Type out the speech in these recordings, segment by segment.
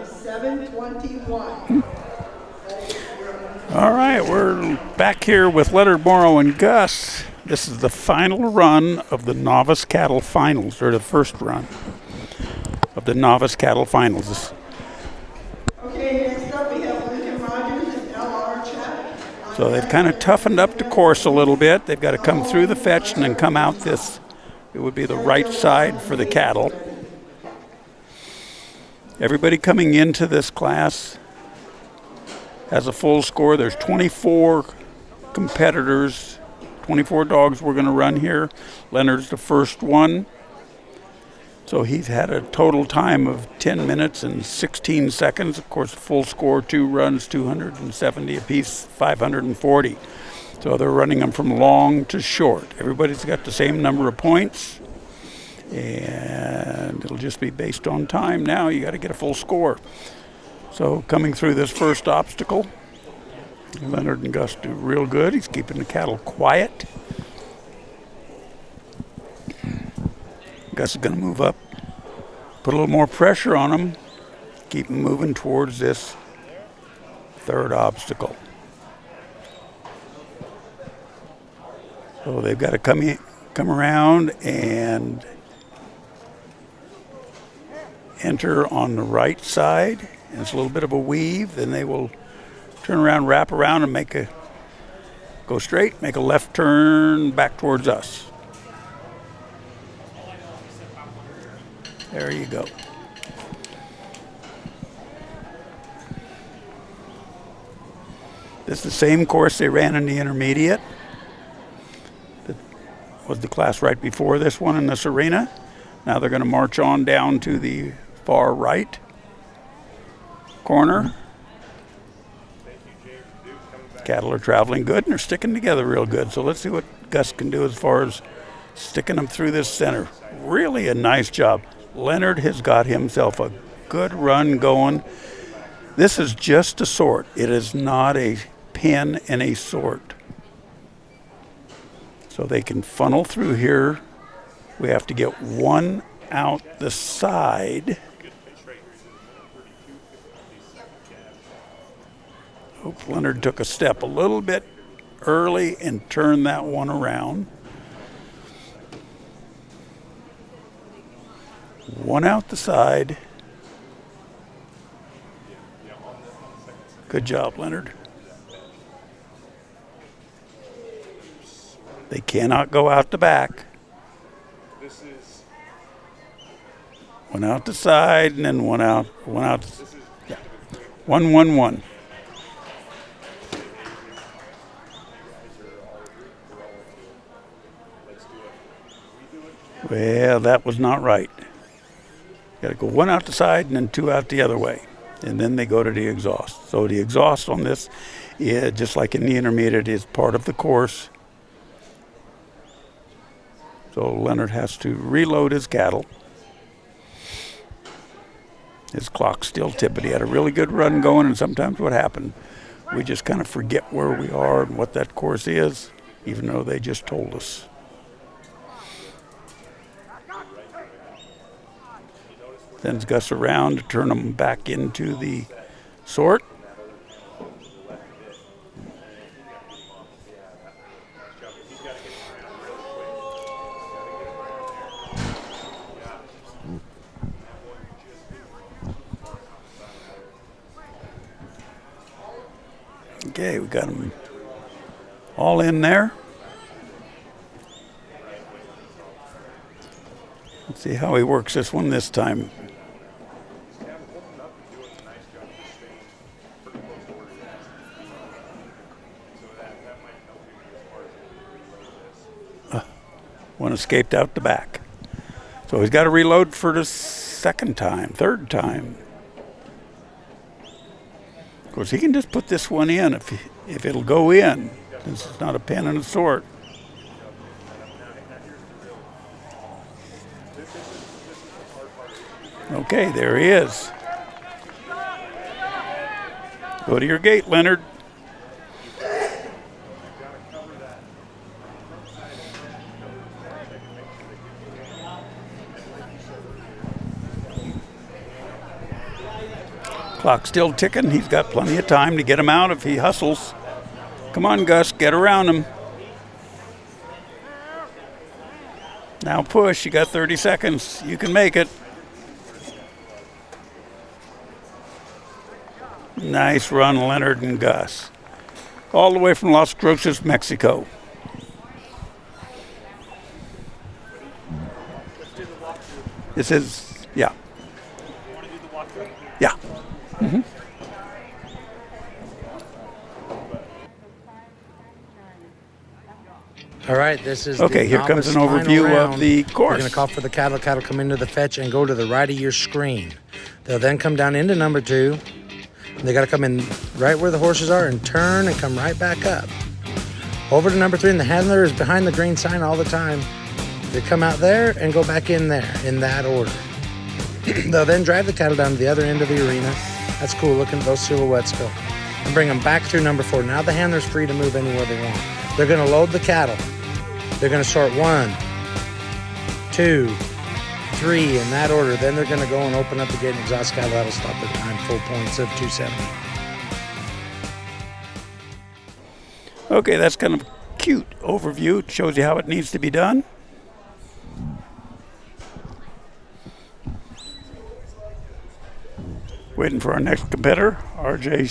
7:21. All right, we're back here with Leonard Morrow and Gus. This is the final run of the Novice Cattle Finals, or the first run of the Novice Cattle Finals. Okay, next up we have Lincoln Rogers and L.R. Chet. So they've kind of toughened up the course a little bit. They've got to come through the fetch and then come out this. It would be the right side for the cattle. Everybody coming into this class has a full score. There's 24 competitors, 24 dogs we're going to run here. Leonard's the first one. So he's had a total time of 10 minutes and 16 seconds. Of course, full score, 2 runs, 270 apiece, 540. So they're running them from long to short. Everybody's got the same number of points. And it'll just be based on time now. You got to get a full score. So coming through this first obstacle, Leonard and Gus do real good. He's keeping the cattle quiet. Gus is going to move up, put a little more pressure on him, keep him moving towards this third obstacle. So they've got to come around and enter on the right side. And it's a little bit of a weave. Then they will turn around, wrap around, and go straight, make a left turn back towards us. There you go. This is the same course they ran in the intermediate. That was the class right before this one in this arena. Now they're going to march on down to the far right corner. Cattle are traveling good and they're sticking together real good. So let's see what Gus can do as far as sticking them through this center. Really a nice job. Leonard has got himself a good run going. This is just a sort. It is not a pin and a sort. So they can funnel through here. We have to get one out the side. Oops, Leonard took a step a little bit early and turned that one around. One out the side. Good job, Leonard. They cannot go out the back. One out the side and then one out. Yeah. 1-1-1. Well, that was not right. Got to go one out the side and then 2 out the other way. And then they go to the exhaust. So the exhaust on this, just like in the intermediate, is part of the course. So Leonard has to reload his cattle. His clock's still tipping. He had a really good run going, and sometimes what happened, we just kind of forget where we are and what that course is, even though they just told us. Sends Gus around to turn them back into the sort. Okay, we got them all in there. Let's see how he works this one this time. One escaped out the back. So he's got to reload for the third time. Of course, he can just put this one in if it'll go in. This is not a pin and a sort. Okay, there he is. Go to your gate, Leonard. Clock's still ticking. He's got plenty of time to get him out if he hustles. Come on, Gus, get around him. Now push. You got 30 seconds. You can make it. Nice run, Leonard and Gus. All the way from Las Cruces, Mexico. This is, yeah. Yeah. Mm-hmm. All right, this is okay. The Here comes an Novice overview final round. of the course. We're going to call for the cattle. Cattle come into the fetch and go to the right of your screen. They'll then come down into number 2. They got to come in right where the horses are and turn and come right back up. Over to number 3, and the handler is behind the green sign all the time. They come out there and go back in there in that order. They'll then drive the cattle down to the other end of the arena. That's cool. Looking at those silhouettes go. And bring them back through number 4. Now the handler's free to move anywhere they want. They're going to load the cattle. They're going to sort 1, 2, 3 in that order. Then they're going to go and open up the gate and exhaust cattle. That'll stop their time. Full points of 270. Okay, that's kind of a cute overview. It shows you how it needs to be done. Waiting for our next competitor, R.J.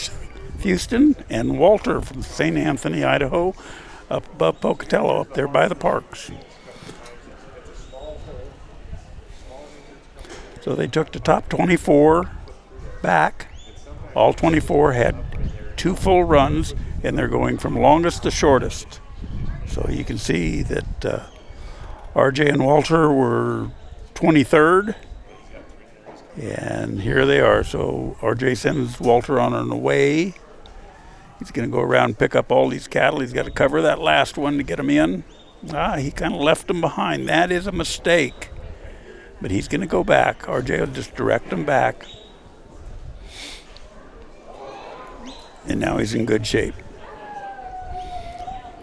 Houston and Walter from St. Anthony, Idaho, up above Pocatello, up there by the parks. So they took the top 24 back. All 24 had 2 full runs, and they're going from longest to shortest. So you can see that R.J. and Walter were 23rd. And here they are. So R.J. sends Walter on an away. He's going to go around and pick up all these cattle. He's got to cover that last one to get them in. He kind of left them behind. That is a mistake. But he's going to go back. R.J. will just direct them back. And now he's in good shape.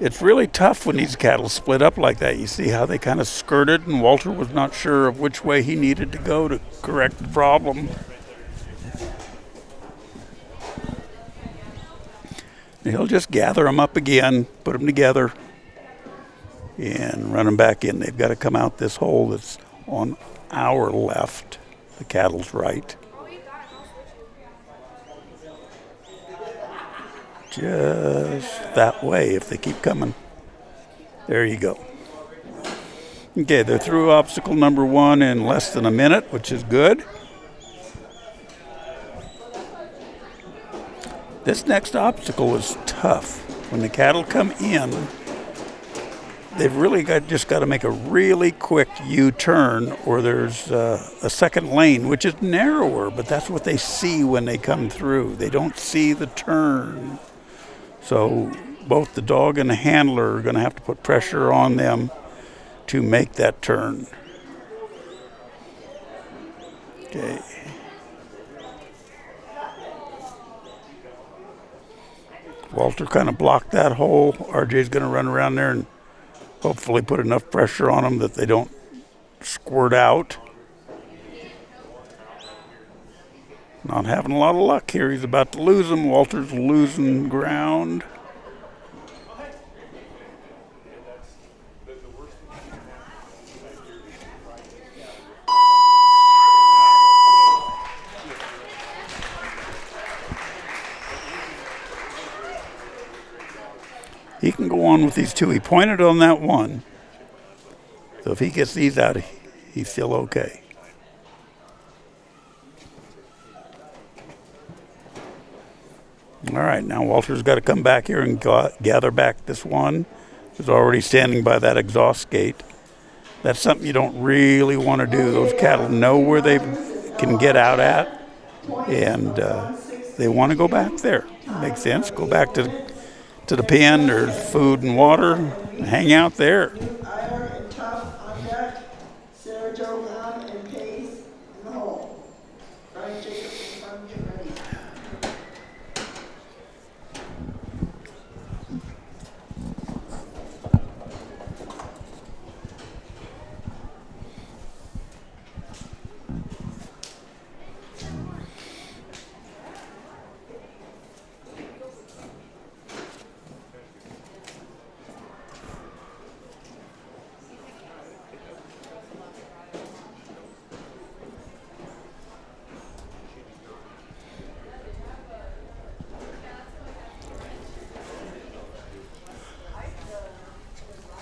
It's really tough when these cattle split up like that. You see how they kind of skirted, and Walter was not sure of which way he needed to go to correct the problem. And he'll just gather them up again, put them together, and run them back in. They've got to come out this hole that's on our left, the cattle's right. Just that way if they keep coming. There you go. Okay, they're through obstacle number 1 in less than a minute, which is good. This next obstacle is tough. When the cattle come in, they've really just got to make a really quick U-turn, or there's a second lane, which is narrower, but that's what they see when they come through. They don't see the turn. So both the dog and the handler are going to have to put pressure on them to make that turn. Okay. Walter kind of blocked that hole. RJ's going to run around there and hopefully put enough pressure on them that they don't squirt out. Not having a lot of luck here. He's about to lose them. Walter's losing ground. He can go on with these 2. He pointed on that 1. So if he gets these out, he's still okay. All right, now Walter's got to come back here and gather back this 1. He's already standing by that exhaust gate. That's something you don't really want to do. Those cattle know where they can get out at, and they want to go back there. Makes sense. Go back to the pen. There's food and water. Hang out there. Iyer and Tough on deck. Sarah Jo Lamb and Pace in the hole. Brian Jacobs and Fun, get ready.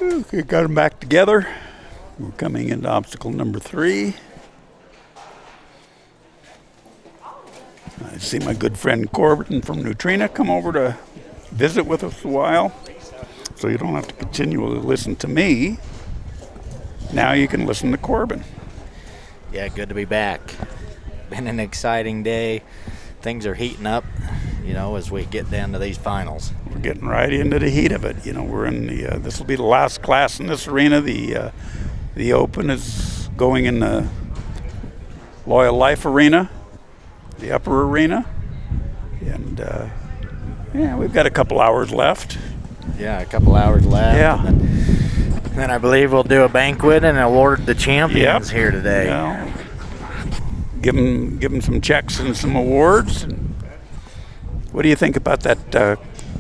Okay, got them back together. We're coming into obstacle number 3. I see my good friend Corbin from Neutrina come over to visit with us a while. So you don't have to continually listen to me. Now you can listen to Corbin. Yeah, good to be back. Been an exciting day. Things are heating up, as we get down to these finals. We're getting right into the heat of it. We're in the. This will be the last class in this arena. The Open is going in the Loyal Life Arena, the upper arena, and we've got a couple hours left. Yeah, a couple hours left. Yeah. And then I believe we'll do a banquet and award the champions here today. Yeah. Give them some checks and some awards. What do you think about that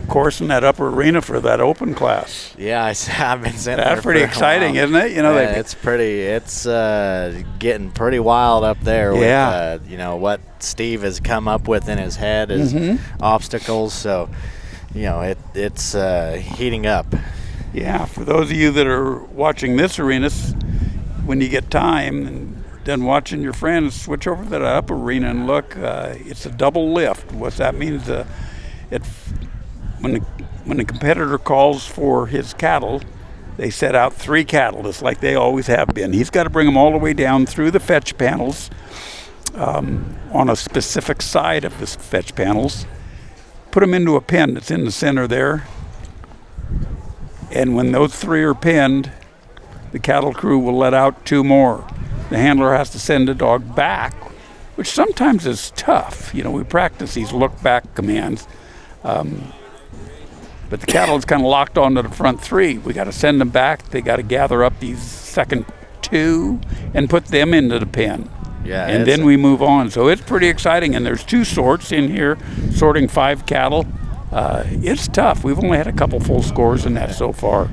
course in that upper arena for that Open class? Yeah, I've been sitting there. That's pretty exciting, isn't it? It's getting pretty wild up there with what Steve has come up with in his head as obstacles. So, it's heating up. Yeah, for those of you that are watching this arena, when you get time and then watching your friends, switch over to that upper arena and look. It's a double lift. What that means, when the competitor calls for his cattle, they set out 3 cattle, just like they always have been. He's got to bring them all the way down through the fetch panels on a specific side of the fetch panels. Put them into a pen that's in the center there. And when those 3 are pinned, the cattle crew will let out 2 more. The handler has to send the dog back, which sometimes is tough. We practice these look-back commands. But the cattle is kind of locked onto the front 3. We got to send them back. They got to gather up these second 2 and put them into the pen. Yeah, and then we move on. So it's pretty exciting. And there's 2 sorts in here, sorting 5 cattle. It's tough. We've only had a couple full scores in that so far.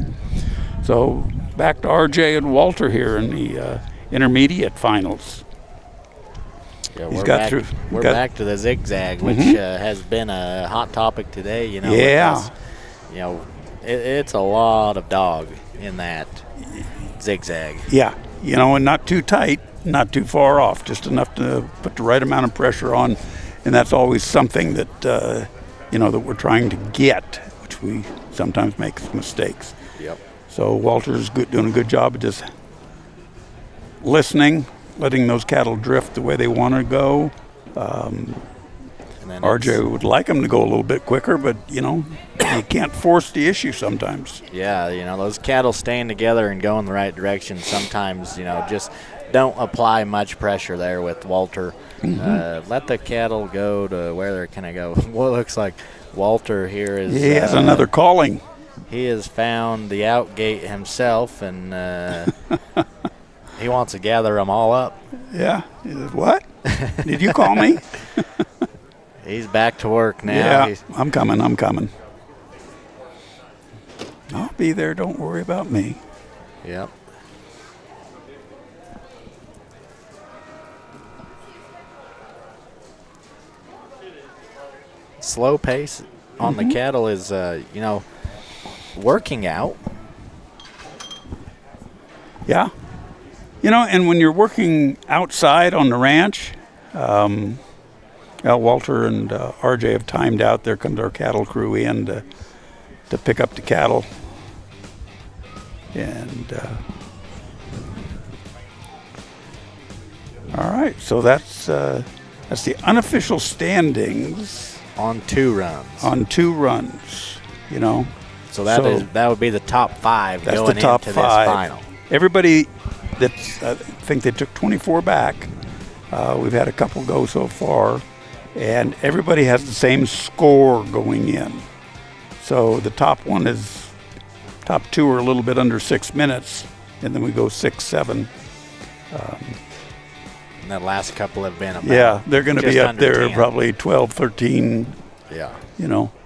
So back to RJ and Walter here in the intermediate finals. Yeah, we're back to the zigzag, which has been a hot topic today. Yeah. It's a lot of dog in that zigzag. Yeah, and not too tight, not too far off, just enough to put the right amount of pressure on, and that's always something that that we're trying to get, which we sometimes make mistakes. Yep. So Walter's doing a good job of just listening, letting those cattle drift the way they want to go. RJ would like them to go a little bit quicker, but you can't force the issue sometimes. Yeah, those cattle staying together and going the right direction sometimes, just don't apply much pressure there with Walter. Let the cattle go to where they're going to go. What looks like Walter here is... He has another calling. He has found the out gate himself, and he wants to gather them all up. Yeah. He says, what? Did you call me? He's back to work now. Yeah, I'm coming. I'll be there. Don't worry about me. Yep. Slow pace on the cattle is, working out. Yeah. And when you're working outside on the ranch, Walter and RJ have timed out. There comes our cattle crew in to pick up the cattle. And all right, so that's the unofficial standings on 2 runs. On 2 runs, So that would be the top 5 that's going the top into 5. This final. Everybody that's I think they took 24 back. We've had a couple go so far, and everybody has the same score going in. So the top 2 are a little bit under 6 minutes, and then we go 6, 7. And the last couple have been about they're going to be up there 10. probably 12, 13. Yeah.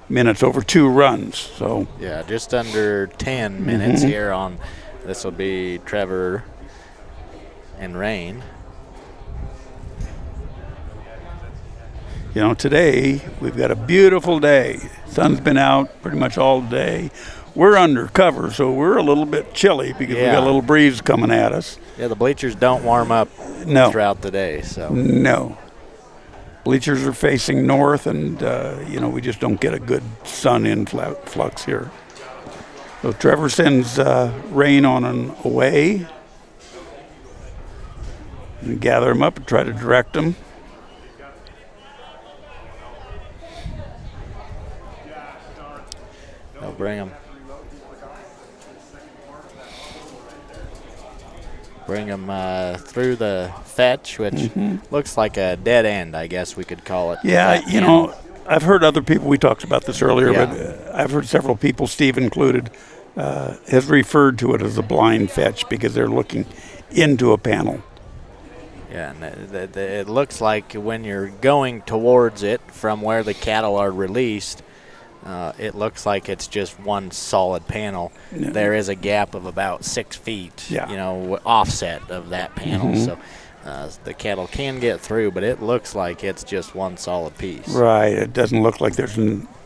Minutes over 2 runs. So yeah, just under 10 minutes here on. This will be Trevor and Rain. Today we've got a beautiful day. Sun's been out pretty much all day. we're undercover, so we're a little bit chilly because we got a little breeze coming at us. Yeah, the bleachers don't warm up throughout the day. So no. Bleachers are facing north, and, we just don't get a good sun influx here. So Trevor sends Rain on an away. And gather them up and try to direct them. They'll bring them. Bring them through the fetch, which looks like a dead end, I guess we could call it. Yeah, I've heard other people, we talked about this earlier, but I've heard several people, Steve included, has referred to it as a blind fetch because they're looking into a panel. Yeah, and it looks like when you're going towards it from where the cattle are released, it looks like it's just one solid panel. Yeah. There is a gap of about 6 feet, offset of that panel. So the cattle can get through, but it looks like it's just one solid piece. Right. It doesn't look like there's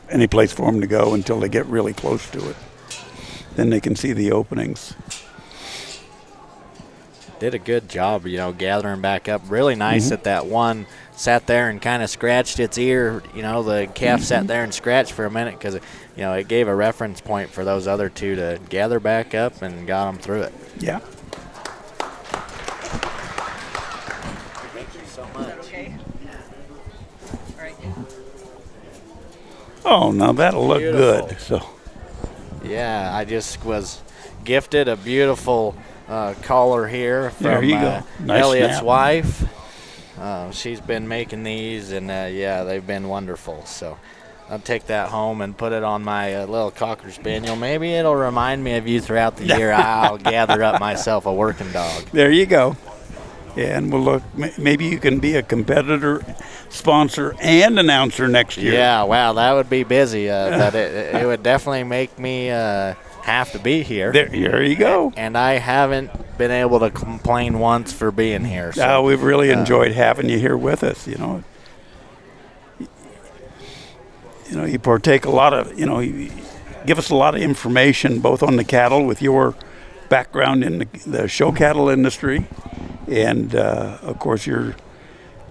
any place for them to go until they get really close to it. Then they can see the openings. Did a good job, gathering back up. Really nice that one sat there and kind of scratched its ear. The calf sat there and scratched for a minute because, it gave a reference point for those other two to gather back up and got them through it. Yeah. Thank you so much. Okay. All right. Oh, now that'll look Beautiful. good. So. Yeah, I just was gifted a beautiful collar here from There you go. Nice Elliot's snap. wife. She's been making these, and they've been wonderful. So I'll take that home and put it on my little Cocker Spaniel. Maybe it'll remind me of you throughout the year. I'll gather up myself a working dog. There you go. Yeah, and we'll look. Maybe you can be a competitor, sponsor, and announcer next year. Yeah, wow, that would be busy. But it would definitely make me have to be here. There you go. And I haven't been able to complain once for being here. So We've really enjoyed having you here with us. You partake a lot of. You give us a lot of information, both on the cattle with your background in the show cattle industry, and of course your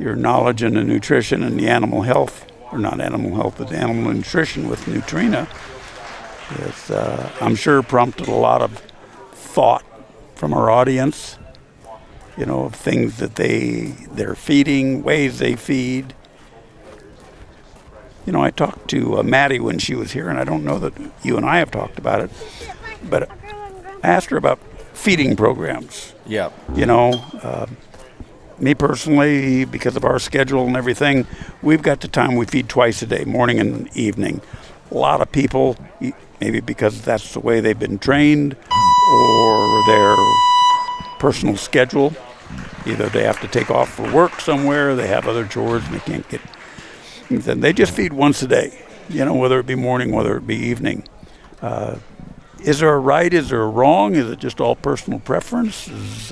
knowledge in the nutrition and the animal health, or not animal health, but animal nutrition with Nutrina. It's, I'm sure, prompted a lot of thought from our audience, of things that they're feeding, ways they feed. I talked to Maddie when she was here, and I don't know that you and I have talked about it, but I asked her about feeding programs. Yep. Me personally, because of our schedule and everything, we've got the time we feed twice a day, morning and evening. A lot of people, maybe because that's the way they've been trained or their personal schedule, either they have to take off for work somewhere, they have other chores and they can't get, then they just feed once a day, whether it be morning, whether it be evening. Is there a right? Is there a wrong? Is it just all personal preference? Does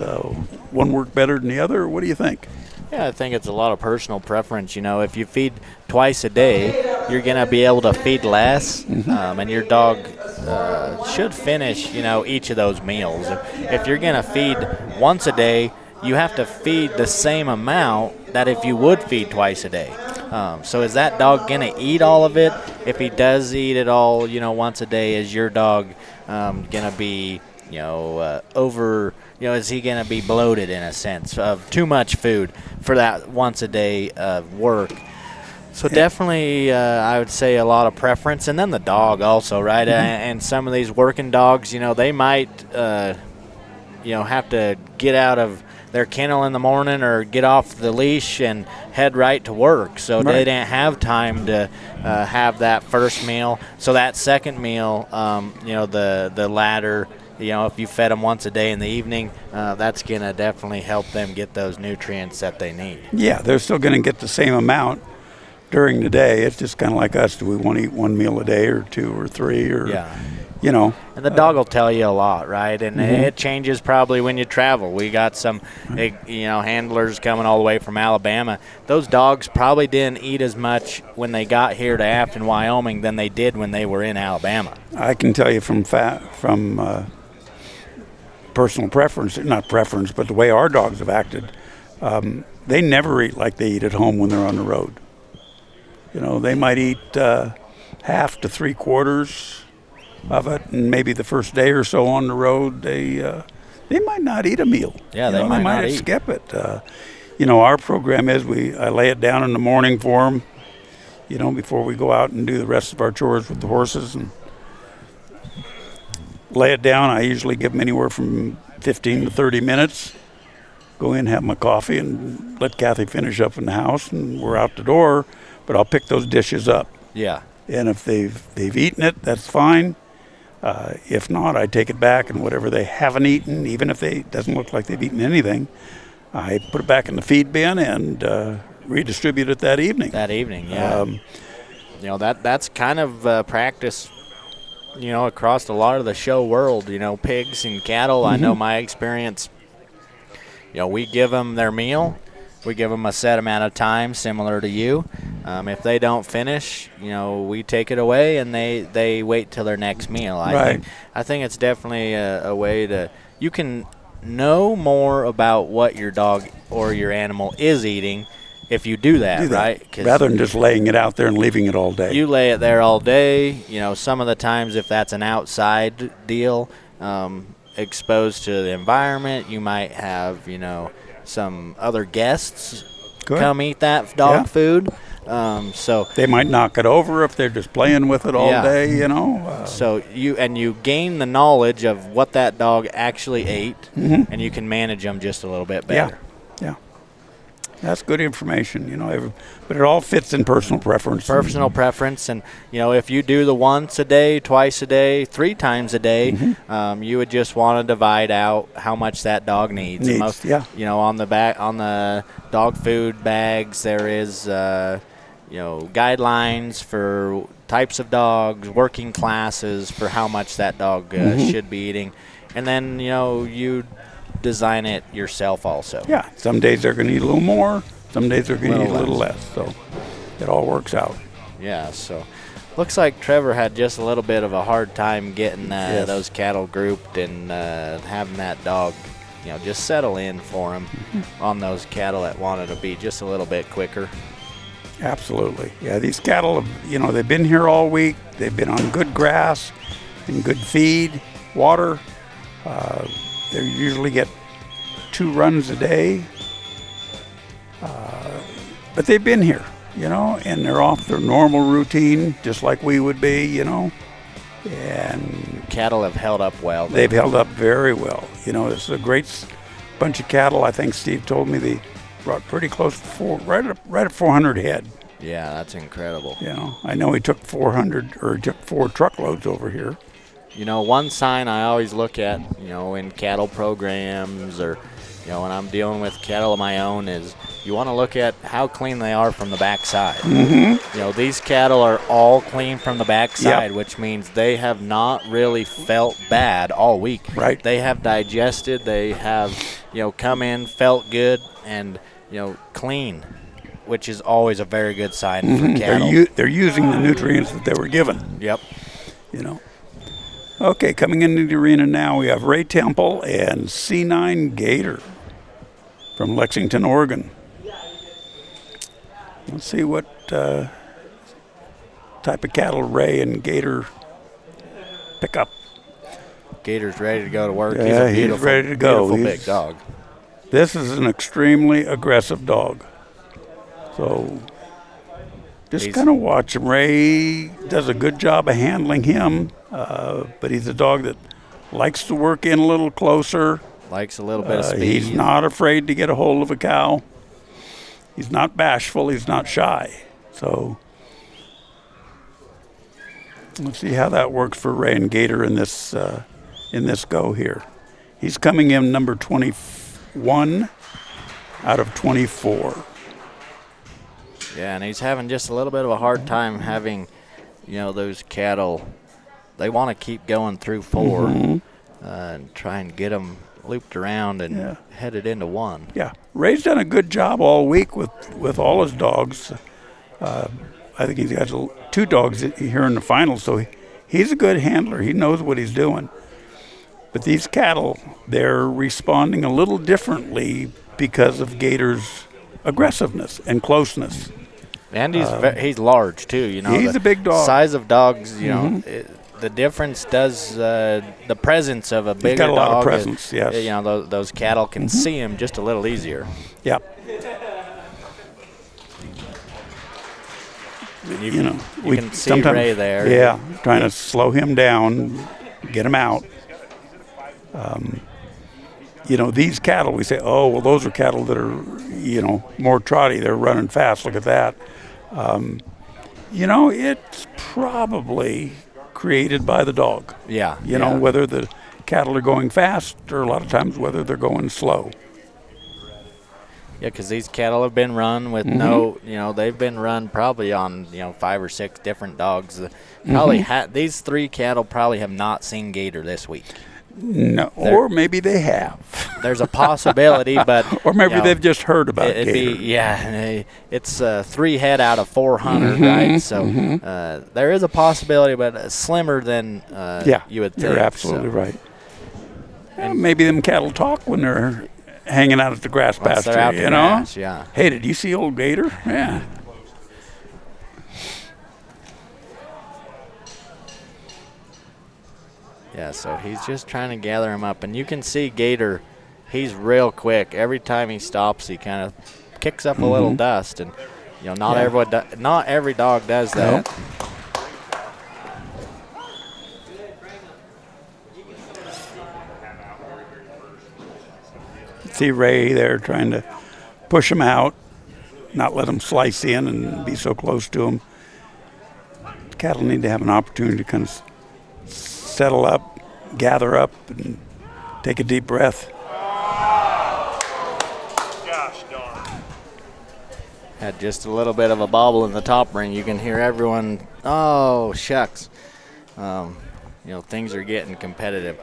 one work better than the other? What do you think? Yeah, I think it's a lot of personal preference. If you feed twice a day, you're going to be able to feed less, and your dog should finish, each of those meals. If you're going to feed once a day, you have to feed the same amount that if you would feed twice a day. So is that dog going to eat all of it? If he does eat it all, once a day, is your dog going to be, over, is he going to be bloated in a sense of too much food for that once a day work? So definitely, I would say a lot of preference. And then the dog also, right? And some of these working dogs, they might, have to get out of their kennel in the morning or get off the leash and head right to work. So they didn't have time to have that first meal. So that second meal, the latter, if you fed them once a day in the evening, that's going to definitely help them get those nutrients that they need. Yeah, they're still going to get the same amount during the day. It's just kind of like us. Do we want to eat one meal a day or two or three? Or, you know. And the dog will tell you a lot, right? And it changes probably when you travel. We got some, handlers coming all the way from Alabama. Those dogs probably didn't eat as much when they got here to Afton, Wyoming, than they did when they were in Alabama. I can tell you from personal preference, not preference, but the way our dogs have acted, they never eat like they eat at home when they're on the road. You know, they might eat half to 3/4 of it, and maybe the first day or so on the road, they might not eat a meal. Yeah, they might not eat. Skip it. Our program is I lay it down in the morning for them, before we go out and do the rest of our chores with the horses, and lay it down. I usually give them anywhere from 15 to 30 minutes. Go in, have my coffee, and let Kathy finish up in the house, and we're out the door. But I'll pick those dishes up. Yeah. And if they've eaten it, that's fine. If not, I take it back, and whatever they haven't eaten, even if it doesn't look like they've eaten anything, I put it back in the feed bin and redistribute it that evening. That evening, yeah. That's kind of practice, across a lot of the show world. Pigs and cattle. I know my experience. We give them their meal. We give them a set amount of time, similar to you. If they don't finish, we take it away, and they wait till their next meal. I think it's definitely a way to – you can know more about what your dog or your animal is eating if you do that, right? Rather than just laying it out there and leaving it all day. You lay it there all day. Some of the times if that's an outside deal, exposed to the environment, you might have, some other guests come eat that dog food. So they might knock it over if they're just playing with it all day, So you gain the knowledge of what that dog actually ate, and you can manage them just a little bit better. Yeah. That's good information, but it all fits in personal preference. Personal preference, and if you do the once a day, twice a day, 3 times a day, you would just want to divide out how much that dog needs. On the dog food bags, there is guidelines for types of dogs, working classes for how much that dog should be eating, and then you design it yourself also. Yeah, some days they're going to eat a little more, some days they're going to eat a little less, so it all works out. Yeah, so looks like Trevor had just a little bit of a hard time getting those cattle grouped and having that dog, just settle in for him on those cattle that wanted to be just a little bit quicker. Absolutely. Yeah, these cattle, they've been here all week. They've been on good grass and good feed, water. They usually get 2 runs a day. But they've been here, and they're off their normal routine, just like we would be, and cattle have held up well. They've held up very well. This is a great bunch of cattle. I think Steve told me they brought pretty close to right at 400 head. Yeah, that's incredible. I know he took 4 truckloads over here. One sign I always look at, in cattle programs or, when I'm dealing with cattle of my own is you want to look at how clean they are from the backside. These cattle are all clean from the backside, which means they have not really felt bad all week. Right. They have digested. They have, come in, felt good, and, clean, which is always a very good sign for cattle. They're using the nutrients that they were given. Yep. Okay, coming into the arena now, we have Ray Temple and C9 Gator from Lexington, Oregon. Let's see what type of cattle Ray and Gator pick up. Gator's ready to go to work. Yeah, he's ready to go. Beautiful big dog. This is an extremely aggressive dog. So just kind of watch him. Ray does a good job of handling him, but he's a dog that likes to work in a little closer. Likes a little bit of speed. He's not afraid to get a hold of a cow. He's not bashful. He's not shy. So let's see how that works for Ray and Gator in this go here. He's coming in number 21 out of 24. Yeah, and he's having just a little bit of a hard time having, those cattle they want to keep going through 4 and try and get them looped around and headed into 1. Yeah, Ray's done a good job all week with all his dogs. I think he's got 2 dogs here in the finals, so he's a good handler. He knows what he's doing. But these cattle, they're responding a little differently because of Gator's aggressiveness and closeness. And he's large too. You know, he's a big dog. Size of dogs, you know, the difference does the presence of a bigger dog. He's got a lot of presence. Yes. You know, those cattle can see him just a little easier. Yeah. You know, we can see Ray there. Yeah, trying to slow him down, get him out. You know, these cattle, we say, oh, well, those are cattle that are, you know, more trotty. They're running fast. Look at that. You know, it's probably created by the dog. Yeah. You know, whether the cattle are going fast or a lot of times whether they're going slow. Yeah, because these cattle have been run with no, you know, they've been run probably on, you know, 5 or 6 different dogs. Probably these 3 cattle probably have not seen Gator this week. No, or maybe they have. There's a possibility, but or maybe you know, they've just heard about Gator. It's 3 head out of 400, right? So there is a possibility, but slimmer than you would think. You're absolutely right. And maybe them cattle talk when they're hanging out at the grass pasture, you know? Grass, yeah. Hey, did you see old Gator? Yeah. Yeah, so he's just trying to gather him up. And you can see Gator, he's real quick. Every time he stops, he kind of kicks up a little dust. And, you know, not every dog does that. Nope. See Ray there trying to push him out, not let him slice in and be so close to him. Cattle need to have an opportunity to kind of settle up, gather up, and take a deep breath. Gosh darn. Had just a little bit of a bobble in the top ring. You can hear everyone, oh, shucks. You know, things are getting competitive.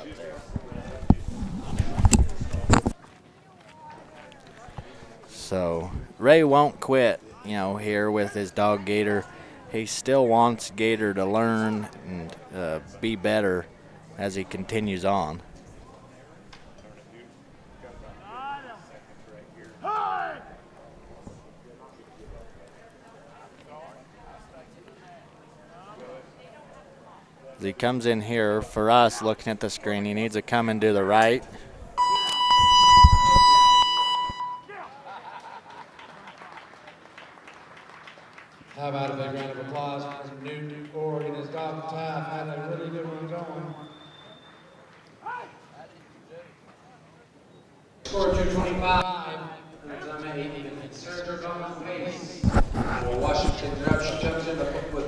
So Ray won't quit, you know, here with his dog Gator. He still wants Gator to learn and be better as he continues on. As he comes in here, for us looking at the screen, he needs to come and do the right. How about a big round of applause for Newton Oregon? His dog Taff had a really good one going. Score 225.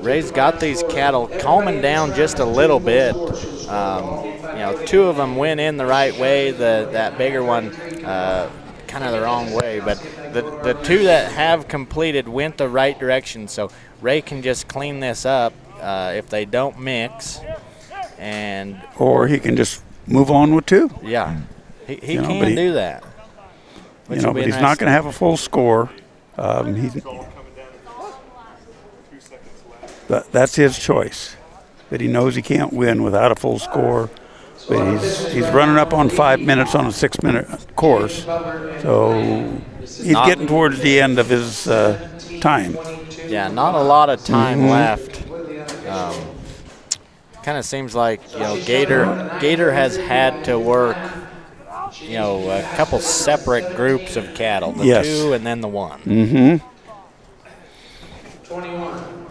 Ray's got these cattle calming down just a little bit. You know, 2 of them went in the right way. That bigger one kind of the wrong way, but the 2 that have completed went the right direction, so Ray can just clean this up if they don't mix, and or he can just move on with 2. Yeah, he can do that. You know, but he's not going to have a full score. That's his choice, but he knows he can't win without a full score. But he's running up on 5 minutes on a 6-minute course, so he's getting towards the end of his time. Yeah, not a lot of time left. Kind of seems like, you know, Gator has had to work, you know, a couple separate groups of cattle, the 2 and then the 1. 21.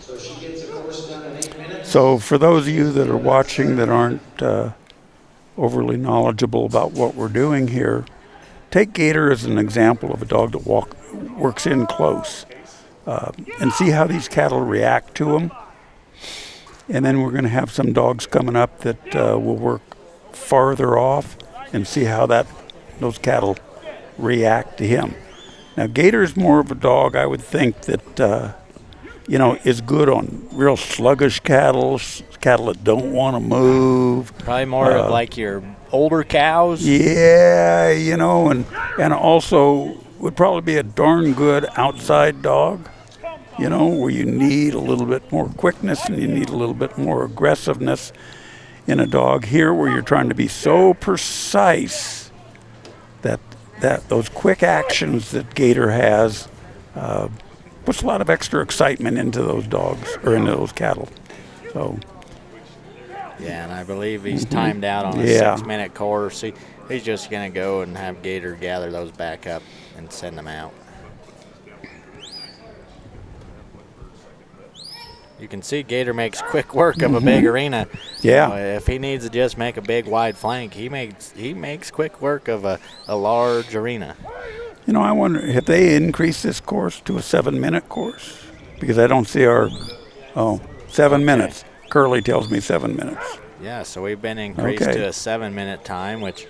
So she gets a course done in 8 minutes. So for those of you that are watching that aren't overly knowledgeable about what we're doing here, take Gator as an example of a dog that works in close, and see how these cattle react to him. And then we're going to have some dogs coming up that will work farther off and see how those cattle react to him. Now Gator's more of a dog, I would think, that is good on real sluggish cattle, cattle that don't want to move. Probably more of like your older cows. Yeah, and also would probably be a darn good outside dog, where you need a little bit more quickness and you need a little bit more aggressiveness in a dog. Here, where you're trying to be so precise that those quick actions that Gator has puts a lot of extra excitement into those dogs or into those cattle. So. Yeah, and I believe he's timed out on a 6-minute course. He's just going to go and have Gator gather those back up and send them out. You can see Gator makes quick work of a big arena. Yeah. If he needs to just make a big wide flank, he makes quick work of a large arena. I wonder if they increase this course to a 7-minute course, because I don't see 7 minutes. Curly tells me 7 minutes. Yeah, so we've been increased to a 7-minute time, which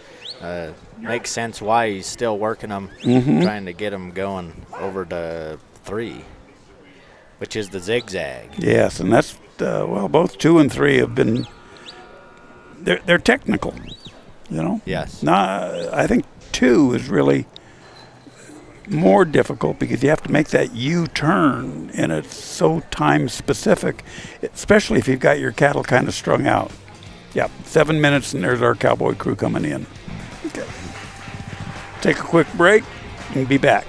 makes sense why he's still working them, trying to get them going over to 3, which is the zigzag. Yes, and that's, both 2 and 3 have been, they're technical, Yes. I think 2 is really more difficult because you have to make that U-turn, and it's so time specific, especially if you've got your cattle kind of strung out. Yeah, 7 minutes, and there's our Cowboy crew coming in. Okay. Take a quick break and be back.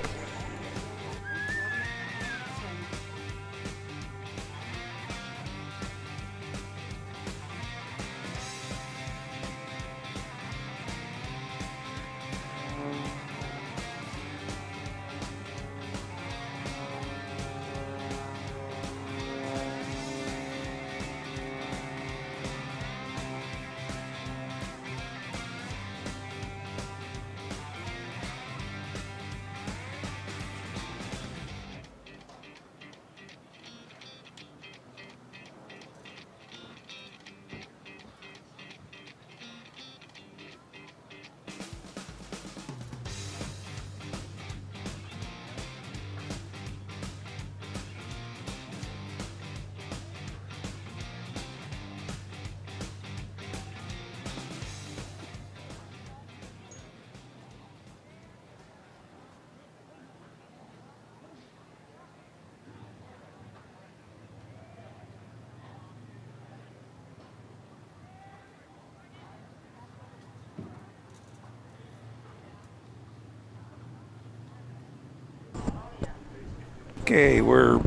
Okay, we're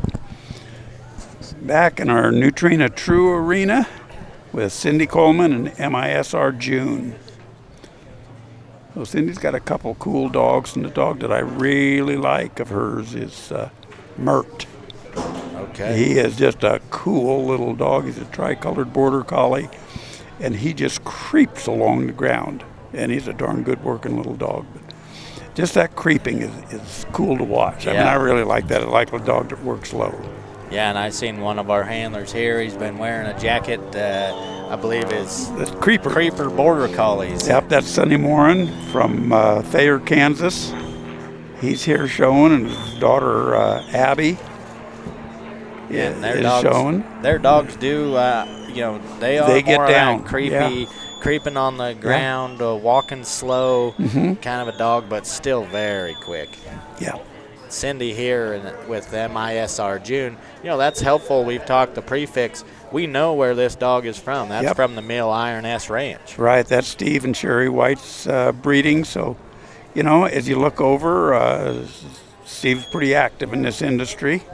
back in our Neutrina True Arena with Cindy Coleman and MISR June. So Cindy's got a couple cool dogs, and the dog that I really like of hers is Mert. Okay. He is just a cool little dog. He's a tricolored border collie, and he just creeps along the ground, and he's a darn good working little dog. But just that creeping is cool to watch. I mean, I really like that. I like a dog that works low. Yeah, and I've seen one of our handlers here. He's been wearing a jacket, I believe is Creeper Border Collies. Yep, that's Sonny Morin from Thayer, Kansas. He's here showing, and his daughter Abby and is showing. Their dogs do, they get more down. Like creeping on the ground, walking slow, kind of a dog, but still very quick. Yeah. Cindy here with MISR June, that's helpful. We've talked the prefix. We know where this dog is from. That's from the Mill Iron S Ranch. Right. That's Steve and Sherry White's breeding. So, as you look over, Steve's pretty active in this industry.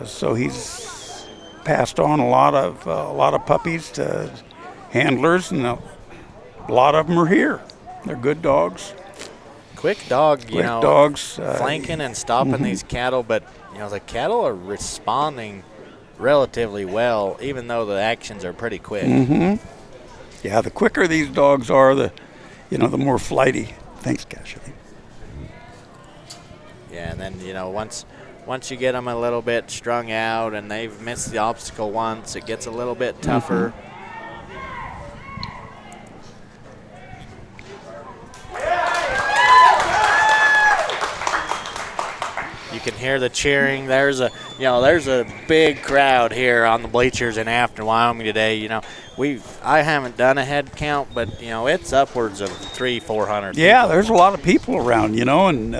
So he's passed on a lot of puppies to handlers, and a lot of them are here. They're good dogs. Quick dog, dogs, flanking and stopping these cattle, but the cattle are responding relatively well, even though the actions are pretty quick. Yeah, the quicker these dogs are, the more flighty. Thanks, Cash. Yeah, and then once you get them a little bit strung out and they've missed the obstacle once, it gets a little bit tougher. You can hear the cheering. There's there's a big crowd here on the bleachers in Afton, Wyoming today. I haven't done a head count, but it's upwards of 300-400. Yeah, there's a lot of people around, and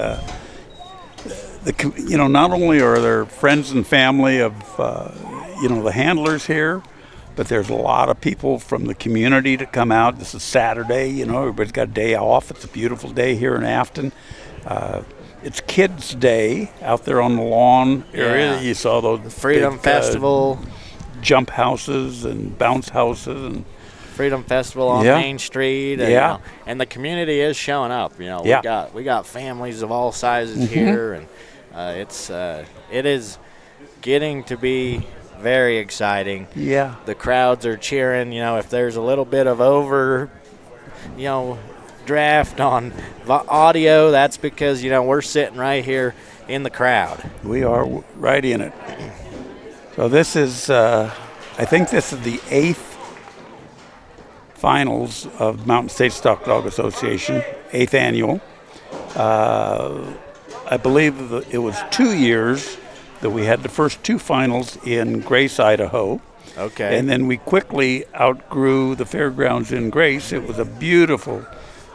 not only are there friends and family of the handlers here, but there's a lot of people from the community to come out. This is Saturday, everybody's got a day off. It's a beautiful day here in Afton. It's Kids Day out there on the lawn area. Yeah. You saw those Freedom big, Festival. Jump houses and bounce houses and Freedom Festival on Yeah. Main Street. Yeah. And the community is showing up. Yeah. We got families of all sizes here, and it is getting to be very exciting. yeah. The crowds are cheering. If there's a little bit of over, draft on audio, that's because we're sitting right here in the crowd. We are right in it. So this is, I think this is the 8th finals of Mountain State Stock Dog Association, 8th annual. I believe that it was 2 years that we had the first 2 finals in Grace, Idaho. Okay. And then we quickly outgrew the fairgrounds in Grace. It was a beautiful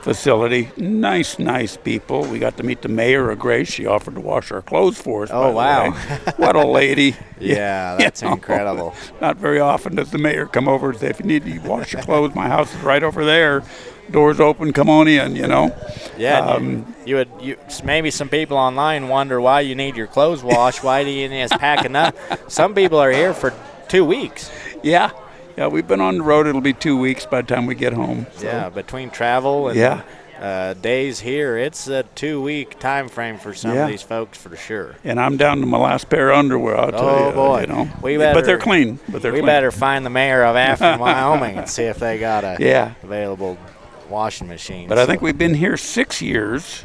facility. Nice people. We got to meet the mayor of Grace. She offered to wash our clothes for us. Oh, by the wow. way. What a lady. Yeah, that's incredible. Not very often does the mayor come over and say, if you need to wash your clothes, my house is right over there. Doors open, come on in, Yeah, you maybe some people online wonder why you need your clothes washed. Why do you just pack enough? Some people are here for 2 weeks. Yeah, we've been on the road. It'll be 2 weeks by the time we get home. So. Yeah, between travel and days here, it's a 2-week time frame for some of these folks for sure. And I'm down to my last pair of underwear, I'll tell you. Oh, boy. But they're clean. We better find the mayor of Afton, Wyoming, and see if they got a available washing machine. But I think we've been here 6 years,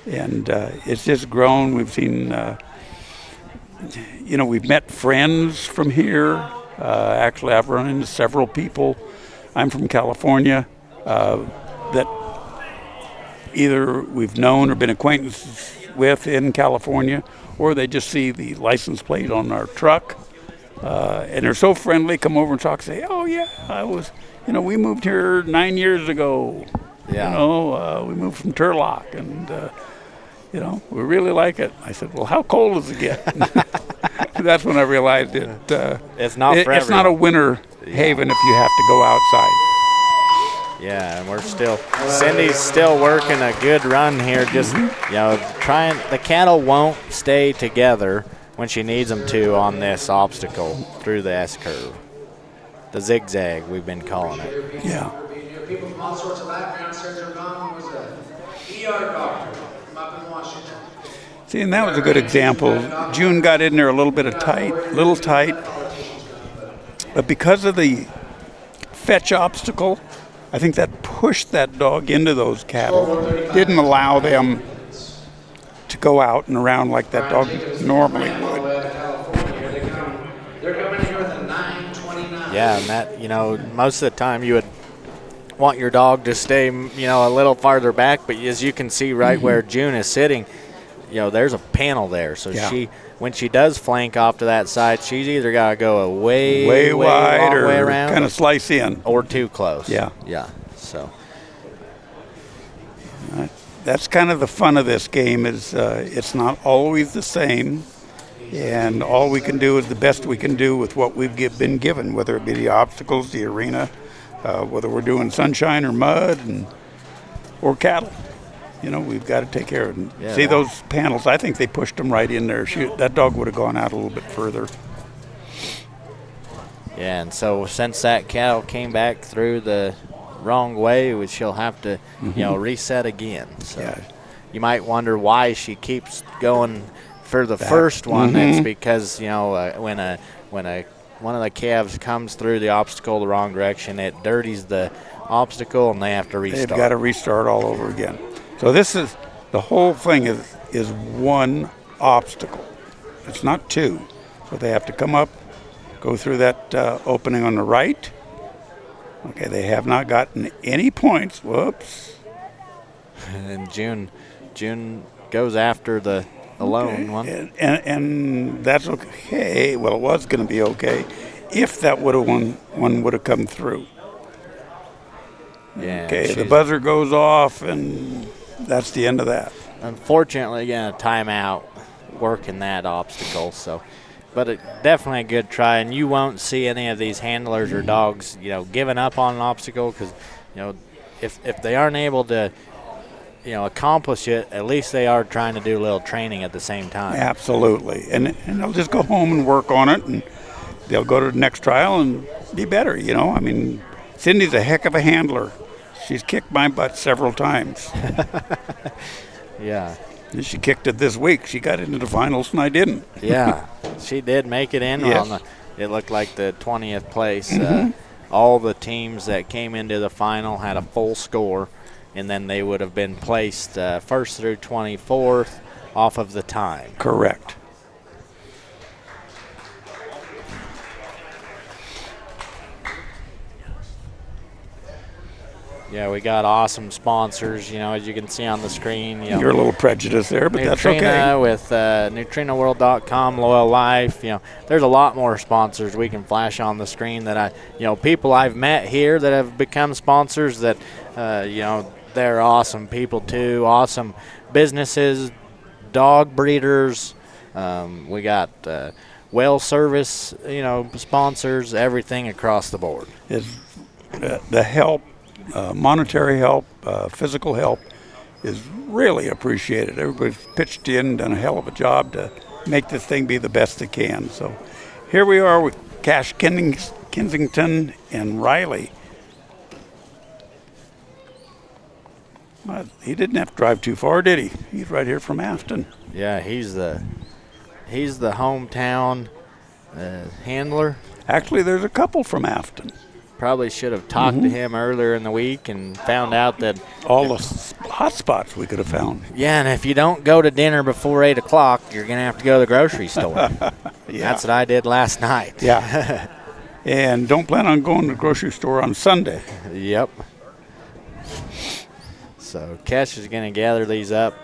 and it's just grown. We've seen, we've met friends from here. Actually, I've run into several people. I'm from California that either we've known or been acquaintances with in California, or they just see the license plate on our truck. And they're so friendly, come over and talk, say, oh, yeah, I was, we moved here 9 years ago. Yeah. We moved from Turlock, and, we really like it. I said, well, how cold does it get? That's when I realized it's not for it's not a winter haven if you have to go outside. Yeah, and Cindy's still working a good run here. Just, trying, the cattle won't stay together when she needs them to on this obstacle through the S-curve. The zigzag, we've been calling it. Yeah. People from all sorts of backgrounds. Sergio Gong was an ER doctor from up in Washington. See, and that was a good example. June got in there a little tight. But because of the fetch obstacle, I think that pushed that dog into those cattle. Didn't allow them to go out and around like that dog normally would. They're coming here with a 9:29. Yeah, and that, most of the time you would want your dog to stay, a little farther back, but as you can see right where June is sitting, there's a panel there. So when she does flank off to that side, she's either got to go a way wide long or way around, kind of slice in. or too close. Yeah. So that's kind of the fun of this game is it's not always the same, and all we can do is the best we can do with what we've been given, whether it be the obstacles, the arena, whether we're doing sunshine or mud or cattle. We've got to take care of them. Yeah, See those panels? I think they pushed them right in there. That dog would have gone out a little bit further. yeah, and so since that cattle came back through the wrong way, she'll have to, reset again. So you might wonder why she keeps going for the first one. It's because when one of the calves comes through the obstacle the wrong direction, it dirties the obstacle and they have to restart. They've got to restart all over again. So the whole thing is one obstacle. It's not two. So they have to come up, go through that opening on the right. Okay, they have not gotten any points. Whoops. And June goes after the lone one. And that's okay. Well, it was going to be okay if that one would have come through. Yeah. Okay, the buzzer goes off, and that's the end of that. Unfortunately, getting a timeout working that obstacle. So, but definitely a good try, and you won't see any of these handlers or dogs, giving up on an obstacle because, if they aren't able to, accomplish it, at least they are trying to do a little training at the same time. Absolutely, and they'll just go home and work on it, and they'll go to the next trial and be better. I mean, Cindy's a heck of a handler. She's kicked my butt several times. Yeah. And she kicked it this week. She got into the finals, and I didn't. Yeah, she did make it in. Yes. It looked like the 20th place. All the teams that came into the final had a full score, and then they would have been placed first through 24th off of the time. Correct. Yeah, we got awesome sponsors, as you can see on the screen. You're a little prejudiced there, but that's okay. Neutrina with NeutrinaWorld.com, Loyal Life. There's a lot more sponsors we can flash on the screen that people I've met here that have become sponsors that, they're awesome people too, awesome businesses, dog breeders. We got well service, sponsors, everything across the board. The help. Monetary help, physical help is really appreciated. Everybody's pitched in, done a hell of a job to make this thing be the best it can. So here we are with Cash Kensington and Riley. He didn't have to drive too far, did he? He's right here from Afton. Yeah, he's the hometown handler. Actually, there's a couple from Afton. Probably should have talked to him earlier in the week and found out that all the hot spots we could have found. Yeah, and if you don't go to dinner before 8 o'clock, you're going to have to go to the grocery store. Yeah. That's what I did last night. Yeah. And don't plan on going to the grocery store on Sunday. Yep. So Cash is going to gather these up.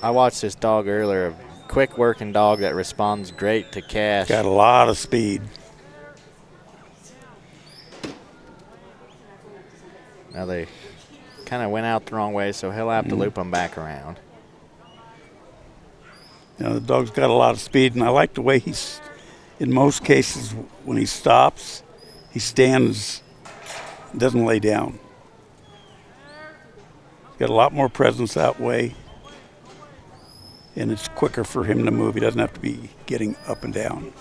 I watched this dog earlier, a quick working dog that responds great to Cash. Got a lot of speed. Now they kind of went out the wrong way, so he'll have to loop them back around. The dog's got a lot of speed, and I like the way he's, in most cases, when he stops, he stands, doesn't lay down. He's got a lot more presence that way, and it's quicker for him to move. He doesn't have to be getting up and down.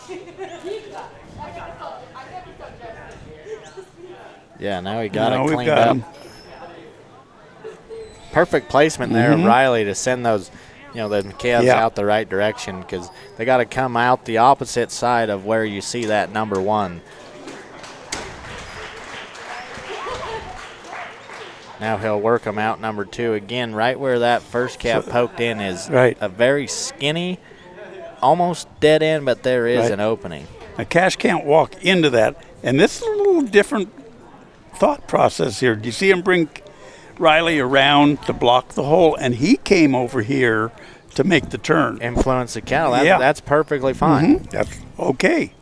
Yeah, now he got it cleaned up. Perfect placement there of Riley to send those, the calves out the right direction because they got to come out the opposite side of where you see that number one. Now he'll work them out number two again, right where that first calf poked in is a very skinny, almost dead end, but there is an opening. Now Cash can't walk into that, and this is a little different thought process here. Do you see him bring Riley around to block the hole, and he came over here to make the turn? Influence the cattle. That's perfectly fine. That's okay.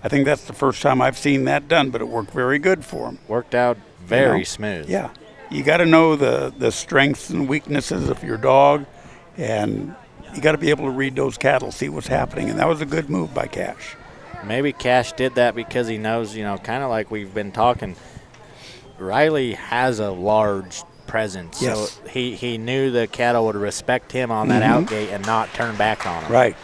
I think that's the first time I've seen that done, but it worked very good for him. Worked out very smooth. Yeah. You got to know the strengths and weaknesses of your dog, and you got to be able to read those cattle, see what's happening, and that was a good move by Cash. Maybe Cash did that because he knows, kind of like we've been talking, Riley has a large presence. Yes. So he knew the cattle would respect him on that outgate and not turn back on him. Right.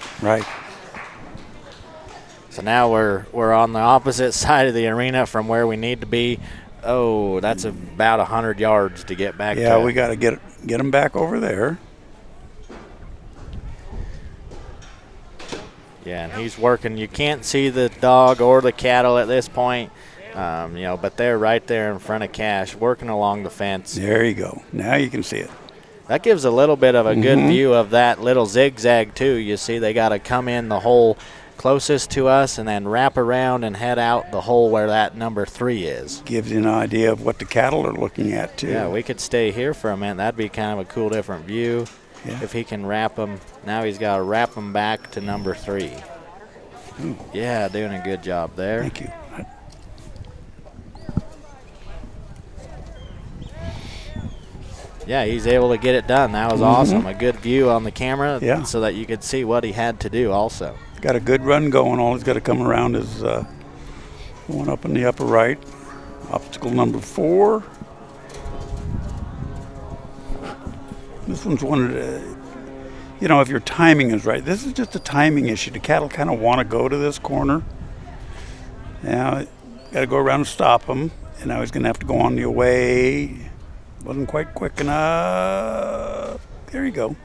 So now we're on the opposite side of the arena from where we need to be. Oh, that's about 100 yards to get back. Yeah, we got to get him back over there. Yeah, and he's working. You can't see the dog or the cattle at this point. But they're right there in front of Cash, working along the fence. There you go. Now you can see it. That gives a little bit of a good view of that little zigzag, too. You see they got to come in the hole closest to us and then wrap around and head out the hole where that number 3 is. Gives you an idea of what the cattle are looking at, too. Yeah, we could stay here for a minute. That'd be kind of a cool, different view. Yeah. if he can wrap them. Now he's got to wrap them back to number 3. Ooh. Yeah, doing a good job there. Thank you. Yeah, he's able to get it done. That was awesome. A good view on the camera so that you could see what he had to do also. Got a good run going. All he's got to come around is one up in the upper right. Obstacle number 4. This one's one of the, if your timing is right. This is just a timing issue. The cattle kind of want to go to this corner. Now, got to go around and stop him. And now he's going to have to go on the away. Wasn't quite quick enough. There you go.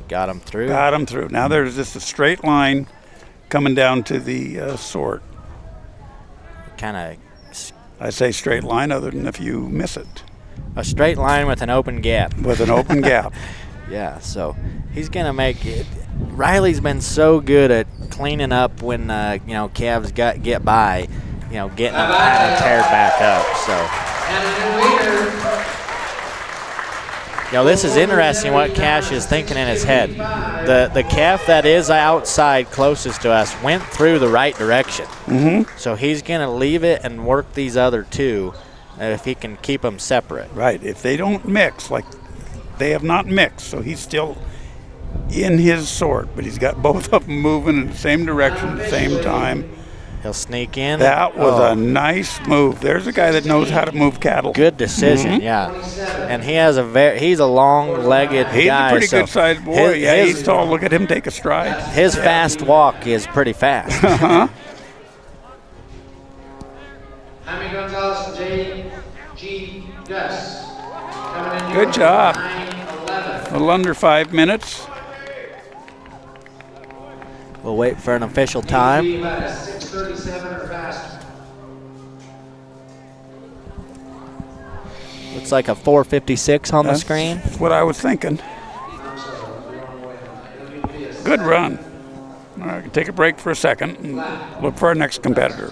Got him through. Got him through. Now there's just a straight line coming down to the sort. Kind of. I say straight line other than if you miss it. A straight line with an open gap. With an open gap. Yeah, so he's going to make it. Riley's been so good at cleaning up when, calves get by, getting them kind of teared back up. So. This is interesting what Cash is thinking in his head. The calf that is outside closest to us went through the right direction. Mm-hmm. So he's going to leave it and work these other 2 if he can keep them separate. Right. If they don't mix, like they have not mixed, so he's still in his sort, but he's got both of them moving in the same direction at the same time. He'll sneak in. That was a nice move. There's a guy that knows how to move cattle. Good decision, yeah. And he has he's a long-legged guy. He's a pretty so good-sized boy. He's tall. Look at him take a stride. His fast walk is pretty fast. Uh-huh. Jaime Gonzalez and J.G. Gus. Good job. A little under 5 minutes. We'll wait for an official time. 6:37 or faster. Looks like a 4:56 on the screen. That's what I was thinking. Good run. All right, take a break for a second and look for our next competitor.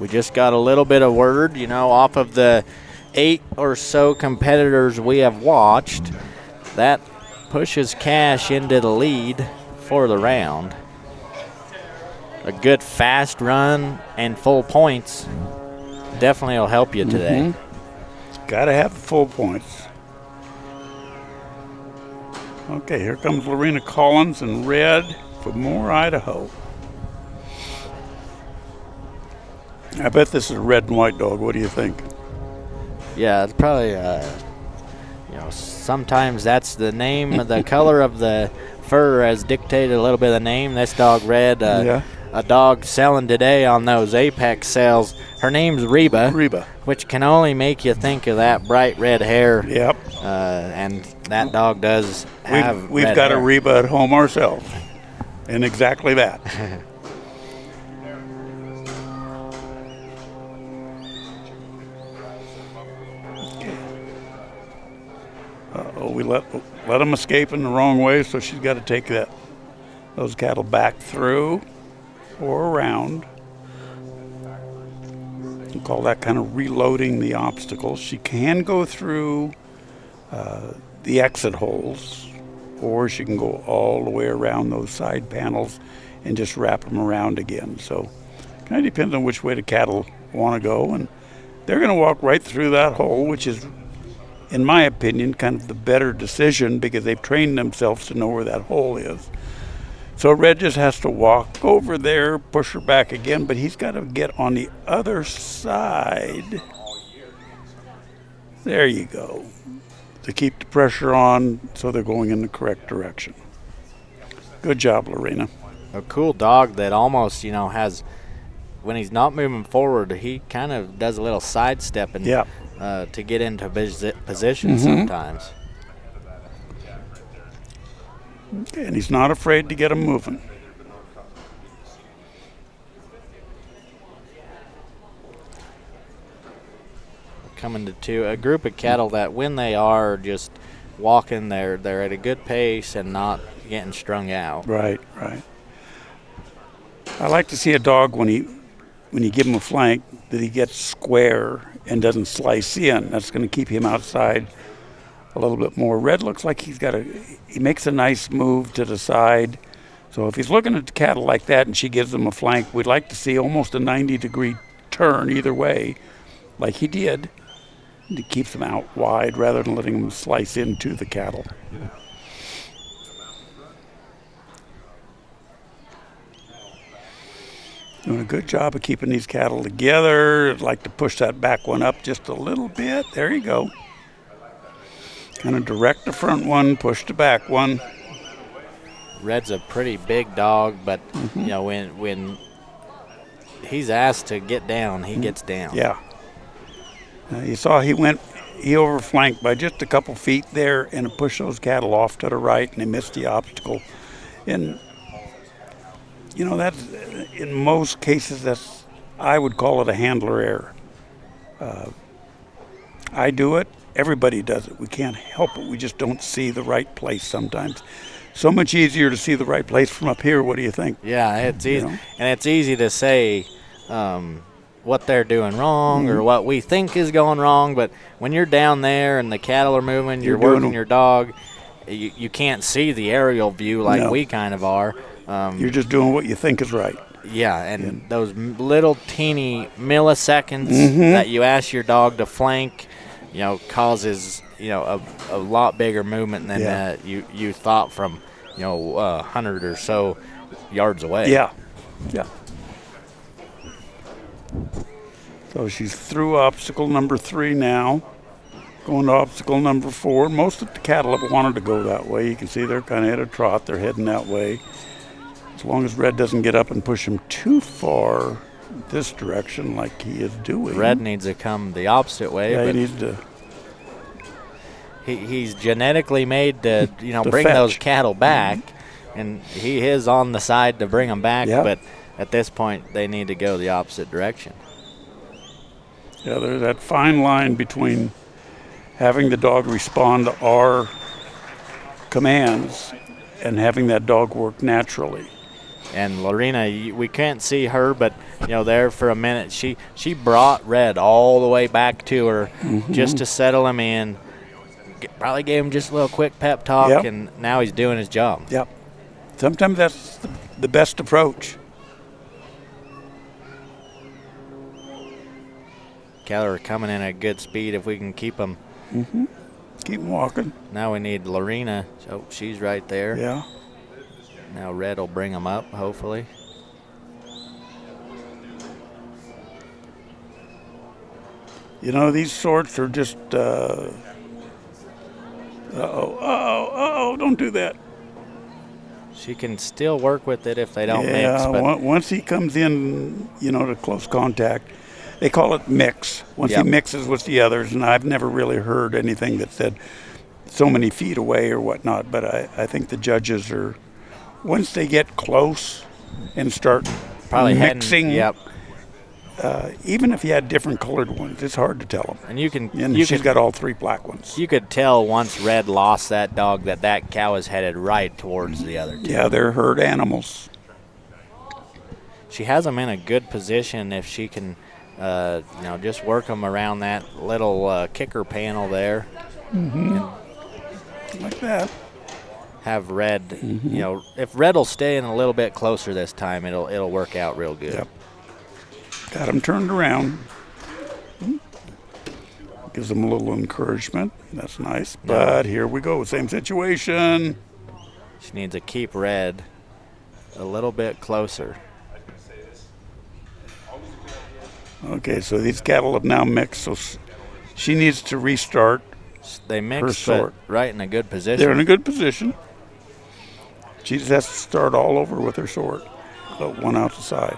We just got a little bit of word, off of the 8 or so competitors we have watched. That pushes Cash into the lead for the round. A good fast run and full points definitely will help you today. Got to have the full points. Okay, here comes Lorena Collins in red for Moore, Idaho. I bet this is a red and white dog. What do you think? Yeah, it's probably, sometimes that's the name, the color of the fur has dictated a little bit of the name. This dog red, a dog selling today on those Apex sales. Her name's Reba. Reba. Which can only make you think of that bright red hair. Yep. And that dog does have We've red got hair. a Reba at home ourselves. And exactly that. We let them escape in the wrong way, so she's got to take those cattle back through or around. We call that kind of reloading the obstacles. She can go through the exit holes, or she can go all the way around those side panels and just wrap them around again. So it kind of depends on which way the cattle want to go, and they're going to walk right through that hole, which is, in my opinion, kind of the better decision because they've trained themselves to know where that hole is. So Red just has to walk over there, push her back again, but he's got to get on the other side. There you go. To keep the pressure on so they're going in the correct direction. Good job, Lorena. A cool dog that almost, has, when he's not moving forward, he kind of does a little sidestepping. Yeah. To get into position sometimes. Okay, and he's not afraid to get them moving. Coming to two, a group of cattle that when they are just walking, they're at a good pace and not getting strung out. Right. I like to see a dog when you give him a flank that he gets square and doesn't slice in. That's going to keep him outside a little bit more. Red looks like he makes a nice move to the side. So if he's looking at the cattle like that and she gives him a flank, we'd like to see almost a 90-degree turn either way, like he did. It keeps them out wide rather than letting them slice into the cattle. Doing a good job of keeping these cattle together. I'd like to push that back one up just a little bit. There you go. Kind of direct the front one, push the back one. Red's a pretty big dog, but you know when he's asked to get down, he gets down. Yeah. You saw he overflanked by just a couple feet there and it pushed those cattle off to the right and they missed the obstacle. And, you know, that's, in most cases, I would call it a handler error. I do it. Everybody does it. We can't help it. We just don't see the right place sometimes. So much easier to see the right place from up here. What do you think? Yeah, it's easy. You know? And it's easy to say what they're doing wrong or what we think is going wrong, but when you're down there and the cattle are moving, you're working your dog, you can't see the aerial view like we kind of are. You're just doing what you think is right. Yeah, and those little teeny milliseconds that you ask your dog to flank, you know, causes, you know, a lot bigger movement than you thought from, you know, 100 or so yards away. Yeah. So she's through obstacle number 3 now, going to obstacle number 4. Most of the cattle have wanted to go that way. You can see they're kind of at a trot. They're heading that way. As long as Red doesn't get up and push him too far this direction like he is doing. Red needs to come the opposite way. Yeah, but he needs to. He's genetically made to, you know, To bring fetch. those cattle back, and he is on the side to bring them back, Yep. but at this point they need to go the opposite direction. Yeah, there's that fine line between having the dog respond to our commands and having that dog work naturally. And Lorena, we can't see her, but, you know, there for a minute, she brought Red all the way back to her just to settle him in. Probably gave him just a little quick pep talk, and now he's doing his job. Yep. Sometimes that's the best approach. Cattle are coming in at good speed if we can keep them. Keep walking. Now we need Lorena. Oh, she's right there. Yeah. Now Red will bring them up, hopefully. You know, these sorts are just, don't do that. She can still work with it if they don't mix. Yeah, But once he comes in, you know, to close contact, they call it mix. Once he mixes with the others, and I've never really heard anything that said so many feet away or whatnot, but I think the judges are, once they get close and start probably mixing, Yep. even if you had different colored ones, it's hard to tell them. And you can. And you she's can, got all 3 black ones. You could tell once Red lost that dog that cow is headed right towards the other two. Yeah, they're herd animals. She has them in a good position if she can, you know, just work them around that little kicker panel there. Like that. Have Red, you know, if Red will stay in a little bit closer this time, it'll work out real good. Yep. Got him turned around. Gives them a little encouragement. That's nice. But here we go. Same situation. She needs to keep Red a little bit closer. Okay, so these cattle have now mixed, so she needs to restart. They Her mix, sort. but right in a good position. They're in a good position. She just has to start all over with her sort. But one out the side.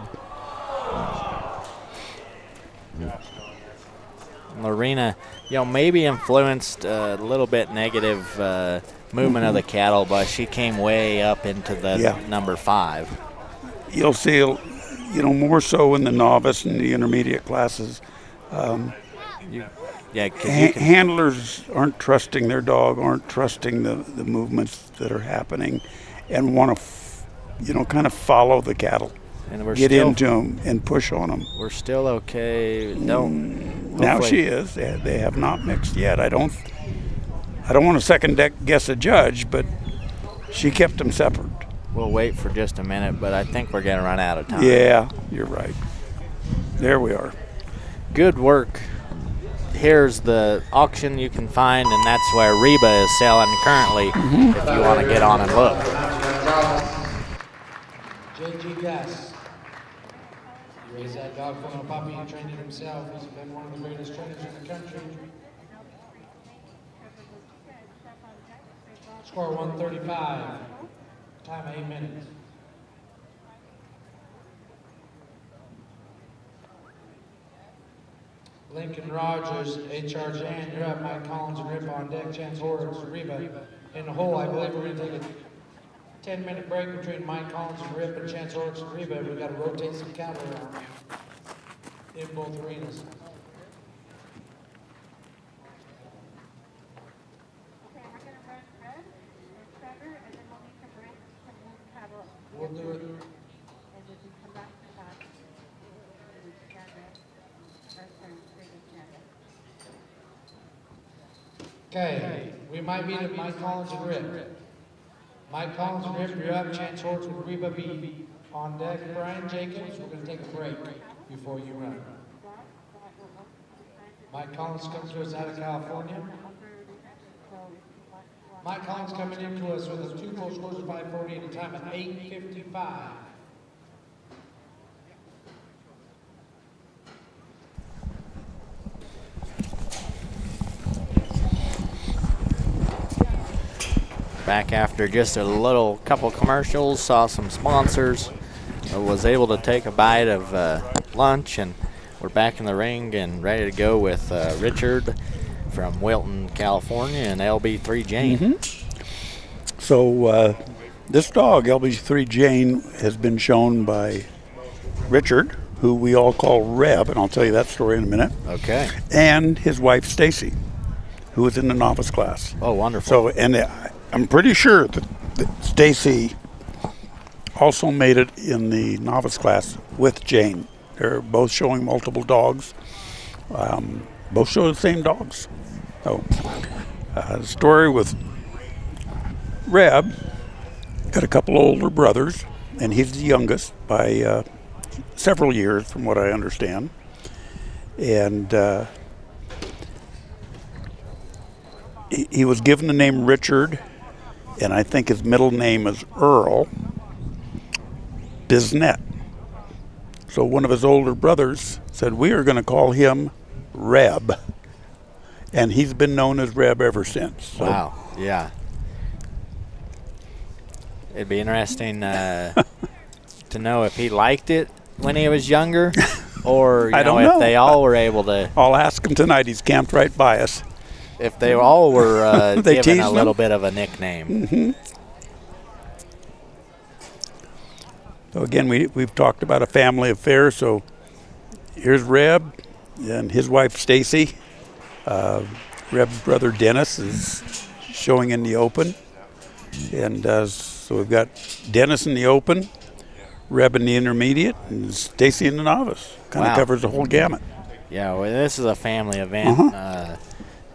Lorena, maybe influenced a little bit negative movement of the cattle, but she came way up into the number 5. You'll see, more so in the novice and the intermediate classes. Handlers aren't trusting their dog, aren't trusting the movements that are happening, and want to, kind of follow the cattle. And we're get still, into them and push on them. We're still okay. Now she is. They have not mixed yet. I don't want to second guess a judge, but she kept them separate. We'll wait for just a minute, but I think we're going to run out of time. Yeah, you're right. There we are. Good work. Here's the auction you can find, and that's where Reba is selling currently if you want to get on and look. J.G. Gus. He raised that dog from a puppy and trained it himself. He's been one of the greatest trainers in the country. Score 135. Time 8 minutes. Lincoln Rogers, H.R. Jan, you're up. Mike Collins and Rip on deck. Chance Horace, Reba in the hole. I believe we're going to take a 10-minute break between Mike Collins and Rip and Chance Horace and Reba. We've got to rotate some cattle around in both arenas. We'll do it. Okay, we might meet at Mike Collins and Rip. Mike Collins and Rip, you're up. Chance Hortz with Reba B. On deck, Brian Jacobs. We're going to take a break before you run. Mike Collins comes to us out of California. Mike Collins coming into us with a 2 full scores of 540 and a time at 8:55. Back after just a couple commercials, saw some sponsors, was able to take a bite of lunch, and we're back in the ring and ready to go with Richard from Wilton, California, and LB3 Jane. So this dog, LB3 Jane, has been shown by Richard, who we all call Reb, and I'll tell you that story in a minute. Okay. And his wife, Stacy, who was in the novice class. Oh, wonderful. So, and I'm pretty sure that Stacy also made it in the novice class with Jane. They're both showing multiple dogs. Both show the same dogs. So, the story with Reb, got a couple older brothers, and he's the youngest by several years, from what I understand. And he was given the name Richard, and I think his middle name is Earl Bisnet. So one of his older brothers said, we are going to call him Reb. And he's been known as Reb ever since. So. Wow, yeah. It'd be interesting to know if he liked it when he was younger, or if they all were able to. I'll ask him tonight. He's camped right by us. If they all were given a little him? bit of a nickname. Mm-hmm. So again, we've talked about a family affair. So here's Reb and his wife Stacy. Reb's brother Dennis is showing in the open, and so we've got Dennis in the open, Reb in the intermediate, and Stacy in the novice. Kind of covers the whole gamut. Yeah, well, this is a family event.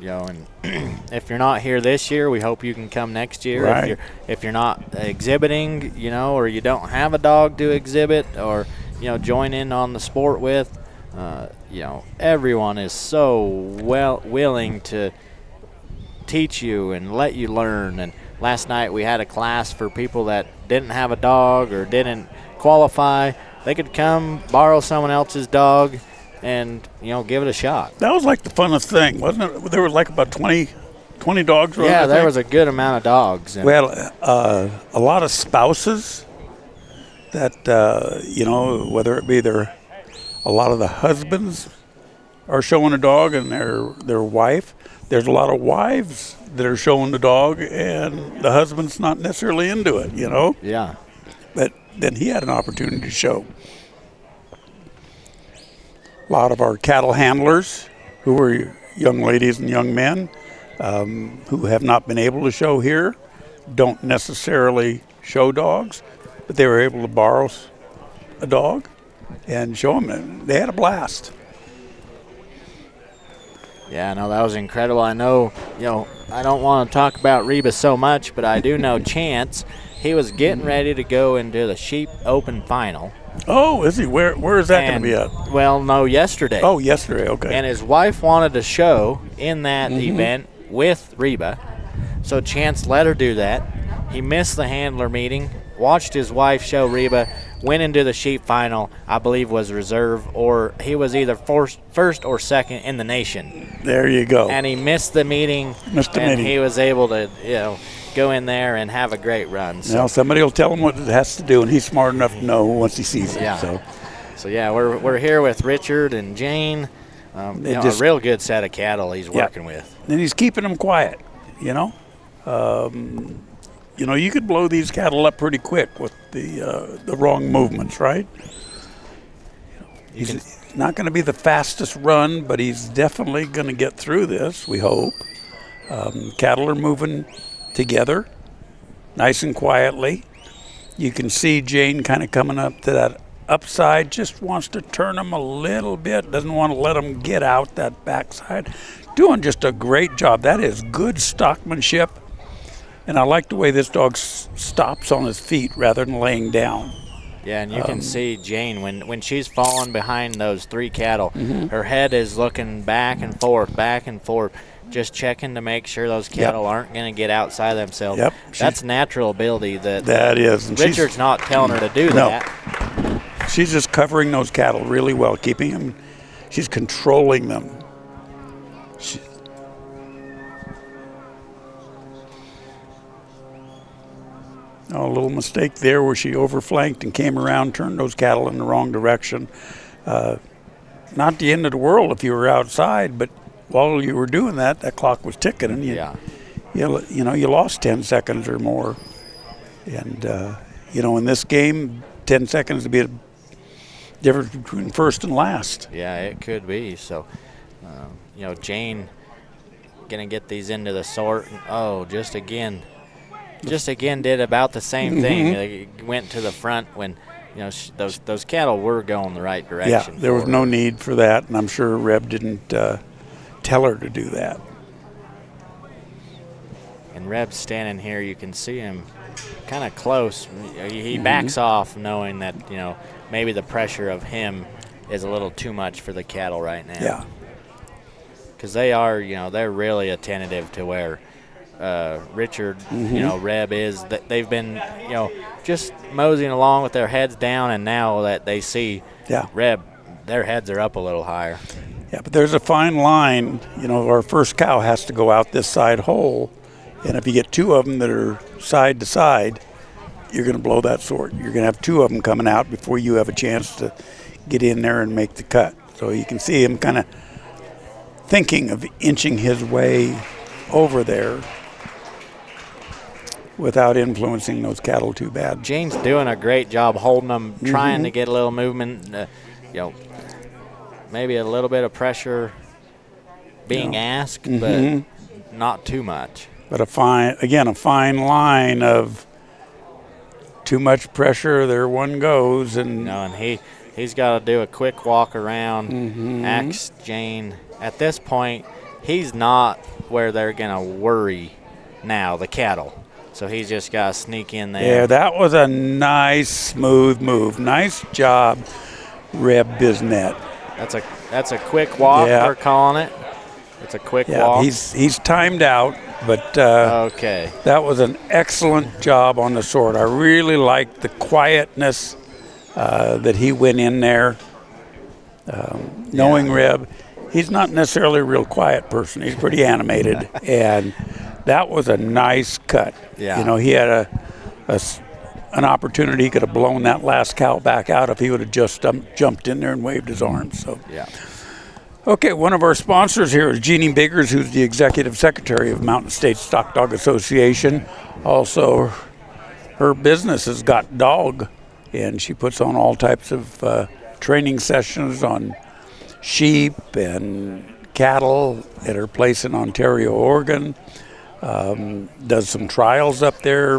And if you're not here this year, we hope you can come next year. Right. If you're not exhibiting, or you don't have a dog to exhibit, or join in on the sport with, everyone is so willing to teach you and let you learn. And last night we had a class for people that didn't have a dog or didn't qualify. They could come borrow someone else's dog and give it a shot. That was like the funnest thing, wasn't it? There was like about 20 dogs running. Yeah, there was a good amount of dogs. We had a lot of spouses that, whether it be a lot of the husbands are showing a dog and their wife. There's a lot of wives that are showing the dog and the husband's not necessarily into it, you know. Yeah. But then he had an opportunity to show. A lot of our cattle handlers, who are young ladies and young men, who have not been able to show here, don't necessarily show dogs, but they were able to borrow a dog and show them, and they had a blast. Yeah, no, that was incredible. I know, I don't want to talk about Reba so much, but I do know Chance. He was getting ready to go into the Sheep Open Final. Oh, is he? Where is that going to be at? Well, no, yesterday. Oh, yesterday, okay. And his wife wanted to show in that event with Reba, so Chance let her do that. He missed the handler meeting, watched his wife show Reba, went into the sheep final, I believe was reserve, or he was either first or second in the nation. There you go. And he missed the meeting. He was able to, go in there and have a great run. So. Now somebody will tell him what it has to do, and he's smart enough to know once he sees it. Yeah. So yeah, we're here with Richard and Jane. A real good set of cattle he's working with. And he's keeping them quiet, you could blow these cattle up pretty quick with the wrong movements, right? He's not going to be the fastest run, but he's definitely going to get through this, we hope. Cattle are moving together, nice and quietly. You can see Jane kind of coming up to that upside, just wants to turn them a little bit, doesn't want to let them get out that backside. Doing just a great job. That is good stockmanship. And I like the way this dog stops on his feet rather than laying down. Yeah, and you can see Jane, when she's falling behind those three cattle, her head is looking back and forth, just checking to make sure those cattle aren't going to get outside themselves. Yep. That's natural ability that is. And Richard's not telling her to do that. She's just covering those cattle really well, keeping them. She's controlling them. A little mistake there where she overflanked and came around, turned those cattle in the wrong direction. Not the end of the world if you were outside, but while you were doing that, that clock was ticking, and you lost 10 seconds or more. And in this game, 10 seconds would be a difference between first and last. Yeah, it could be. So, Jane gonna get these into the sort. And, just again did about the same thing. They went to the front when those cattle were going the right direction. Yeah, there was no need for that, and I'm sure Reb didn't tell her to do that. And Reb's standing here. You can see him kind of close. He backs off, knowing that maybe the pressure of him is a little too much for the cattle right now. Yeah, because they are they're really attentive to where Richard, Reb is. They've been, just moseying along with their heads down, and now that they see Reb, their heads are up a little higher. Yeah, but there's a fine line. Our first cow has to go out this side hole, and if you get two of them that are side to side, you're going to blow that sort. You're going to have two of them coming out before you have a chance to get in there and make the cut. So you can see him kind of thinking of inching his way over there without influencing those cattle too bad. Jane's doing a great job holding them, trying to get a little movement. Maybe a little bit of pressure being asked, but not too much. But a fine line of too much pressure. There one goes, and he's got to do a quick walk around. Ask Jane. At this point, he's not where they're gonna worry now, the cattle. So he's just got to sneak in there. Yeah, that was a nice, smooth move. Nice job, Reb Bisnet. That's a quick walk. We're calling it. It's a quick walk. He's timed out, but okay. That was an excellent job on the sort. I really liked the quietness that he went in there, knowing Reb. He's not necessarily a real quiet person. He's pretty animated, and that was a nice cut. Yeah. He had an opportunity. He could have blown that last cow back out if he would have just jumped in there and waved his arms. So, Okay, one of our sponsors here is Jeannie Biggers, who's the executive secretary of Mountain States Stock Dog Association. Also, her business has Got Dog, and she puts on all types of training sessions on sheep and cattle at her place in Ontario, Oregon. Does some trials up there,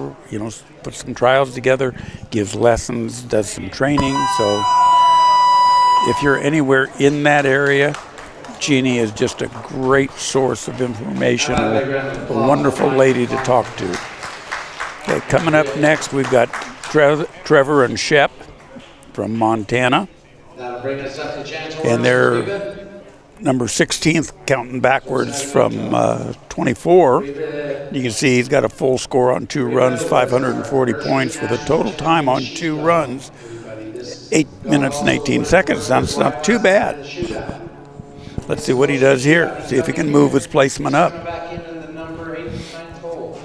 puts some trials together, gives lessons, does some training. So if you're anywhere in that area, Jeannie is just a great source of information and a wonderful lady to talk to. Okay, coming up next, we've got Trevor and Shep from Montana. That'll bring us up to chance. And they're number 16th, counting backwards from 24. You can see he's got a full score on 2 runs, 540 points with a total time on 2 runs, 8 minutes and 18 seconds. That's not too bad. Let's see what he does here. See if he can move his placement up. Back into the number 8 and 9 hole.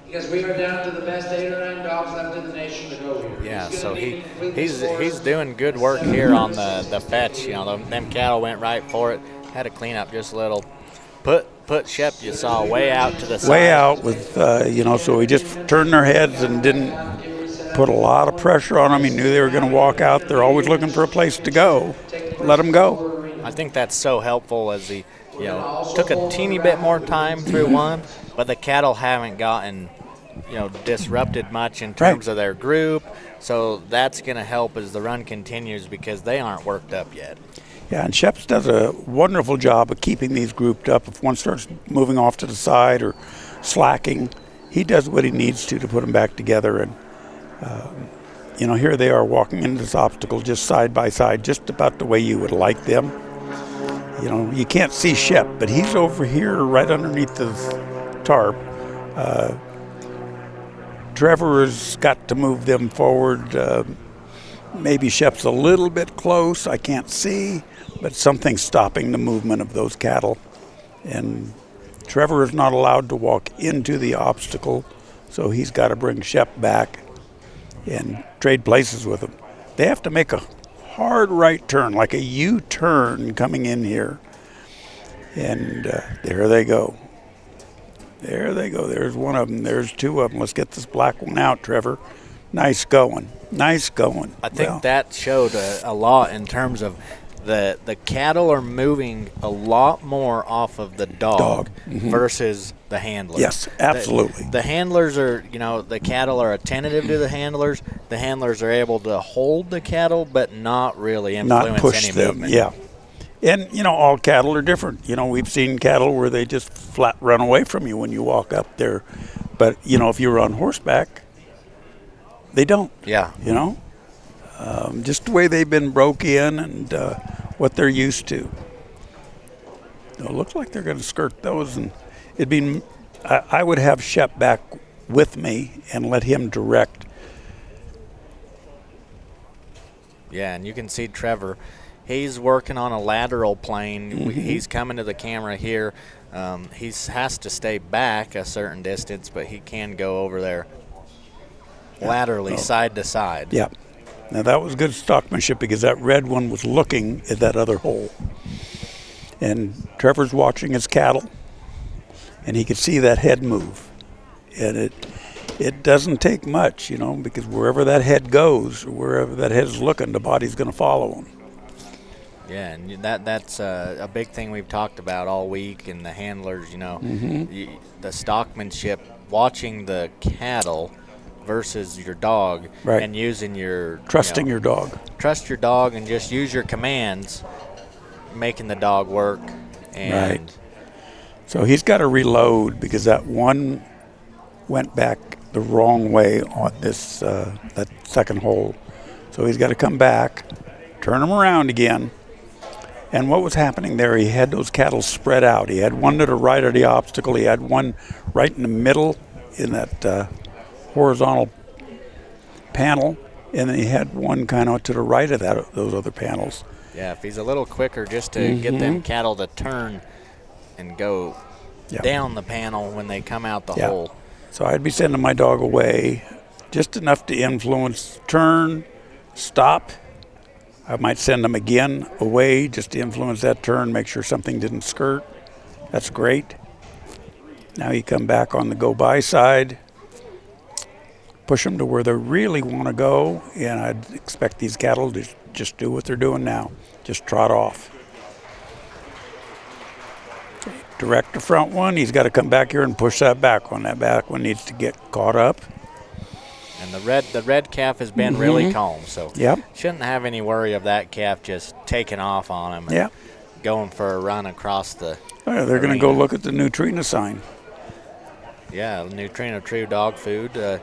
Because we are down to the best 8 or 9 dogs left in the nation to go here. Yeah, so he's doing good work here on the fetch. Them cattle went right for it. Had to clean up just a little. Put Shep, you saw, way out to the side. Way out with, so he just turned their heads and didn't put a lot of pressure on them. He knew they were going to walk out. They're always looking for a place to go. Let them go. I think that's so helpful as he, took a teeny bit more time through one, but the cattle haven't gotten, disrupted much in terms of their group. So that's going to help as the run continues because they aren't worked up yet. Yeah, and Sheps does a wonderful job of keeping these grouped up. If one starts moving off to the side or slacking, he does what he needs to put them back together. And, here they are walking into this obstacle just side by side, just about the way you would like them. You can't see Shep, but he's over here right underneath the tarp. Trevor's got to move them forward. Maybe Shep's a little bit close. I can't see, but something's stopping the movement of those cattle. And Trevor is not allowed to walk into the obstacle, so he's got to bring Shep back and trade places with him. They have to make a hard right turn, like a U-turn coming in here. And there they go. There they go. There's one of them. There's 2 of them. Let's get this black one out, Trevor. Nice going. Nice going. I think that showed a lot in terms of the cattle are moving a lot more off of the dog. Versus the handler. Yes, absolutely. The handlers are, the cattle are attentive to the handlers. The handlers are able to hold the cattle, but not really influence not push any them. movement. Yeah. And, all cattle are different. We've seen cattle where they just flat run away from you when you walk up there. But, if you're on horseback, they don't. Yeah. Just the way they've been broke in and what they're used to. It looks like they're going to skirt those, and I would have Shep back with me and let him direct. Yeah, and you can see Trevor. He's working on a lateral plane. He's coming to the camera here. He has to stay back a certain distance, but he can go over there laterally, side to side. Yeah. Now, that was good stockmanship because that red one was looking at that other hole. And Trevor's watching his cattle, and he could see that head move. And it doesn't take much, because wherever that head goes, or wherever that head is looking, the body's going to follow him. Yeah, and that's a big thing we've talked about all week, and the handlers, the stockmanship, watching the cattle versus your dog, and using your trusting your dog. Trust your dog and just use your commands, making the dog work. And so he's got to reload because that one went back the wrong way on this that second hole. So he's got to come back, turn him around again. And what was happening there, he had those cattle spread out. He had one to the right of the obstacle. He had one right in the middle in that horizontal panel. And then he had one kind of to the right of those other panels. Yeah, if he's a little quicker just to get them cattle to turn and go down the panel when they come out the hole. So I'd be sending my dog away just enough to influence turn, stop, I might send them again away just to influence that turn, make sure something didn't skirt. That's great. Now you come back on the go-by side, push them to where they really want to go, and I'd expect these cattle to just do what they're doing now, just trot off. Okay. Direct the front one, he's got to come back here and push that back one. That back one needs to get caught up. And the red calf has been really calm, so Yep. shouldn't have any worry of that calf just taking off on him and Yep. going for a run across the They're going to go look at the Neutrina sign. Yeah, Neutrino True dog food.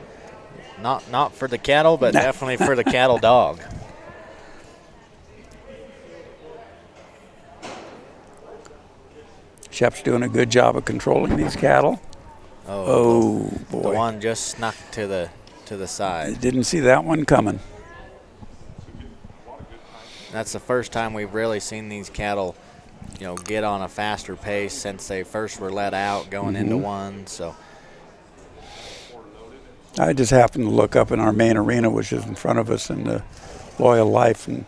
Not for the cattle, but definitely for the cattle dog. Shep's doing a good job of controlling these cattle. Oh boy. The one just snuck to the side. Didn't see that one coming. That's the first time we've really seen these cattle, get on a faster pace since they first were let out going into one. So I just happened to look up in our main arena, which is in front of us in the Loyal Life, and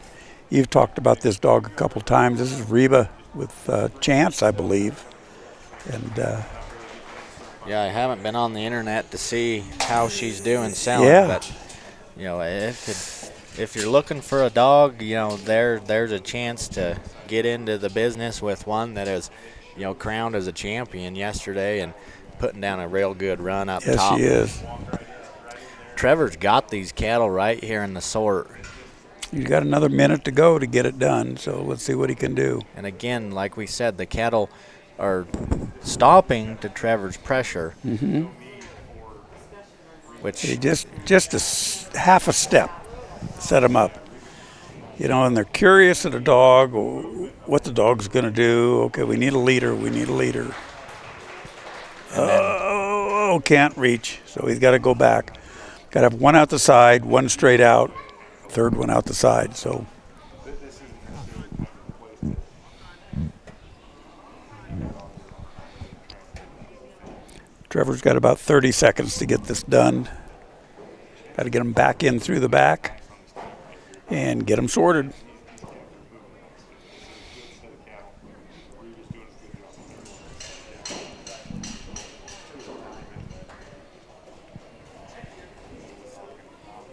you've talked about this dog a couple times. This is Reba with Chance, I believe. And yeah, I haven't been on the internet to see how she's doing selling, but if you're looking for a dog, there's a chance to get into the business with one that is, crowned as a champion yesterday and putting down a real good run up top. Yes, she is. Trevor's got these cattle right here in the sort. He's got another minute to go to get it done, so let's see what he can do. And again, like we said, the cattle are stopping to Trevor's pressure. Which just half a step set them up. And they're curious at a dog, what the dog's going to do. Okay, we need a leader. Can't reach, so he's got to go back. Got to have one out the side, one straight out, third one out the side. So Trevor's got about 30 seconds to get this done. Got to get him back in through the back and get him sorted.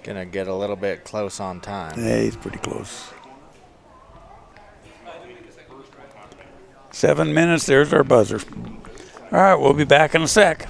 gonna get a little bit close on time. Yeah, he's pretty close. 7 minutes, there's our buzzer. All right, we'll be back in a sec.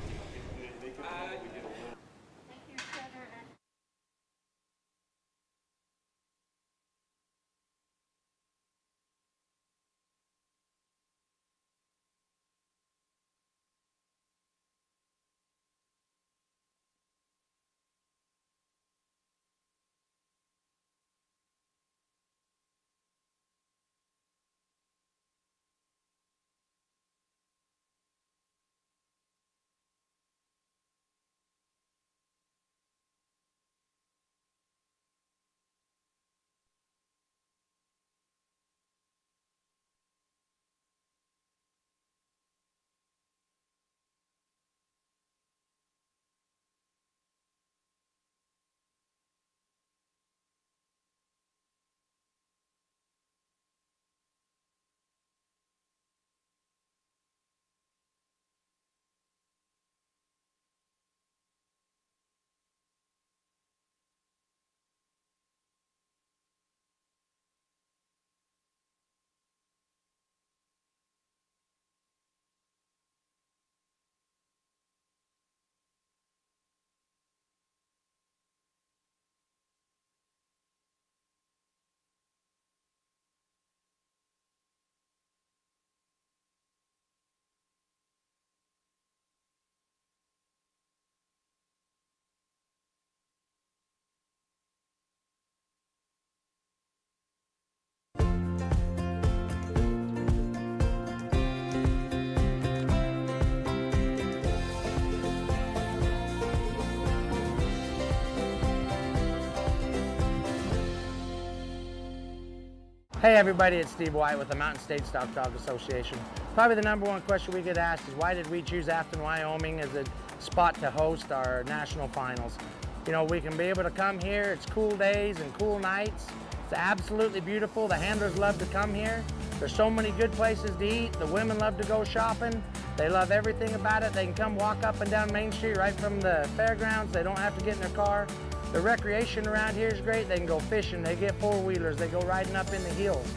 Hey everybody, it's Steve White with the Mountain State Stock Dog Association. Probably the number one question we get asked is why did we choose Afton, Wyoming as a spot to host our national finals? You know, we can be able to come here, it's cool days and cool nights, It's absolutely beautiful. The handlers love to come here. There's so many good places to eat. The women love to go shopping. They love everything about it. They can come walk up and down Main Street right from the fairgrounds. They don't have to get in their car. The recreation around here is great. They can go fishing. They get four-wheelers. They go riding up in the hills.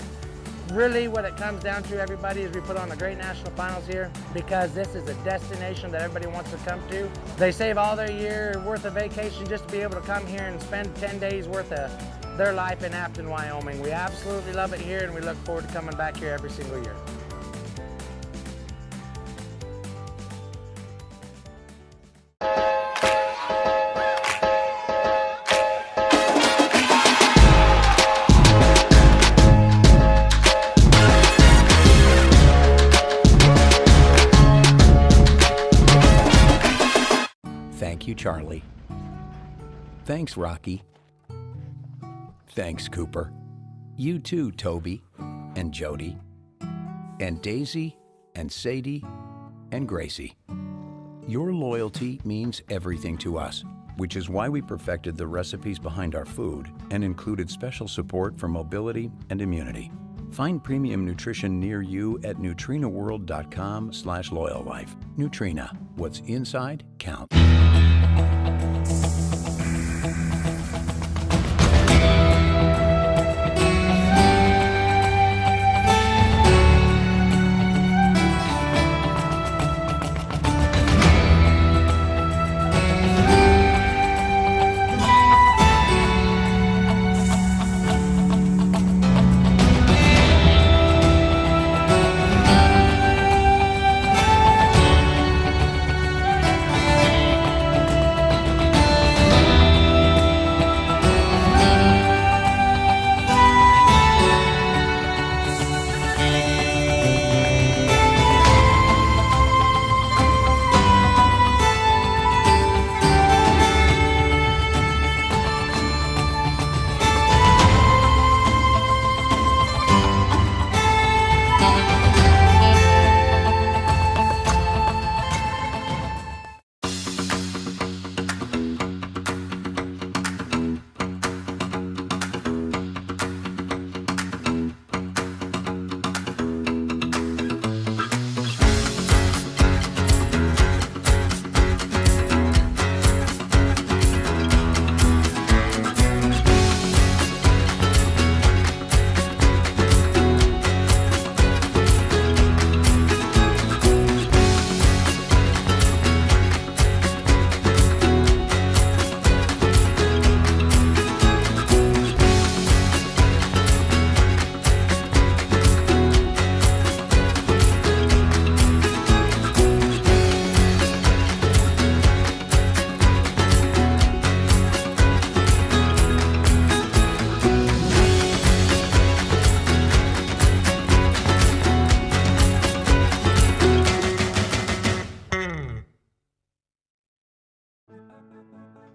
Really what it comes down to, everybody, is we put on a great national finals here because this is a destination that everybody wants to come to. They save all their year worth of vacation just to be able to come here and spend 10 days worth of their life in Afton, Wyoming. We absolutely love it here, and we look forward to coming back here every single year. Thank you, Charlie. Thanks, Rocky. Thanks, Cooper. You too, Toby and Jody and Daisy and Sadie and Gracie. Your loyalty means everything to us, which is why we perfected the recipes behind our food and included special support for mobility and immunity. Find premium nutrition near you at nutrinaworld.com/loyallife. Nutrina, what's inside counts.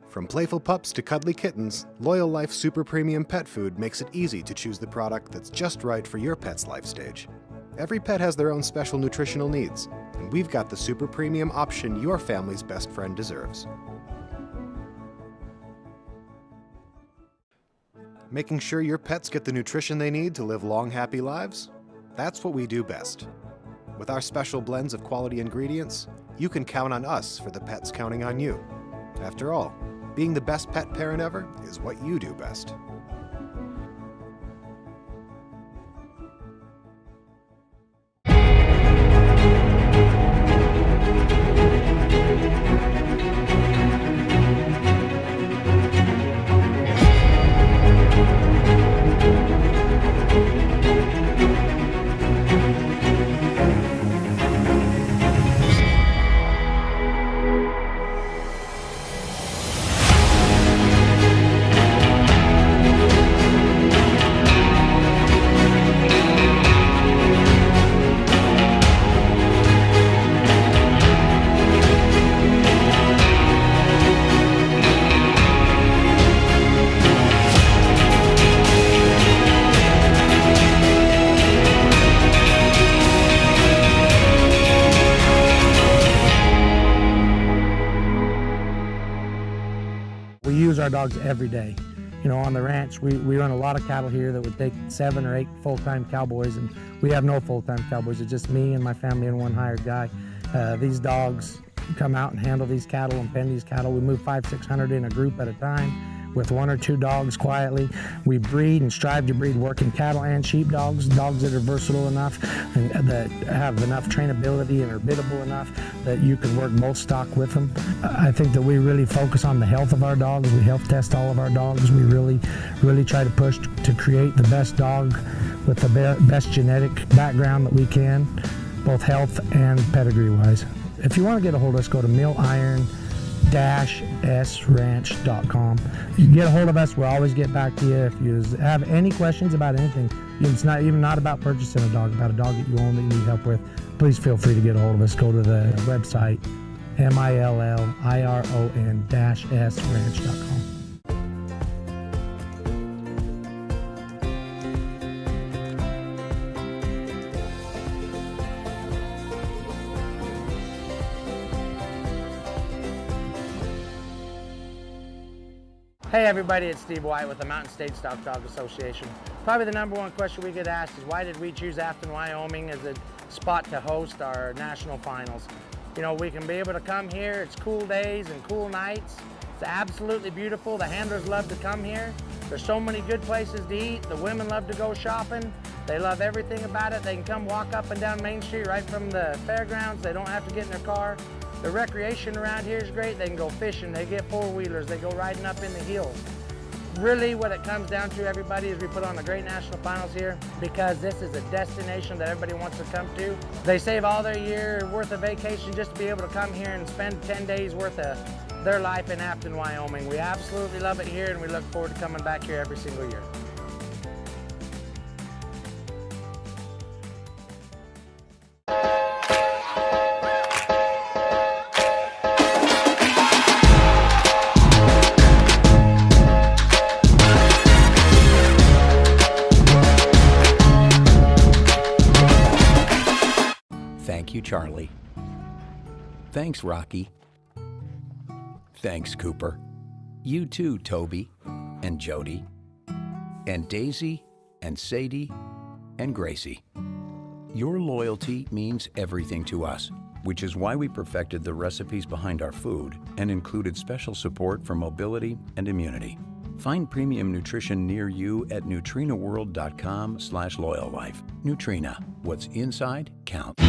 From playful pups to cuddly kittens, Loyal Life Super Premium Pet Food makes it easy to choose the product that's just right for your pet's life stage. Every pet has their own special nutritional needs, and we've got the super premium option your family's best friend deserves. Making sure your pets get the nutrition they need to live long, happy lives? That's what we do best. With our special blends of quality ingredients, you can count on us for the pets counting on you. After all, being the best pet parent ever is what you do best. We use our dogs every day. On the ranch, we run a lot of cattle here that would take 7 or 8 full-time cowboys, and we have no full-time cowboys. It's just me and my family and one hired guy. These dogs come out and handle these cattle and pen these cattle. We move 500-600 in a group at a time with 1 or 2 dogs quietly. We breed and strive to breed working cattle and sheep dogs that are versatile enough and that have enough trainability and are biddable enough that you can work both stock with them. I think that we really focus on the health of our dogs. We health test all of our dogs. We really try to push to create the best dog with the best genetic background that we can, both health and pedigree wise. If you want to get a hold of us, go to milliron-sranch.com. You can get a hold of us. We'll always get back to you. If you have any questions about anything, it's not even about purchasing a dog, about a dog that you own that you need help with, please feel free to get a hold of us. Go to the website, milliron-sranch.com. Hey everybody, it's Steve White with the Mountain State Stock Dog Association. Probably the number one question we get asked is why did we choose Afton, Wyoming as a spot to host our national finals? We can be able to come here, it's cool days and cool nights. It's absolutely beautiful, the handlers love to come here. There's so many good places to eat, the women love to go shopping. They love everything about it. They can come walk up and down Main Street right from the fairgrounds. They don't have to get in their car. The recreation around here is great. They can go fishing, they get four-wheelers, they go riding up in the hills. Really what it comes down to, everybody, is we put on a great national finals here because this is a destination that everybody wants to come to. They save all their year worth of vacation just to be able to come here and spend 10 days worth of their life in Afton, Wyoming. We absolutely love it here and we look forward to coming back here every single year. Thank you, Charlie. Thanks, Rocky. Thanks, Cooper. You too, Toby and Jody and Daisy and Sadie and Gracie. Your loyalty means everything to us, which is why we perfected the recipes behind our food and included special support for mobility and immunity. Find premium nutrition near you at nutrinaworld.com/loyallife. Nutrina, what's inside counts.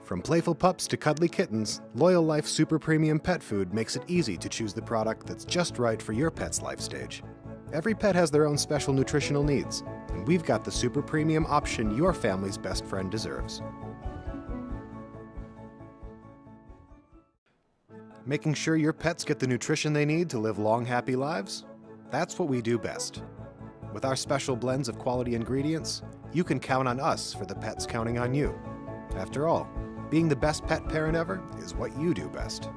From playful pups to cuddly kittens, Loyal Life Super Premium Pet Food makes it easy to choose the product that's just right for your pet's life stage. Every pet has their own special nutritional needs, and we've got the super premium option your family's best friend deserves. Making sure your pets get the nutrition they need to live long, happy lives? That's what we do best. With our special blends of quality ingredients, you can count on us for the pets counting on you. After all, being the best pet parent ever is what you do best.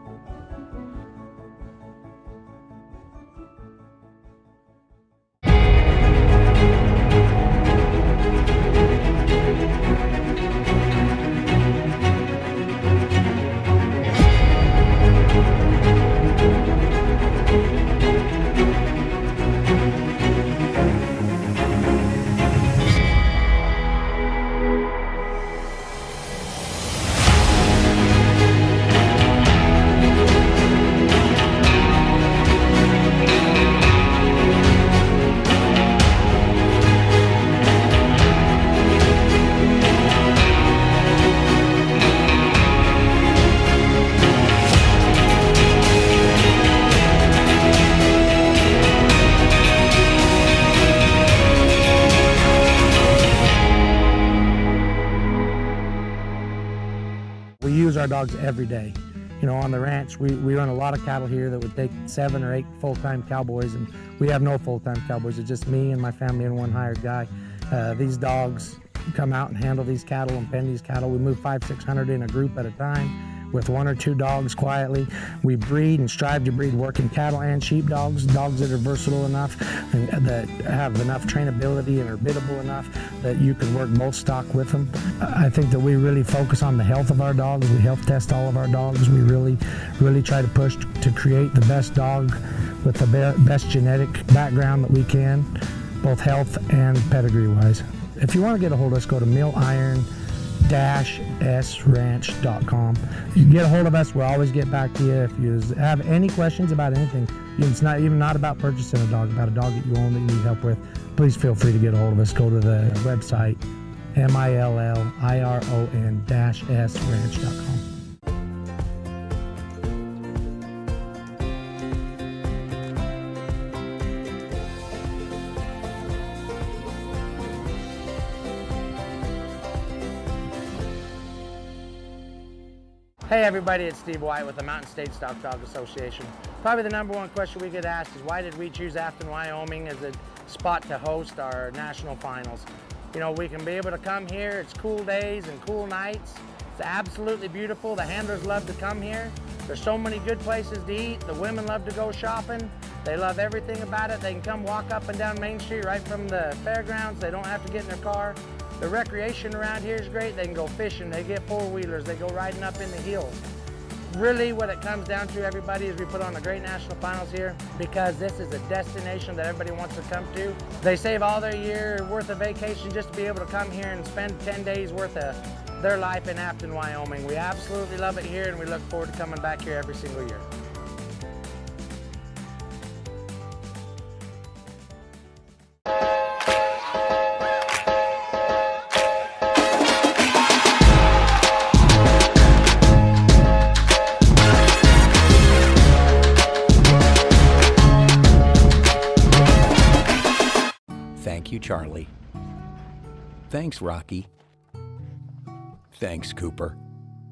We use our dogs every day. You know, on the ranch, we run a lot of cattle here that would take 7 or 8 full-time cowboys, and we have no full-time cowboys. It's just me and my family and one hired guy. These dogs come out and handle these cattle and pen these cattle. We move 500-600 in a group at a time with 1 or 2 dogs quietly. We breed and strive to breed working cattle and sheep dogs that are versatile enough and that have enough trainability and are biddable enough that you can work both stock with them. I think that we really focus on the health of our dogs. We health test all of our dogs. We really try to push to create the best dog with the best genetic background that we can, both health and pedigree wise. If you want to get a hold of us, go to milliron-sranch.com. You can get a hold of us. We'll always get back to you. If you have any questions about anything, it's not even about purchasing a dog, about a dog that you own that you need help with, please feel free to get a hold of us. Go to the website, milliron-sranch.com. Hey everybody, it's Steve White with the Mountain State Stock Dog Association. Probably the #1 question we get asked is why did we choose Afton, Wyoming as a spot to host our national finals? You know, we can be able to come here, it's cool days and cool nights. It's absolutely beautiful. The handlers love to come here. There's so many good places to eat. The women love to go shopping. They love everything about it. They can come walk up and down Main Street right from the fairgrounds. They don't have to get in their car. The recreation around here is great. They can go fishing, they get 4-wheelers, they go riding up in the hills. Really what it comes down to, everybody, is we put on a great national finals here because this is a destination that everybody wants to come to. They save all their year worth of vacation just to be able to come here and spend 10 days worth of their life in Afton, Wyoming. We absolutely love it here and we look forward to coming back here every single year. Thank you, Charlie. Thanks, Rocky. Thanks, Cooper.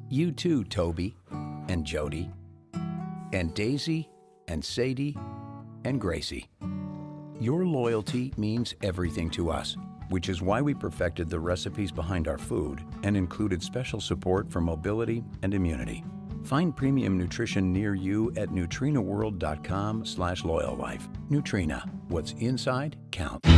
You too, Toby and Jody and Daisy and Sadie and Gracie. Your loyalty means everything to us, which is why we perfected the recipes behind our food and included special support for mobility and immunity. Find premium nutrition near you at nutrinaworld.com/loyallife. Nutrina, what's inside counts.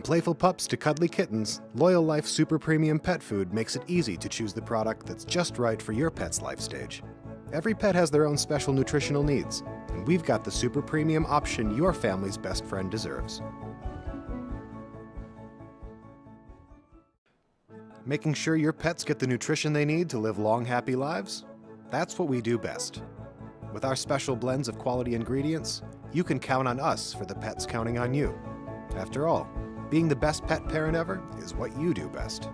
From playful pups to cuddly kittens, Loyal Life Super Premium Pet Food makes it easy to choose the product that's just right for your pet's life stage. Every pet has their own special nutritional needs, and we've got the super premium option your family's best friend deserves. Making sure your pets get the nutrition they need to live long, happy lives? That's what we do best. With our special blends of quality ingredients, you can count on us for the pets counting on you. After all, being the best pet parent ever is what you do best.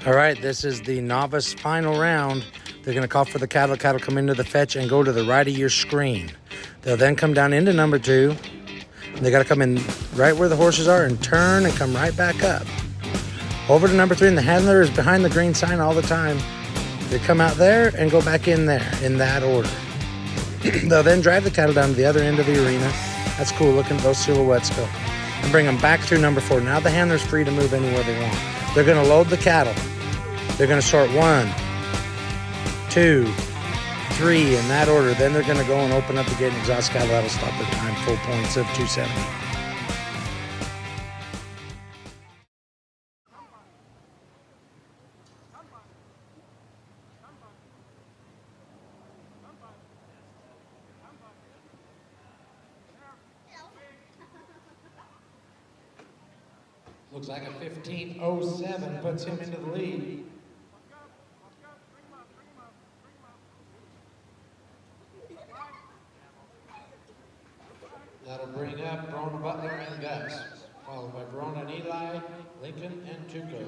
All right, this is the Novice final round. They're going to call for the cattle. Cattle come into the fetch and go to the right of your screen. They'll then come down into number 2. And they got to come in right where the horses are and turn and come right back up. Over to number 3, and the handler is behind the green sign all the time. They come out there and go back in there in that order. They'll then drive the cattle down to the other end of the arena. That's cool. Look at those silhouettes go. And bring them back through number 4. Now the handler's free to move anywhere they want. They're going to load the cattle. They're going to sort 1, 2, 3 in that order. Then they're going to go and open up the gate and exhaust cattle. That'll stop their time. Full points of 270. Looks like a 15:07 puts him into the lead. That'll bring up Brona Butler and Gus, followed by Brona and Eli, Lincoln, and Tuco.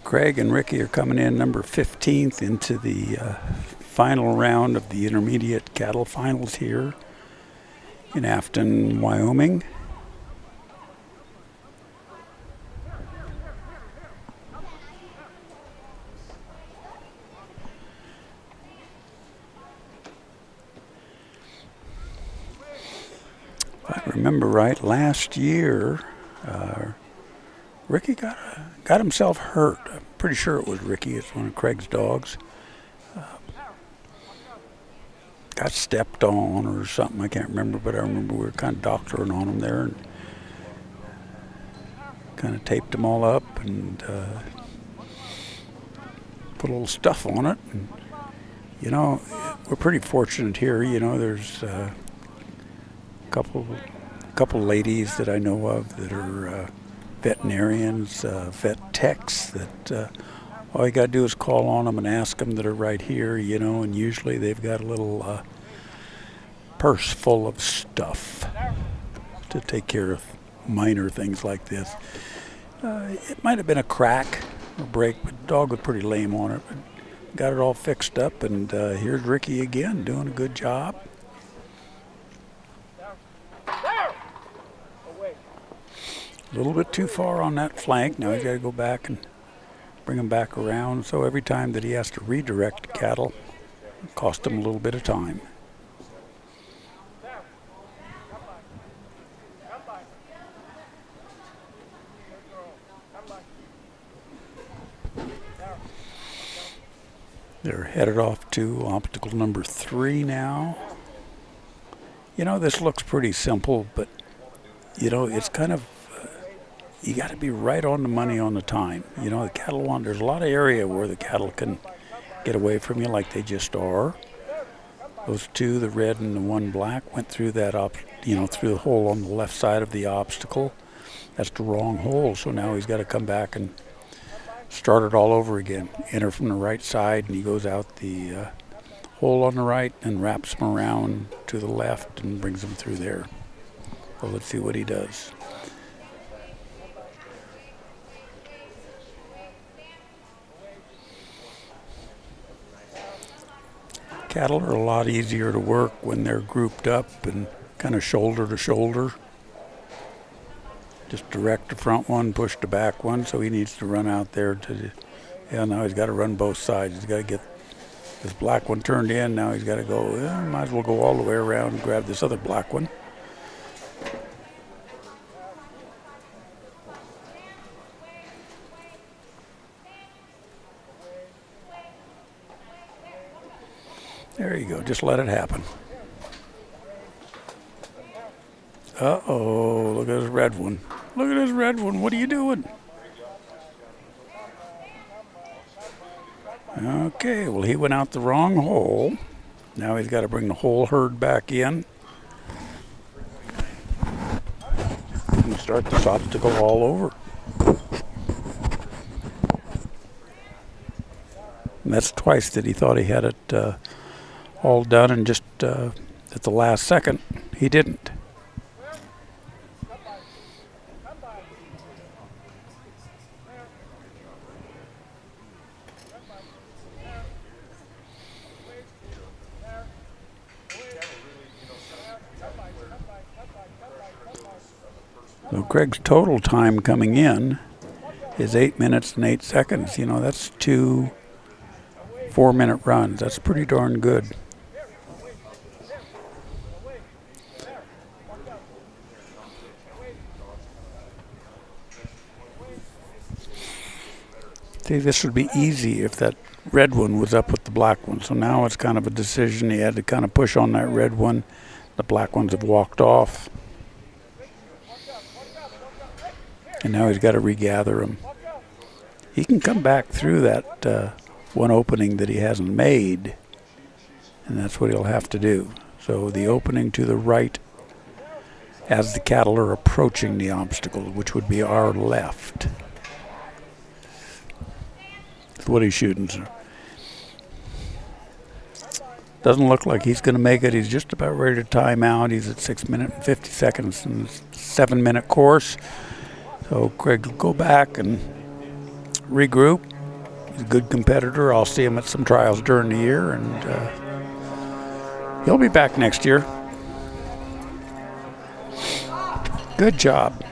Craig and Ricky are coming in number 15th into the final round of the intermediate cattle finals here in Afton, Wyoming. If I remember right, last year Ricky got himself hurt. I'm pretty sure it was Ricky. It's one of Craig's dogs. Got stepped on or something. I can't remember, but I remember we were kind of doctoring on him there and kind of taped him all up and put a little stuff on it. And, you know, we're pretty fortunate here. You know, there's a couple ladies that I know of that are veterinarians, vet techs that all you got to do is call on them and ask them that are right here, you know, and usually they've got a little purse full of stuff to take care of minor things like this. It might have been a crack or break, but the dog was pretty lame on it. But got it all fixed up, and here's Ricky again doing a good job. A little bit too far on that flank. Now he's got to go back and bring them back around. So every time that he has to redirect cattle, it costs him a little bit of time. They're headed off to obstacle number 3 now. You know, this looks pretty simple, but, you know, it's kind of, you got to be right on the money on the time. You know, the cattle want, there's a lot of area where the cattle can get away from you like they just are. Those two, the red and the one black, went through that, through the hole on the left side of the obstacle. That's the wrong hole, so now he's got to come back and start it all over again. Enter from the right side, and he goes out the hole on the right and wraps him around to the left and brings him through there. So let's see what he does. Cattle are a lot easier to work when they're grouped up and kind of shoulder to shoulder. Just direct the front one, push the back one, so he needs to run out there to, now he's got to run both sides. He's got to get this black one turned in, now he's got to go, might as well go all the way around and grab this other black one. There you go, just let it happen. Uh-oh, look at this red one. Look at this red one, what are you doing? Okay, well, he went out the wrong hole. Now he's got to bring the whole herd back in and start this obstacle all over. And that's twice that he thought he had it all done, and just at the last second, he didn't. So Craig's total time coming in is 8 minutes and 8 seconds. You know, that's 2 4-minute runs. That's pretty darn good. See, this would be easy if that red one was up with the black one. So now it's kind of a decision. He had to kind of push on that red one. The black ones have walked off. And now he's got to regather them. He can come back through that one opening that he hasn't made, and that's what he'll have to do. So the opening to the right as the cattle are approaching the obstacle, which would be our left. That's what he's shooting. Doesn't look like he's going to make it. He's just about ready to time out. He's at 6 minutes and 50 seconds in this 7-minute course. So Craig will go back and regroup. He's a good competitor. I'll see him at some trials during the year, and he'll be back next year. Good job.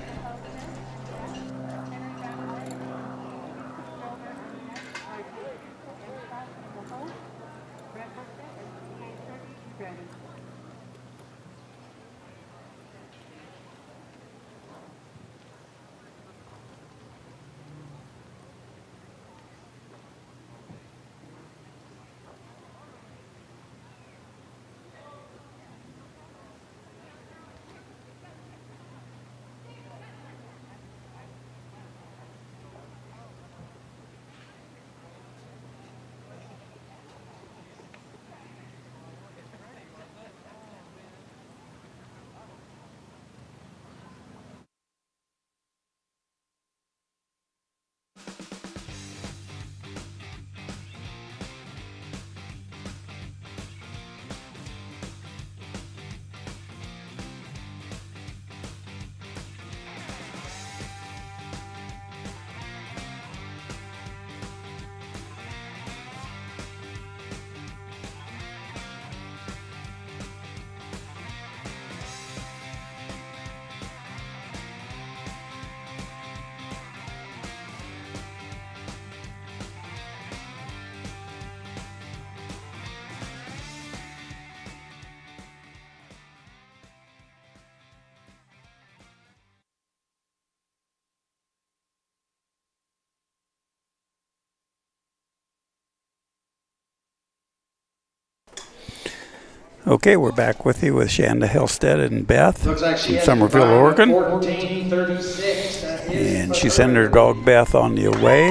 Okay, we're back with you with Shanda Helsted and Beth Looks like she from has Somerville, combined Oregon. 14:36. That is And for she's her sending her record. dog Beth on the away.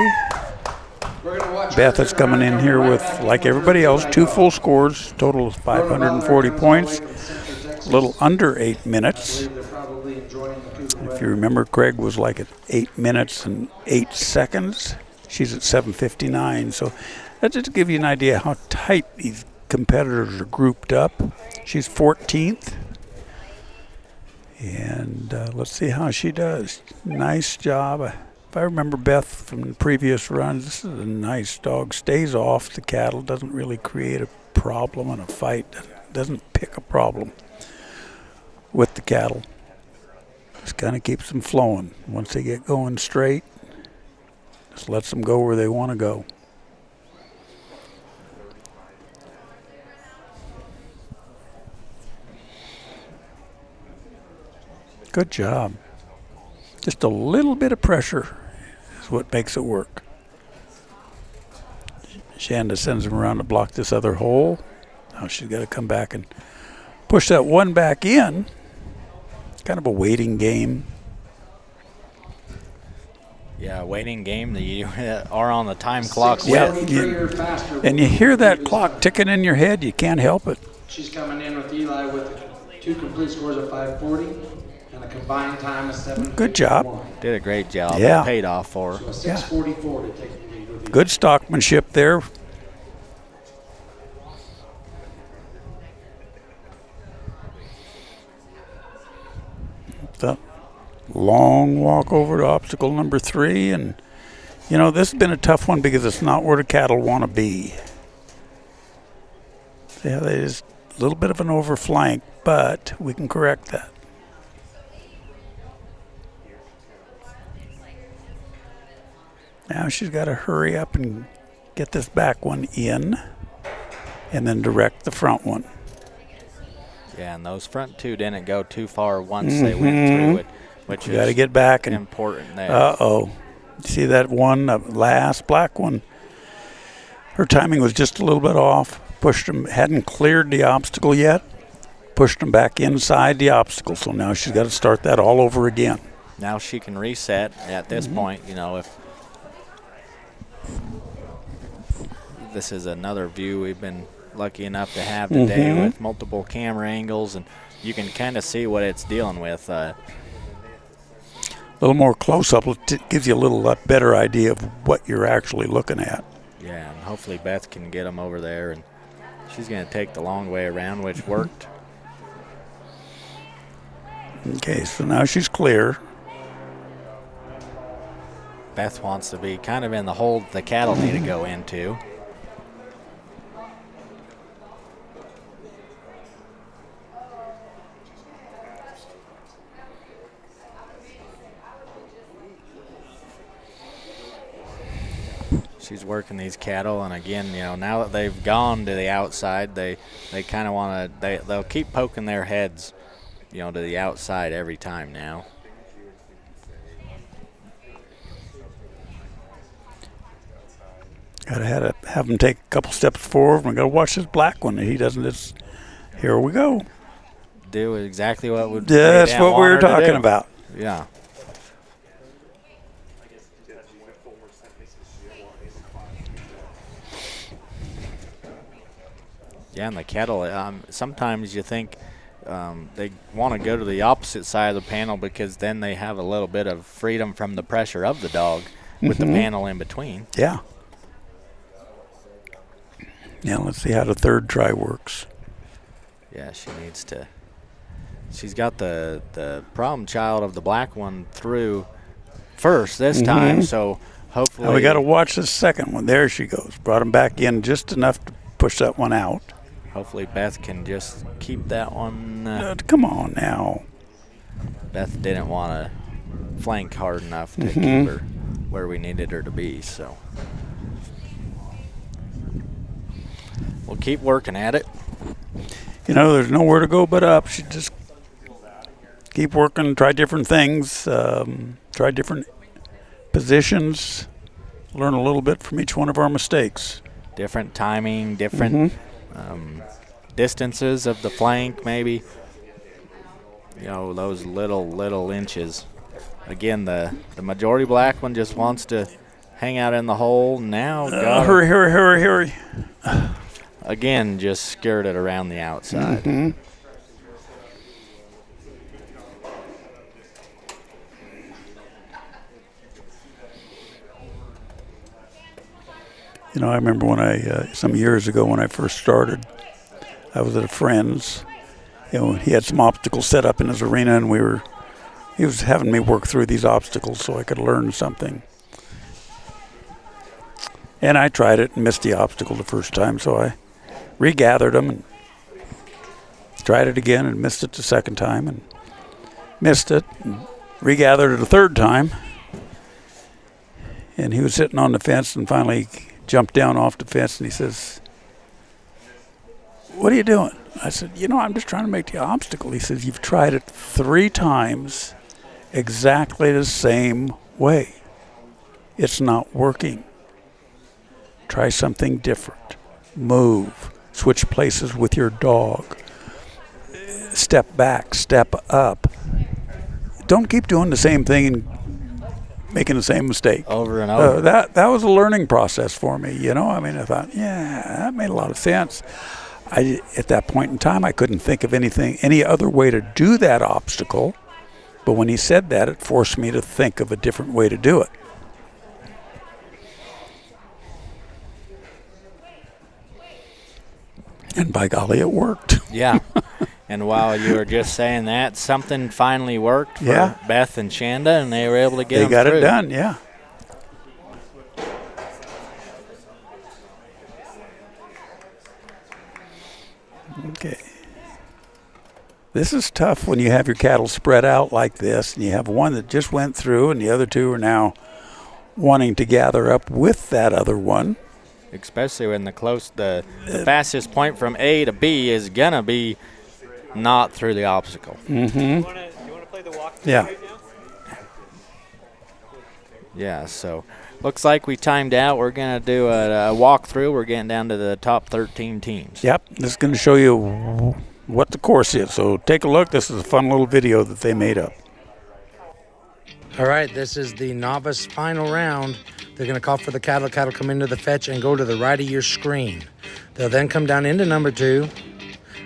We're gonna watch Beth her is turn coming around, in come here right with, back in like with everybody her else, right 2 dog. full scores, total of Rhoda 540 Butler comes all the way points, from Central Texas. a little under 8 I minutes. believe they're probably enjoying the cougar If weather. you remember, Craig was like at 8 minutes and 8 seconds. She's at 7:59. So that just to give you an idea how tight these competitors are grouped up. She's 14th. And let's see how she does. Nice job. If I remember Beth from the previous runs, this is a nice dog. Stays off the cattle, doesn't really create a problem in a fight, doesn't pick a problem with the cattle. Just kind of keeps them flowing. Once they get going straight, just lets them go where they want to go. Good job. Just a little bit of pressure is what makes it work. Shanda sends him around to block this other hole. Now she's got to come back and push that one back in. It's kind of a waiting game. Yeah, waiting game. You are on the time clock. Yeah, 6:43 or faster. and you hear that clock ticking in your head. You can't help it. She's coming in with Eli with 2 complete scores of 540 and a combined time of 7:51. Good job. Did a great job. Yeah. It paid off for her. So a 6:44 to take the lead with Eli. Good stockmanship there. The long walk over to obstacle number 3, and you know this has been a tough one because it's not where the cattle want to be. Yeah, there's a little bit of an overflank, but we can correct that. Now she's got to hurry up and get this back one in, and then direct the front one. Yeah, and those front two didn't go too far once they went through it, which You got to is get back and important there. uh-oh. See that one, the last black one? Her timing was just a little bit off. Pushed him, hadn't cleared the obstacle yet. Pushed him back inside the obstacle. So now she's got to start that all over again. Now she can reset at this point, you know, if this is another view we've been lucky enough to have today with multiple camera angles, and you can kind of see what it's dealing with. A little more close-up gives you a little better idea of what you're actually looking at. Yeah, and hopefully Beth can get them over there, and she's going to take the long way around, which worked. Okay, so now she's clear. Beth wants to be kind of in the hole the cattle need to go into. She's working these cattle, and again, you know, now that they've gone to the outside, they kind of want to, they'll keep poking their heads, you know, to the outside every time now. Got to have him take a couple steps forward. We got to watch this black one. He doesn't. Here we go. Do exactly what would. That's what we were talking about. Yeah. Yeah, and the cattle, sometimes you think they want to go to the opposite side of the panel because then they have a little bit of freedom from the pressure of the dog with the panel in between. Yeah. Yeah, let's see how the third try works. Yeah, she needs to. She's got the problem child of the black one through first this time, so hopefully. Now we got to watch the second one. There she goes. Brought him back in just enough to push that one out. Hopefully Beth can just keep that one. Come on now. Beth didn't want to flank hard enough to keep her where we needed her to be, so. We'll keep working at it. You know, there's nowhere to go but up. She just keep working, try different things, try different positions, learn a little bit from each one of our mistakes. Different timing, different distances of the flank, maybe. You know, those little inches. Again, the majority black one just wants to hang out in the hole. Now, Hurry. again, just skirted around the outside. Mm-hmm. You know, I remember when some years ago when I first started, I was at a friend's. You know, he had some obstacles set up in his arena, and he was having me work through these obstacles so I could learn something. And I tried it and missed the obstacle the first time, so I regathered them and tried it again and missed it the second time and missed it and regathered it a third time. And he was sitting on the fence and finally jumped down off the fence and he says, "What are you doing?" I said, "You know, I'm just trying to make the obstacle." He says, "You've tried it 3 times exactly the same way. It's not working. Try something different. Move. Switch places with your dog. Step back. Step up. Don't keep doing the same thing and making the same mistake." Over and over. That was a learning process for me, you know. I mean, I thought, yeah, that made a lot of sense. At that point in time, I couldn't think of any other way to do that obstacle. But when he said that, it forced me to think of a different way to do it. And by golly, it worked. Yeah. And while you were just saying that, something finally worked for Beth and Shanda, and they were able to get They them got through. it done, yeah. Okay. This is tough when you have your cattle spread out like this, and you have one that just went through, and the other 2 are now wanting to gather up with that other one. Especially when the fastest point from A to B is going to be not through the obstacle. Mm-hmm. Do you want to play the walk Yeah. right now? Yeah, so looks like we timed out. We're going to do a walkthrough. We're getting down to the top 13 teams. Yep, this is going to show you what the course is. So take a look. This is a fun little video that they made up. All right, this is the novice final round. They're going to call for the cattle. Cattle come into the fetch and go to the right of your screen. They'll then come down into number 2.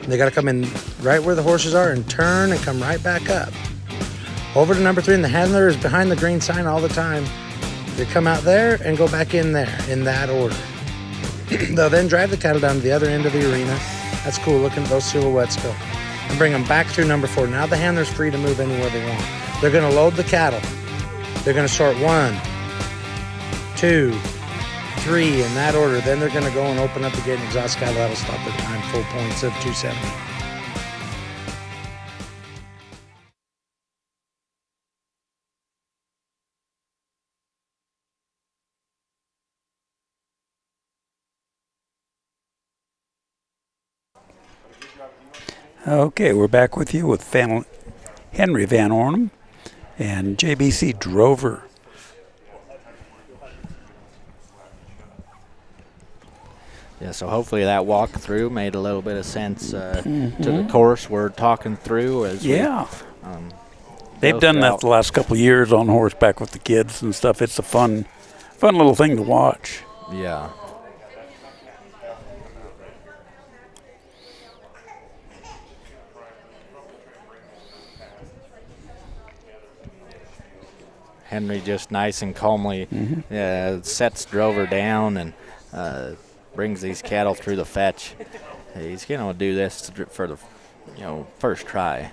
And they got to come in right where the horses are and turn and come right back up. Over to number 3, and the handler is behind the green sign all the time. They come out there and go back in there in that order. They'll then drive the cattle down to the other end of the arena. That's cool, looking at those silhouettes go. And bring them back through number 4. Now the handler's free to move anywhere they want. They're going to load the cattle. They're going to sort 1, 2, 3 in that order. Then they're going to go and open up the gate and exhaust cattle. That'll stop their time. Full points of 270. Okay, we're back with you with Henry Van Ornum and JBC Drover. Yeah, so hopefully that walkthrough made a little bit of sense to the course we're talking through. They've done that the last couple of years on horseback with the kids and stuff. It's a fun little thing to watch. Yeah. Henry just nice and calmly sets Drover down and brings these cattle through the fetch. He's going to do this for the first try.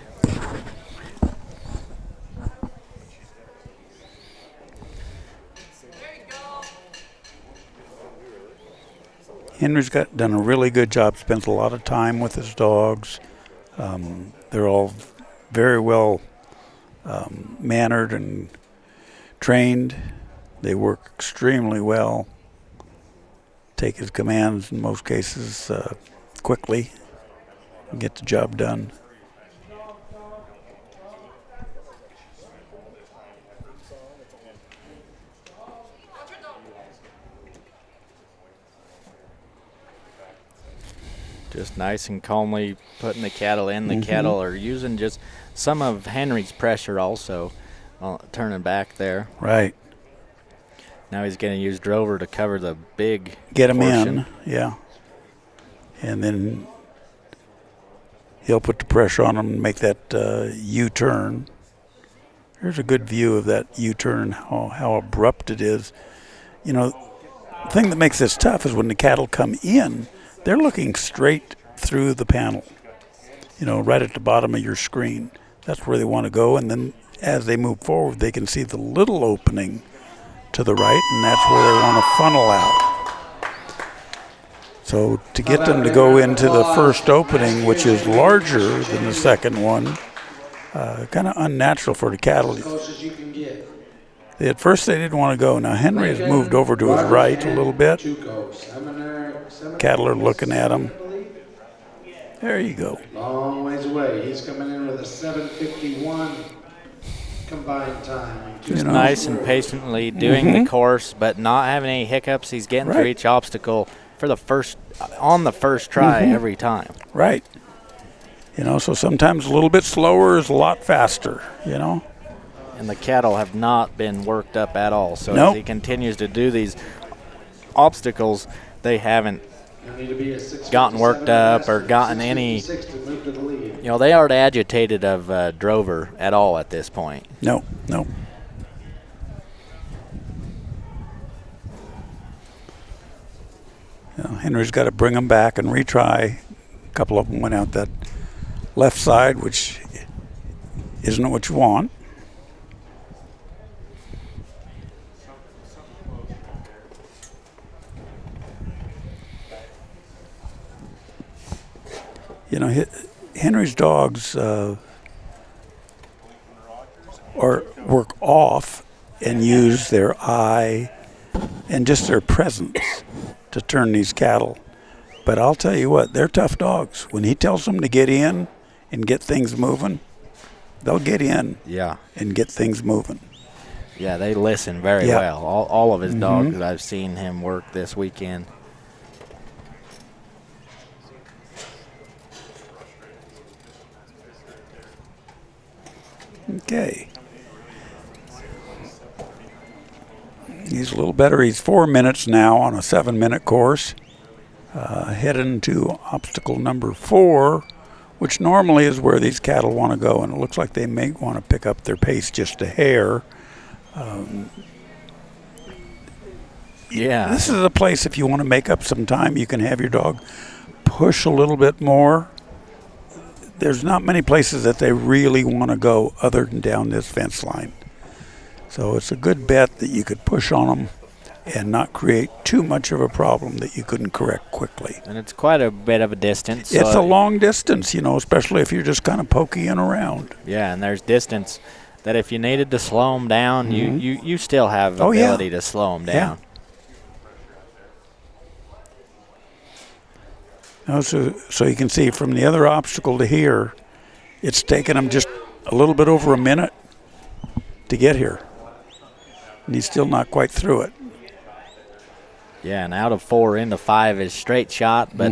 Henry's done a really good job, spends a lot of time with his dogs. They're all very well mannered and trained. They work extremely well, take his commands in most cases quickly, and get the job done. Just nice and calmly putting the cattle in. The cattle are using just some of Henry's pressure also, turning back there. Right. Now he's going to use Drover to cover the big Get him portion. in, yeah. And then he'll put the pressure on him and make that U-turn. Here's a good view of that U-turn, how abrupt it is. You know, the thing that makes this tough is when the cattle come in, they're looking straight through the panel, you know, right at the bottom of your screen. That's where they want to go, and then as they move forward, they can see the little opening to the right, and that's where they want to funnel out. So to get them to go into the first opening, which is larger than the second one, kind of unnatural for the cattle. Close as you can get. At first they didn't want to go. Now Henry has moved over to his right a little bit. Cattle are looking at him. There you go. Long ways away. He's coming in with a 7:51 combined time. Just nice and patiently doing the course, but not having any hiccups. He's getting through each obstacle for on the first try every time. Right. You know, so sometimes a little bit slower is a lot faster, you know. And the cattle have not been worked up at all. So Nope. as he continues to do these obstacles, they haven't gotten worked up or gotten any, you know, they aren't agitated of Drover at all at this point. No. You know, Henry's got to bring them back and retry. A couple of them went out that left side, which isn't what you want. You know, Henry's dogs work off and use their eye and just their presence to turn these cattle. But I'll tell you what, they're tough dogs. When he tells them to get in and get things moving, they'll get in and get things moving. Yeah, they listen very well. All of his dogs that I've seen him work this weekend. Okay. He's a little better. He's 4 minutes now on a 7-minute course. Heading to obstacle number 4, which normally is where these cattle want to go. And it looks like they may want to pick up their pace just a hair. This is a place if you want to make up some time, you can have your dog push a little bit more. There's not many places that they really want to go other than down this fence line. So it's a good bet that you could push on them and not create too much of a problem that you couldn't correct quickly. And it's quite a bit of a distance. It's a long distance, you know, especially if you're just kind of poking around. Yeah, and there's distance that if you needed to slow them down, you still have the ability to slow them down. Yeah. So you can see from the other obstacle to here, it's taken him just a little bit over a minute to get here. And he's still not quite through it. Yeah, and out of 4 into 5 is straight shot, but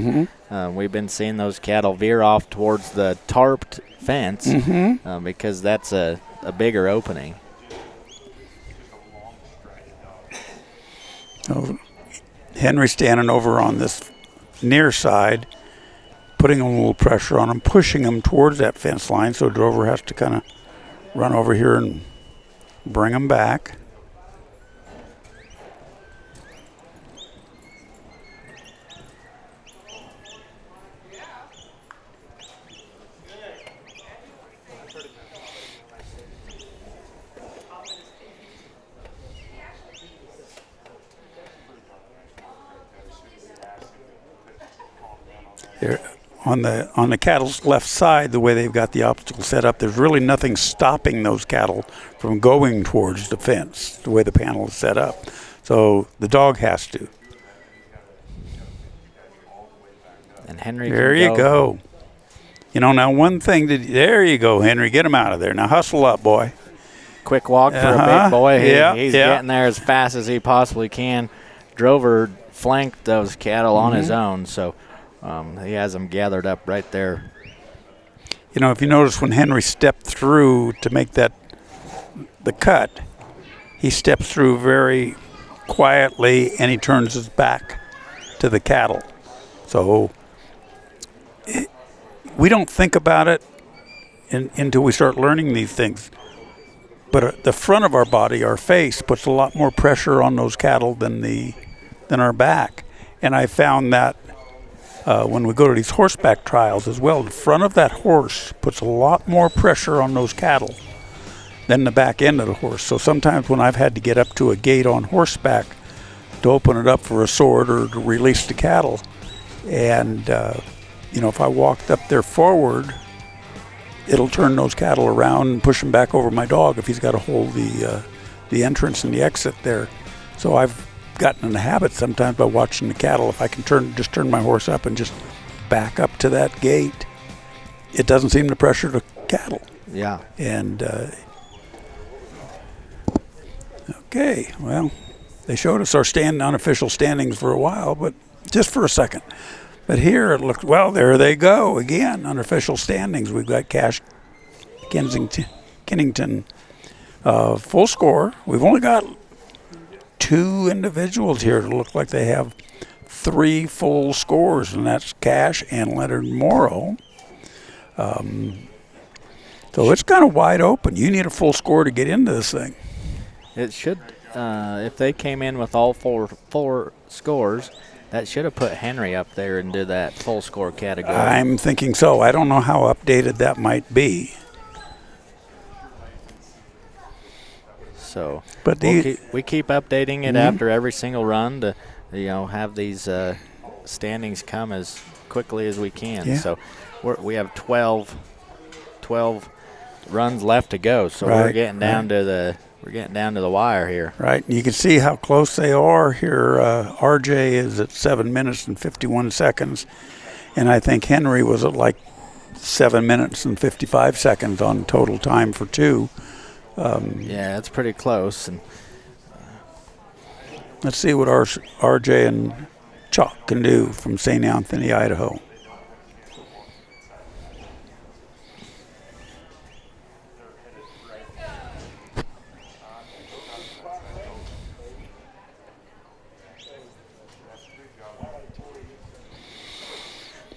we've been seeing those cattle veer off towards the tarped fence because that's a bigger opening. So Henry standing over on this near side, putting a little pressure on him, pushing him towards that fence line, so Drover has to kind of run over here and bring him back. There, on the cattle's left side, the way they've got the obstacle set up, there's really nothing stopping those cattle from going towards the fence, the way the panel is set up. So the dog has to. And Henry There you go. You know, now one thing, there you go, Henry. Get him out of there. Now hustle up, boy. Quick walk for a big boy. He's getting there as fast as he possibly can. Drover flanked those cattle on his own, so He has them gathered up right there. You know, if you notice when Henry stepped through to make the cut, he steps through very quietly and he turns his back to the cattle. So we don't think about it until we start learning these things. But the front of our body, our face, puts a lot more pressure on those cattle than our back. And I found that when we go to these horseback trials as well, the front of that horse puts a lot more pressure on those cattle than the back end of the horse. So sometimes when I've had to get up to a gate on horseback to open it up for a sword or to release the cattle, and if I walked up there forward, it'll turn those cattle around and push them back over my dog if he's got to hold the entrance and the exit there. So I've gotten in the habit sometimes by watching the cattle. If I can turn my horse up and just back up to that gate, it doesn't seem to pressure the cattle. Yeah. And okay, well, they showed us our unofficial standings for a while, but just for a second. But here it looks, well, there they go again, unofficial standings. We've got Cash Kennington full score. We've only got 2 individuals here that look like they have 3 full scores, and that's Cash and Leonard Morrow. So it's kind of wide open. You need a full score to get into this thing. It should, if they came in with all four scores, that should have put Henry up there into that full score category. I'm thinking so. I don't know how updated that might be. So, but we keep updating it after every single run to, have these standings come as quickly as we can. Yeah. So we have 12 runs left to go. So right, we're getting down to the wire here. Right. You can see how close they are here. RJ is at 7 minutes and 51 seconds, and I think Henry was at like 7 minutes and 55 seconds on total time for 2. Yeah, it's pretty close. And let's see what RJ and Chalk can do from St. Anthony, Idaho.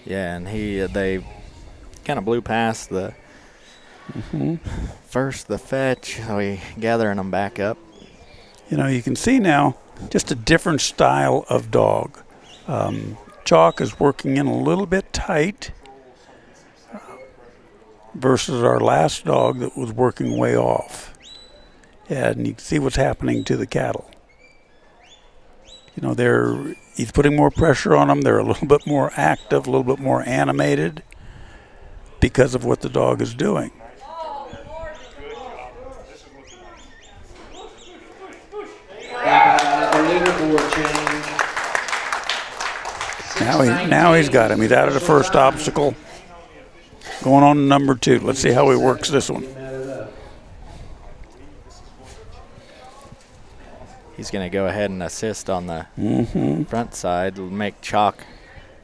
Yeah, and they kind of blew past the first the fetch. We gathering them back up. You can see now just a different style of dog. Chalk is working in a little bit tight versus our last dog that was working way off. And you can see what's happening to the cattle. He's putting more pressure on them. They're a little bit more active, a little bit more animated because of what the dog is doing. Now he's got him. He's out of the first obstacle. Going on to number 2. Let's see how he works this one. He's going to go ahead and assist on the front side, make Chalk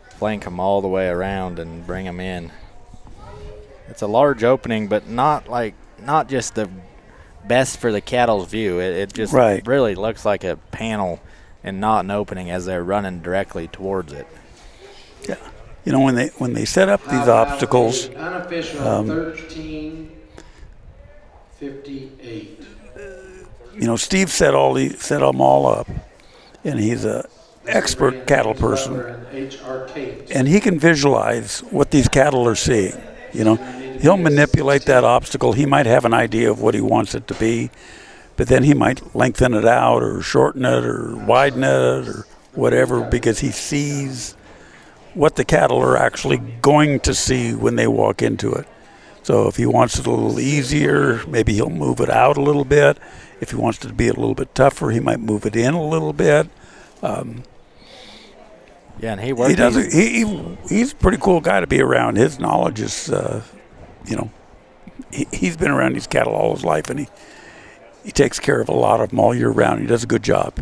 flank him all the way around and bring him in. It's a large opening, but not just the best for the cattle's view. It just really looks like a panel and not an opening as they're running directly towards it. Yeah. When they set up these obstacles, unofficial 13:58. Steve set them all up, and he's a expert cattle person, and he can visualize what these cattle are seeing. He'll manipulate that obstacle. He might have an idea of what he wants it to be, but then he might lengthen it out or shorten it or widen it or whatever because he sees what the cattle are actually going to see when they walk into it. So if he wants it a little easier, maybe he'll move it out a little bit. If he wants it to be a little bit tougher, he might move it in a little bit. And he works. He's a pretty cool guy to be around. His knowledge is, he's been around these cattle all his life, and he takes care of a lot of them all year round. He does a good job.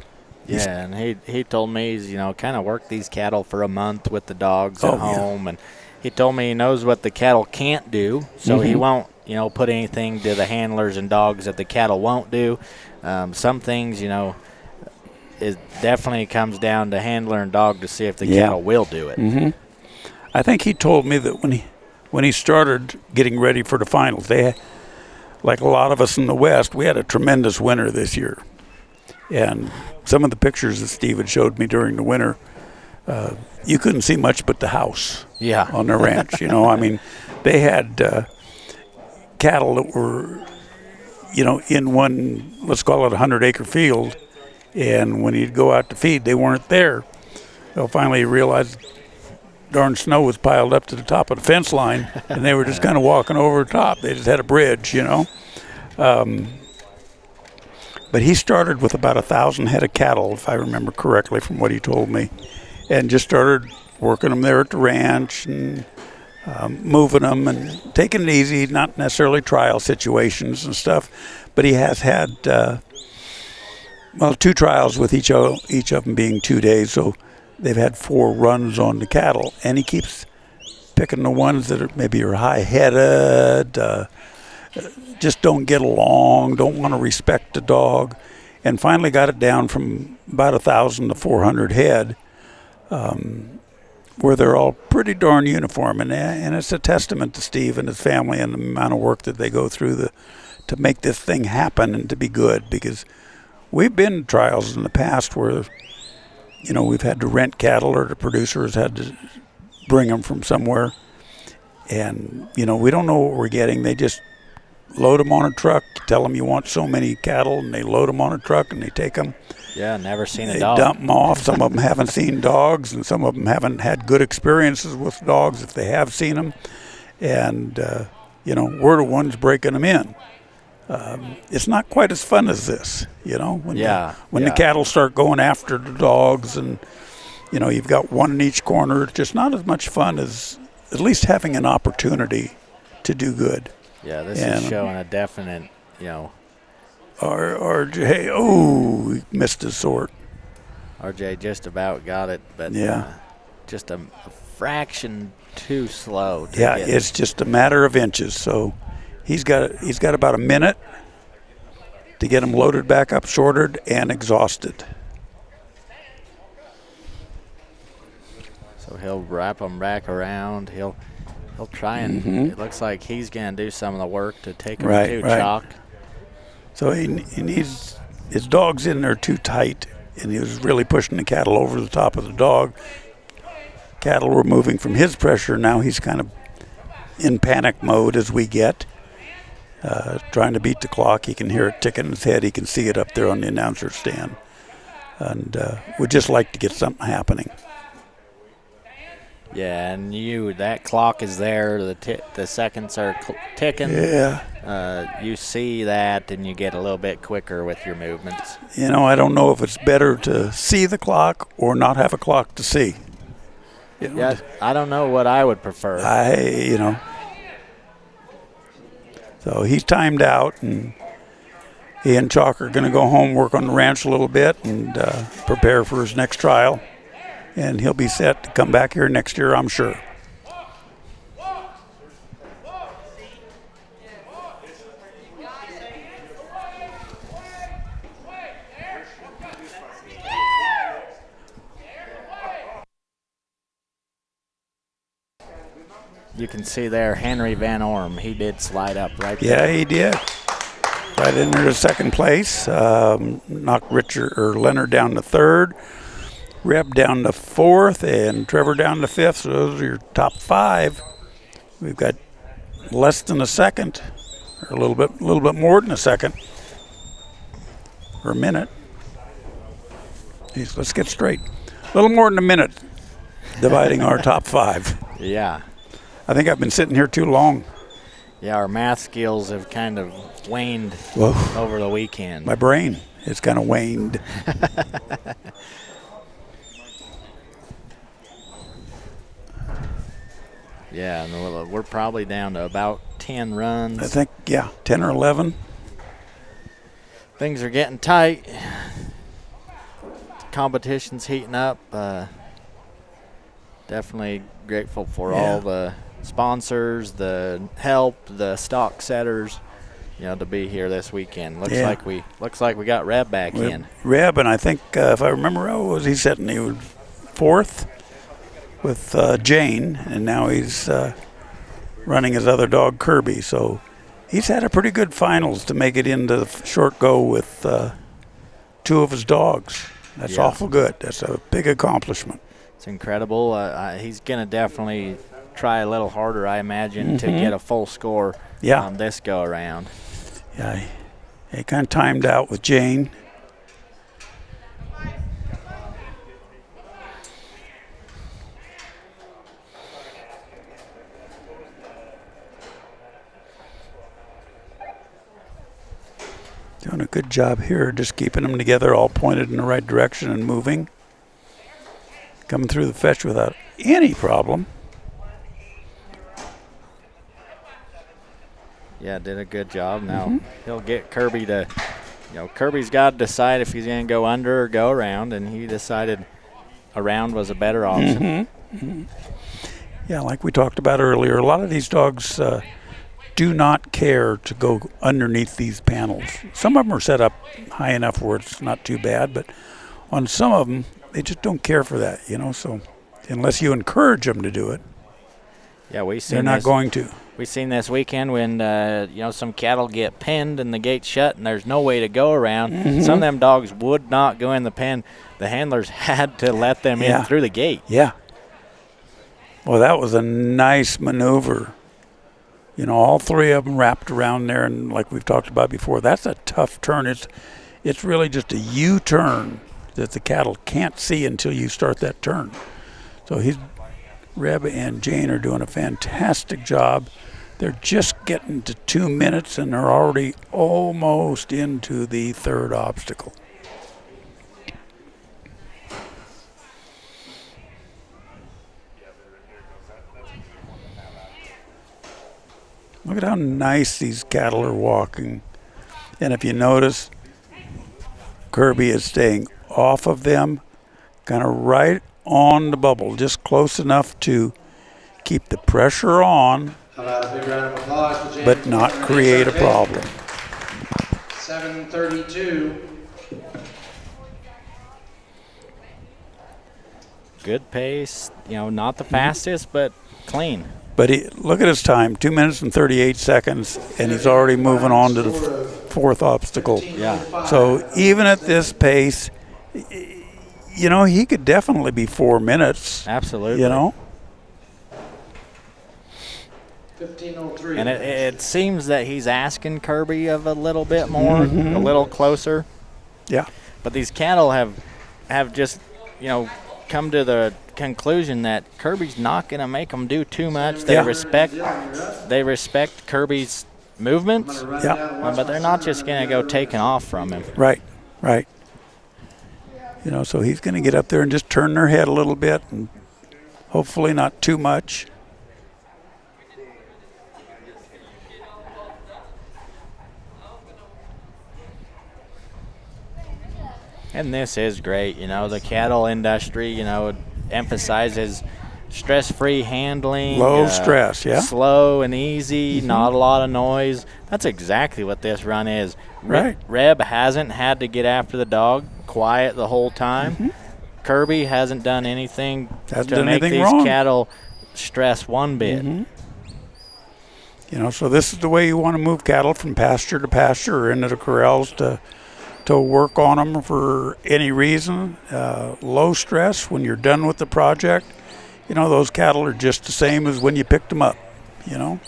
Yeah, and he told me he's, kind of worked these cattle for a month with the dogs at home, and he told me he knows what the cattle can't do, so he won't, put anything to the handlers and dogs that the cattle won't do. Some things, it definitely comes down to handler and dog to see if the cattle will do it. I think he told me that when he started getting ready for the finals, like a lot of us in the West, we had a tremendous winter this year. And some of the pictures that Steve had showed me during the winter, you couldn't see much but the house on the ranch. I mean, they had cattle that were, in one, let's call it 100-acre field, and when he'd go out to feed, they weren't there. So finally he realized darn snow was piled up to the top of the fence line, and they were just kind of walking over the top. They just had a bridge, But he started with about 1,000 head of cattle, if I remember correctly from what he told me, and just started working them there at the ranch and moving them and taking it easy, not necessarily trial situations and stuff. But he has had, 2 trials with each of them being 2 days, so they've had 4 runs on the cattle, and he keeps picking the ones that maybe are high-headed, just don't get along, don't want to respect the dog, and finally got it down from about 1,000 to 400 head, where they're all pretty darn uniform, and it's a testament to Steve and his family and the amount of work that they go through to make this thing happen and to be good, because we've been in trials in the past where we've had to rent cattle, or the producers had to bring them from somewhere, and we don't know what we're getting. They just load them on a truck, tell them you want so many cattle, and they load them on a truck and they take them. Yeah, never seen a they dog. They dump them off. Some of them haven't seen dogs, and some of them haven't had good experiences with dogs if they have seen them. And, we're the ones breaking them in. It's not quite as fun as this, when the cattle start going after the dogs and, you've got one in each corner. It's just not as much fun as at least having an opportunity to do good. Yeah, this is showing a definite, RJ, he missed his sort. RJ just about got it, but just a fraction too slow. It's just a matter of inches. So he's got about a minute to get him loaded back up, shorted, and exhausted. So he'll wrap them back around. He'll try and it looks like he's going to do some of the work to take him to chalk. So he needs his dog's in there too tight, and he was really pushing the cattle over the top of the dog. Cattle were moving from his pressure. Now he's kind of in panic mode as we get, trying to beat the clock. He can hear it ticking in his head. He can see it up there on the announcer stand, and would just like to get something happening. Yeah, and that clock is there. The seconds are ticking. Yeah. You see that, and you get a little bit quicker with your movements. I don't know if it's better to see the clock or not have a clock to see. Yeah, I don't know what I would prefer. So he's timed out, and he and Chalk are going to go home, work on the ranch a little bit, and prepare for his next trial. And he'll be set to come back here next year, I'm sure. You can see there Henry Van Orm. He did slide up right there. Yeah, he did. Right in there to second place. Knocked Richard or Leonard down to third. Reb down to fourth, and Trevor down to fifth. So those are your top 5. We've got less than a second, or a little bit more than a second, or a minute. Jeez, let's get straight. A little more than a minute dividing our top 5. Yeah. I think I've been sitting here too long. Yeah, our math skills have kind of waned over the weekend. My brain has kind of waned. Yeah, and we're probably down to about 10 runs. I think, 10 or 11. Things are getting tight. competition's heating up. Definitely grateful for Yeah. all the sponsors, the help, the stock setters, to be here this weekend. Looks like we got Reb back in. Reb, and I think if I remember right, what was he sitting? He was 4th with Jane, and now he's running his other dog Kirby. So he's had a pretty good finals to make it into the short go with 2 of his dogs. That's awful good. That's a big accomplishment. It's incredible. He's going to definitely try a little harder, I imagine, to get a full score on this go around. Yeah, he kind of timed out with Jane. Doing a good job here, just keeping them together, all pointed in the right direction and moving. Coming through the fetch without any problem. Yeah, did a good job. Now he'll get Kirby to, Kirby's got to decide if he's going to go under or go around, and he decided around was a better option. Yeah, like we talked about earlier, a lot of these dogs do not care to go underneath these panels. Some of them are set up high enough where it's not too bad, but on some of them, they just don't care for that, so unless you encourage them to do it, yeah, they're not going to. We seen this weekend when some cattle get penned and the gate's shut and there's no way to go around. Some of them dogs would not go in the pen. The handlers had to let them in through the gate. Yeah. Well, that was a nice maneuver. All 3 of them wrapped around there, and like we've talked about before, that's a tough turn. It's really just a U-turn that the cattle can't see until you start that turn. So Reb and Jane are doing a fantastic job. They're just getting to 2 minutes, and they're already almost into the 3rd obstacle. Look at how nice these cattle are walking. And if you notice, Kirby is staying off of them, kind of right on the bubble, just close enough to keep the pressure on, How about a big round of applause for James but not Moore? create a problem. 7:32. Good pace, not the fastest, but clean. But look at his time, 2 minutes and 38 seconds, and he's already moving on to the 4th obstacle. Yeah. So even at this pace, he could definitely be 4 minutes. Absolutely. 15:03. And it seems that he's asking Kirby of a little bit more, a little closer. Yeah. But these cattle have just, come to the conclusion that Kirby's not going to make them do too much. They respect Kirby's movements, but they're not just going to go taking off from him. Right. So he's going to get up there and just turn their head a little bit, and hopefully not too much. And this is great. The cattle industry, emphasizes stress-free handling. Low stress, yeah. Slow and easy, not a lot of noise. That's exactly what this run is. Right. Reb hasn't had to get after the dog, quiet the whole time. Kirby hasn't done anything to make these wrong. cattle stress one bit. So this is the way you want to move cattle from pasture to pasture or into the corrals to work on them for any reason. Low stress when you're done with the project. Those cattle are just the same as when you picked them up, And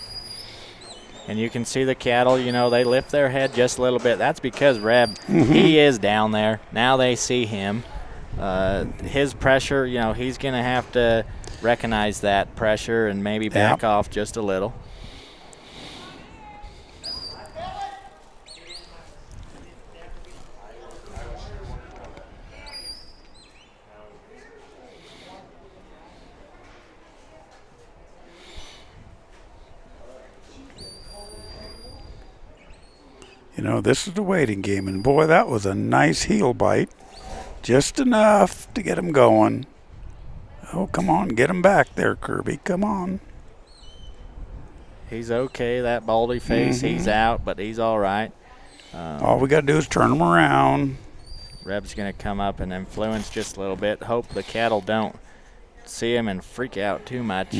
you can see the cattle, they lift their head just a little bit. That's because Reb, he is down there. Now they see him. His pressure, he's going to have to recognize that pressure and maybe back off just a little. This is the waiting game, and boy, that was a nice heel bite. Just enough to get him going. Oh, come on, get him back there, Kirby. Come on. He's okay. That baldy face, he's out, but he's all right. All we got to do is turn him around. Reb's going to come up and influence just a little bit. Hope the cattle don't see him and freak out too much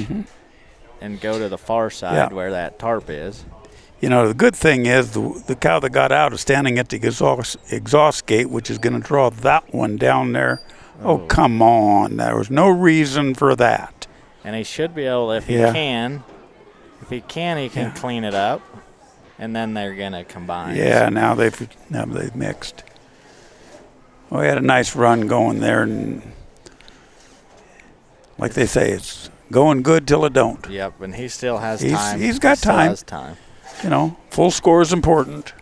and go to the far side where that tarp is. You know, the good thing is the cow that got out is standing at the exhaust gate, which is going to draw that one down there. Oh, come on. There was no reason for that. And he should be able, if he can, he can clean it up, and then they're going to combine. Yeah, now they've mixed. Well, we had a nice run going there, and like they say, it's going good till it don't. Yep, and he still has time. He's got still time. Has time. You know, full score is important.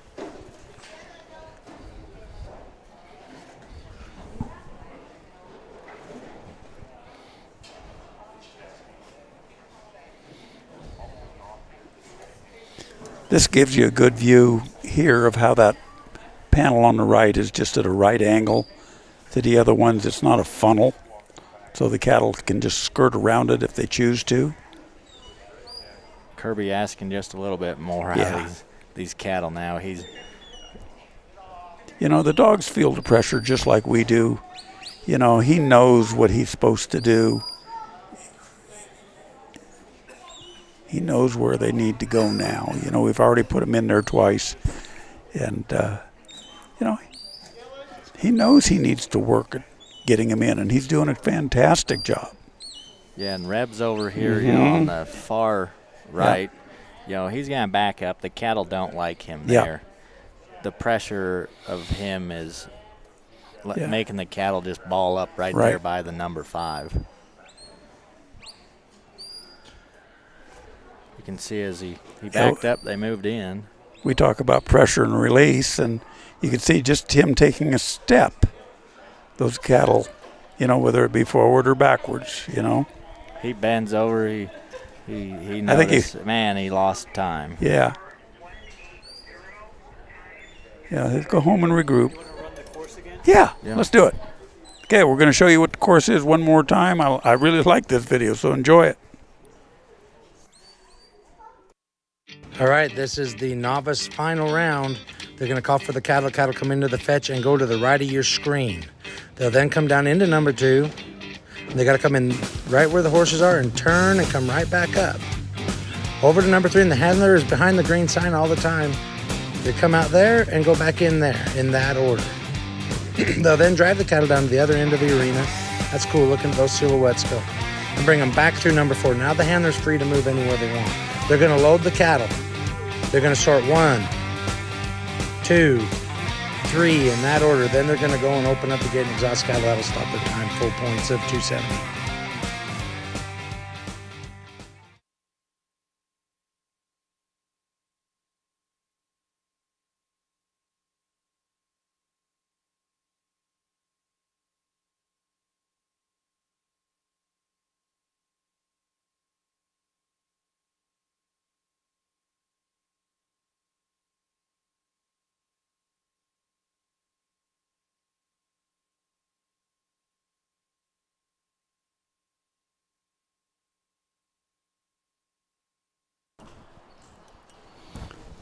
This gives you a good view here of how that panel on the right is just at a right angle to the other ones. It's not a funnel, so the cattle can just skirt around it if they choose to. Kirby asking just a little bit more out of these cattle now. You know, the dogs feel the pressure just like we do. You know, he knows what he's supposed to do. He knows where they need to go now. You know, we've already put him in there twice. And, you know, he knows he needs to work at getting him in, and he's doing a fantastic job. Yeah, and Reb's over here, you know, on the far right. You know, he's going to back up. The cattle don't like him there. The pressure of him is making the cattle just ball up right there by the number 5. You can see as he backed up, they moved in. We talk about pressure and release, and you can see just him taking a step. Those cattle, you know, whether it be forward or backwards, you know. He bends over. He noticed, man, he lost time. Yeah. Yeah, let's go home and regroup. Yeah, let's do it. Okay, we're going to show you what the course is one more time. I really like this video, so enjoy it. All right, this is the novice final round. They're going to call for the cattle. Cattle come into the fetch and go to the right of your screen. They'll then come down into number 2. They got to come in right where the horses are and turn and come right back up. Over to number 3, and the handler is behind the green sign all the time. They come out there and go back in there in that order. They'll then drive the cattle down to the other end of the arena. That's cool. Look at those silhouettes go. And bring them back through number 4. Now the handler's free to move anywhere they want. They're going to load the cattle. They're going to sort 1, 2, 3 in that order. Then they're going to go and open up the gate and exhaust cattle. That'll stop their time. Full points of 270.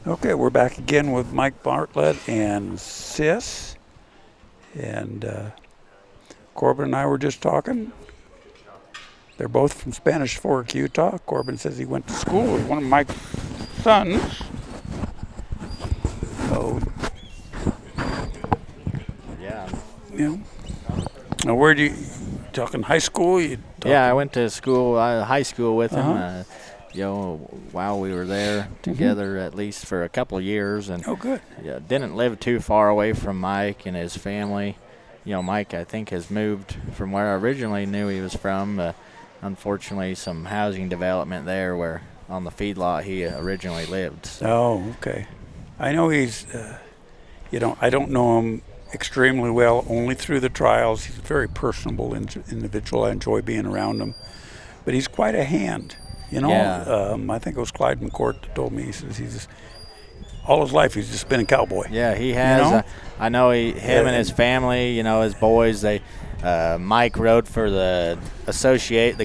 Okay, we're back again with Mike Bartlett and Sis. And Corbin and I were just talking. They're both from Spanish Fork, Utah. Corbin says he went to school with one of Mike's sons. So, yeah. Now, where do you talking high school? I went to school, high school with him. You know, while we were there together, at least for a couple of years, and good. Yeah, didn't live too far away from Mike and his family. You know, Mike, I think, has moved from where I originally knew he was from. Unfortunately, some housing development there where on the feedlot he originally lived. So. Oh, okay. I know he's, I don't know him extremely well, only through the trials. He's a very personable individual. I enjoy being around him. But he's quite a hand. You know, I think it was Clyde McCourt that told me. He says he's all his life he's just been a cowboy. Yeah, he has. You know? I know him and his family, his boys, they Mike rode for the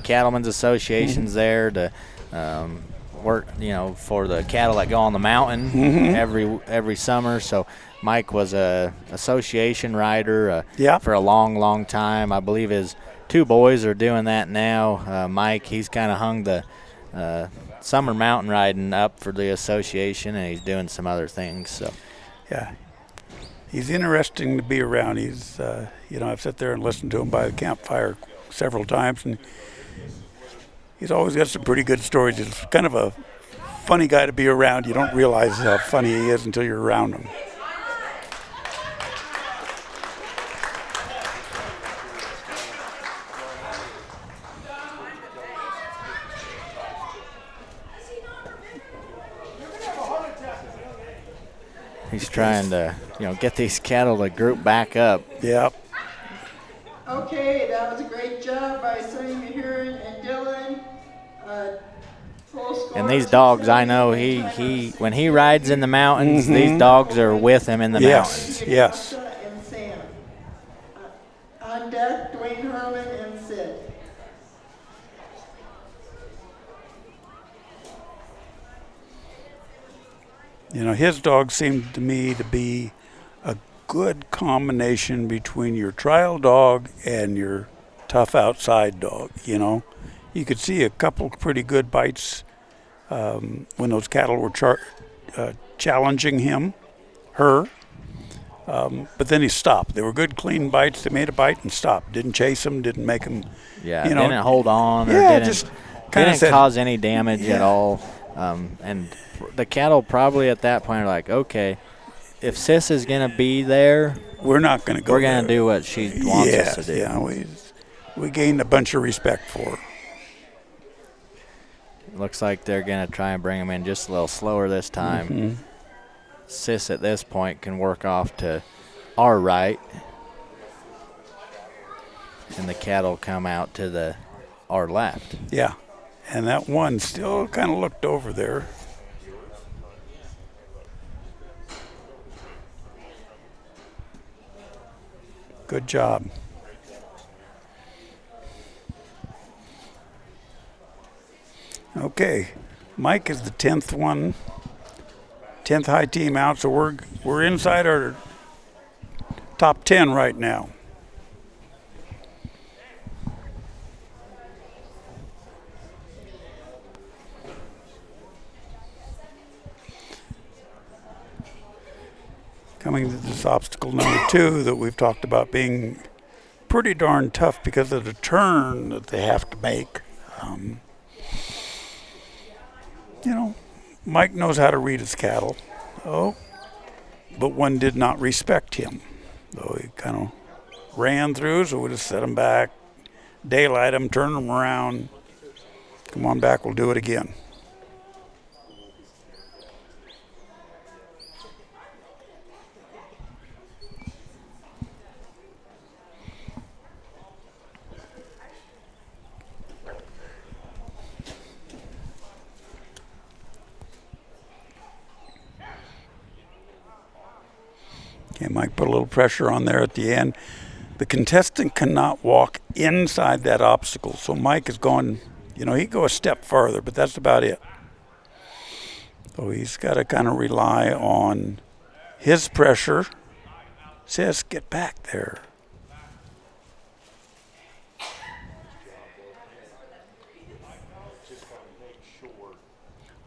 Cattlemen's Associations there to work, for the cattle that go on the mountain every summer. So Mike was a association rider for a long, long time. I believe his 2 boys are doing that now. Mike, he's kind of hung the summer mountain riding up for the association, and he's doing some other things. So, yeah, he's interesting to be around. He's, I've sat there and listened to him by the campfire several times, and he's always got some pretty good stories. He's kind of a funny guy to be around. You don't realize how funny he is until you're around him. he's trying to, get these cattle to group back up. Yep. Okay, that was a great job by Sammy Heron and Dylan. Full score And these dogs, I know he when he rides in the mountains, these dogs are with him in the mountains. Yes. And Sam. On deck, Dwayne Herman and Sid. His dog seemed to me to be a good combination between your trial dog and your tough outside dog. You could see a couple pretty good bites when those cattle were challenging her. But then he stopped. They were good, clean bites. They made a bite and stopped. Didn't chase him. Didn't make him. Yeah, didn't hold on. Or didn't cause any damage at all. And the cattle probably at that point are like, okay, if Sis is going to be there, we're not going to go. We're going to do what she wants us to do. Yeah, we gained a bunch of respect for her. Looks like they're going to try and bring him in just a little slower this time. Sis at this point can work off to our right, and the cattle come out to our left. Yeah, and that one still kind of looked over there. Good job. Okay, Mike is the 10th one, 10th high team out, so we're inside our top 10 right now. Coming to this obstacle number 2 that we've talked about being pretty darn tough because of the turn that they have to make. Mike knows how to read his cattle. But one did not respect him. So he kind of ran through, so we just set him back, daylight him, turn him around. Come on back, we'll do it again. Okay, Mike put a little pressure on there at the end. The contestant cannot walk inside that obstacle, so Mike is going, he can go a step farther, but that's about it. So he's got to kind of rely on his pressure. Sis, get back there.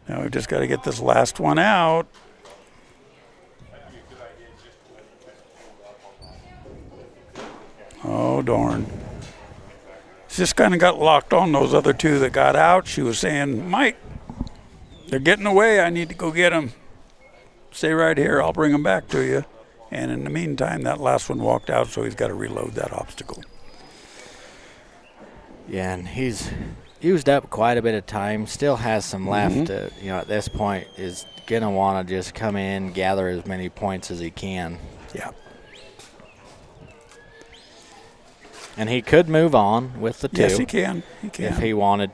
Now we've just got to get this last one out. Oh, darn. She just kind of got locked on those other 2 that got out. She was saying, Mike, they're getting away. I need to go get them. Stay right here. I'll bring them back to you. And in the meantime, that last one walked out, so he's got to reload that obstacle. Yeah, and he's used up quite a bit of time. Still has some left. At this point, is going to want to just come in, gather as many points as he can. Yeah. And he could move on with the 2. Yes, he can. If he wanted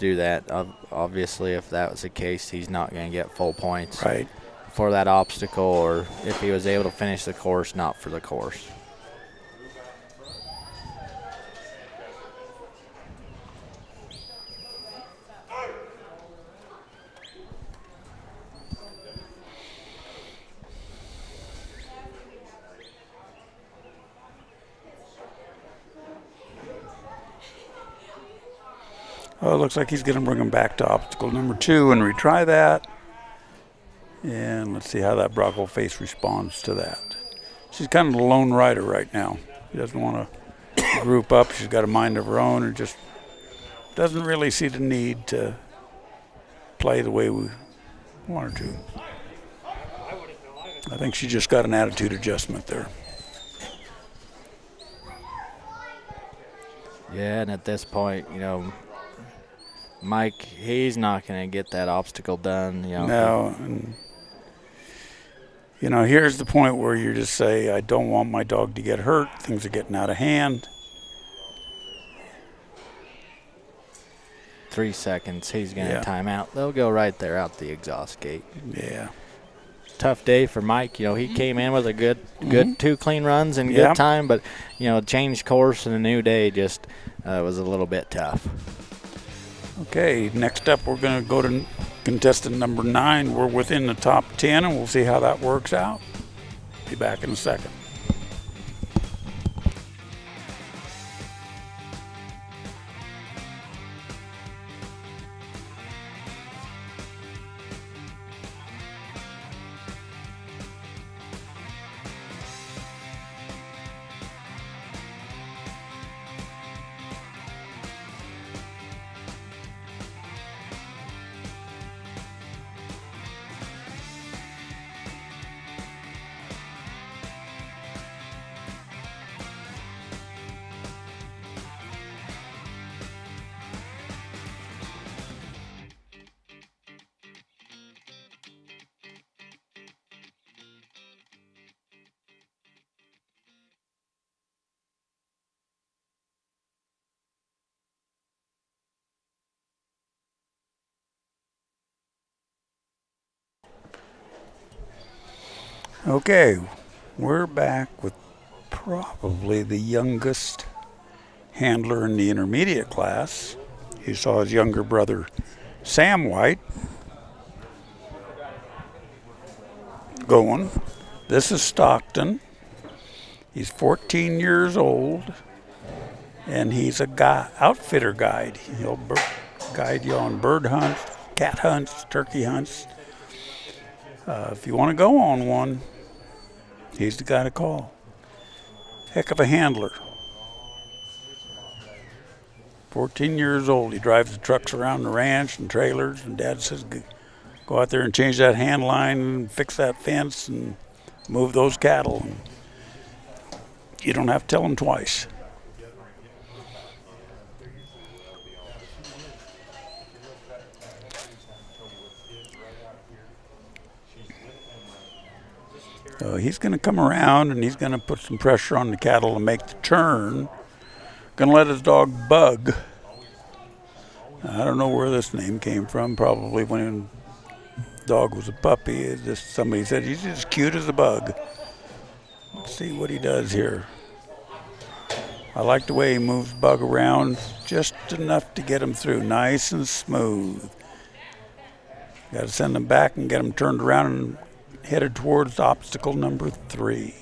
do that. Obviously, if that was the case, he's not going to get full points Right. for that obstacle, or if he was able to finish the course, not for the course. Oh, it looks like he's going to bring him back to obstacle number 2 and retry that. And let's see how that Bronco face responds to that. She's kind of the lone rider right now. She doesn't want to group up. She's got a mind of her own and just doesn't really see the need to play the way we want her to. I think she just got an attitude adjustment there. Yeah, and at this point, Mike, he's not going to get that obstacle done. No. And, here's the point where you just say, I don't want my dog to get hurt. Things are getting out of hand. 3 seconds, he's going to time out. They'll go right there out the exhaust gate. Yeah. Tough day for Mike. He came in with a good 2 clean runs and good time, but, changed course and a new day just was a little bit tough. Okay, next up we're going to go to contestant number 9. We're within the top 10, and we'll see how that works out. Be back in a second. Okay, we're back with probably the youngest handler in the intermediate class. You saw his younger brother, Sam White, going. This is Stockton. He's 14 years old, and he's a outfitter guide. He'll guide you on bird hunts, cat hunts, turkey hunts. If you want to go on one, he's the guy to call. Heck of a handler. 14 years old. He drives the trucks around the ranch and trailers, and Dad says, go out there and change that hand line and fix that fence and move those cattle. And you don't have to tell him twice. So he's going to come around and he's going to put some pressure on the cattle to make the turn. Going to let his dog Bug. I don't know where this name came from. Probably when the dog was a puppy. Somebody said he's as cute as a bug. Let's see what he does here. I like the way he moves Bug around just enough to get him through. Nice and smooth. Got to send him back and get him turned around and headed towards obstacle number 3.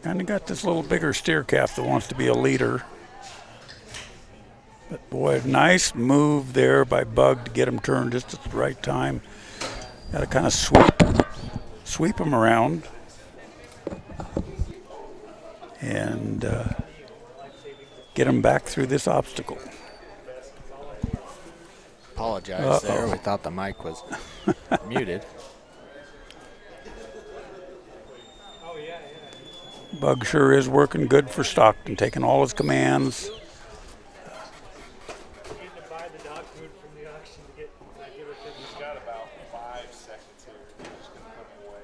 Kind of got this little bigger steer calf that wants to be a leader. But boy, nice move there by Bug to get him turned just at the right time. Got to kind of sweep him around. And get him back through this obstacle. Apologize there. We thought the mic was muted. Bug sure is working good for Stockton, taking all his commands. He's got about 5 seconds here. He's just going to put him away.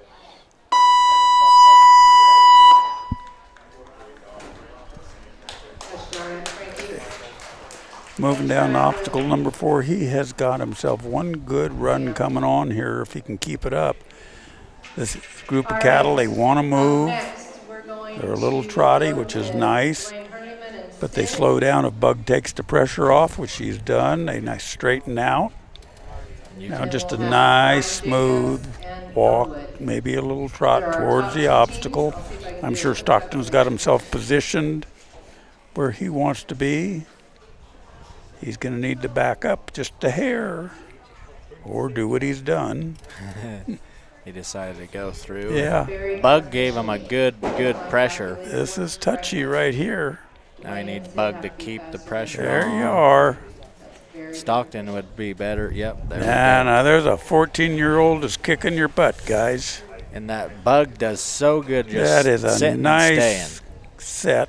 Moving down to obstacle number 4, he has got himself one good run coming on here if he can keep it up. This group of cattle, they want to move. They're a little trotty, which is nice, but they slow down if Bug takes the pressure off, which he's done. They nice straighten out. Now just a nice smooth walk, maybe a little trot towards the obstacle. I'm sure Stockton's got himself positioned where he wants to be. He's going to need to back up just a hair or do what he's done. He decided to go through. Yeah. Bug gave him a good pressure. This is touchy right here. Now he needs Bug to keep the pressure There on. you are. Stockton would be better. Yep. There we go. Now there's a 14-year-old that's kicking your butt, guys. And that Bug does so good just That is a sitting nice and staying. set.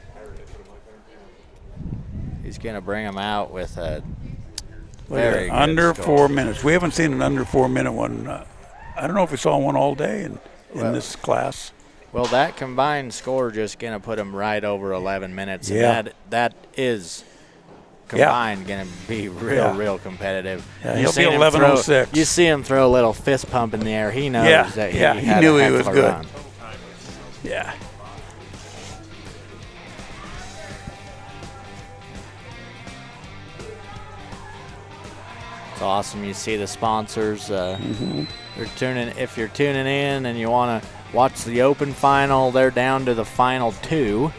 He's going to bring him out with a Look at very that, good under score. 4 minutes. We haven't seen an under 4 minute one. I don't know if we saw one all day in this class. Well, that combined score just going to put him right over 11 minutes. Yeah. And that is combined going to be real competitive. Yeah, You he'll see be him 11:06. You see him throw a little fist pump in the air. He knows that he had knew a he heck was of a good. run. Yeah. It's awesome. You see the sponsors. They're tuning. If you're tuning in and you want to watch the open final, they're down to the final 2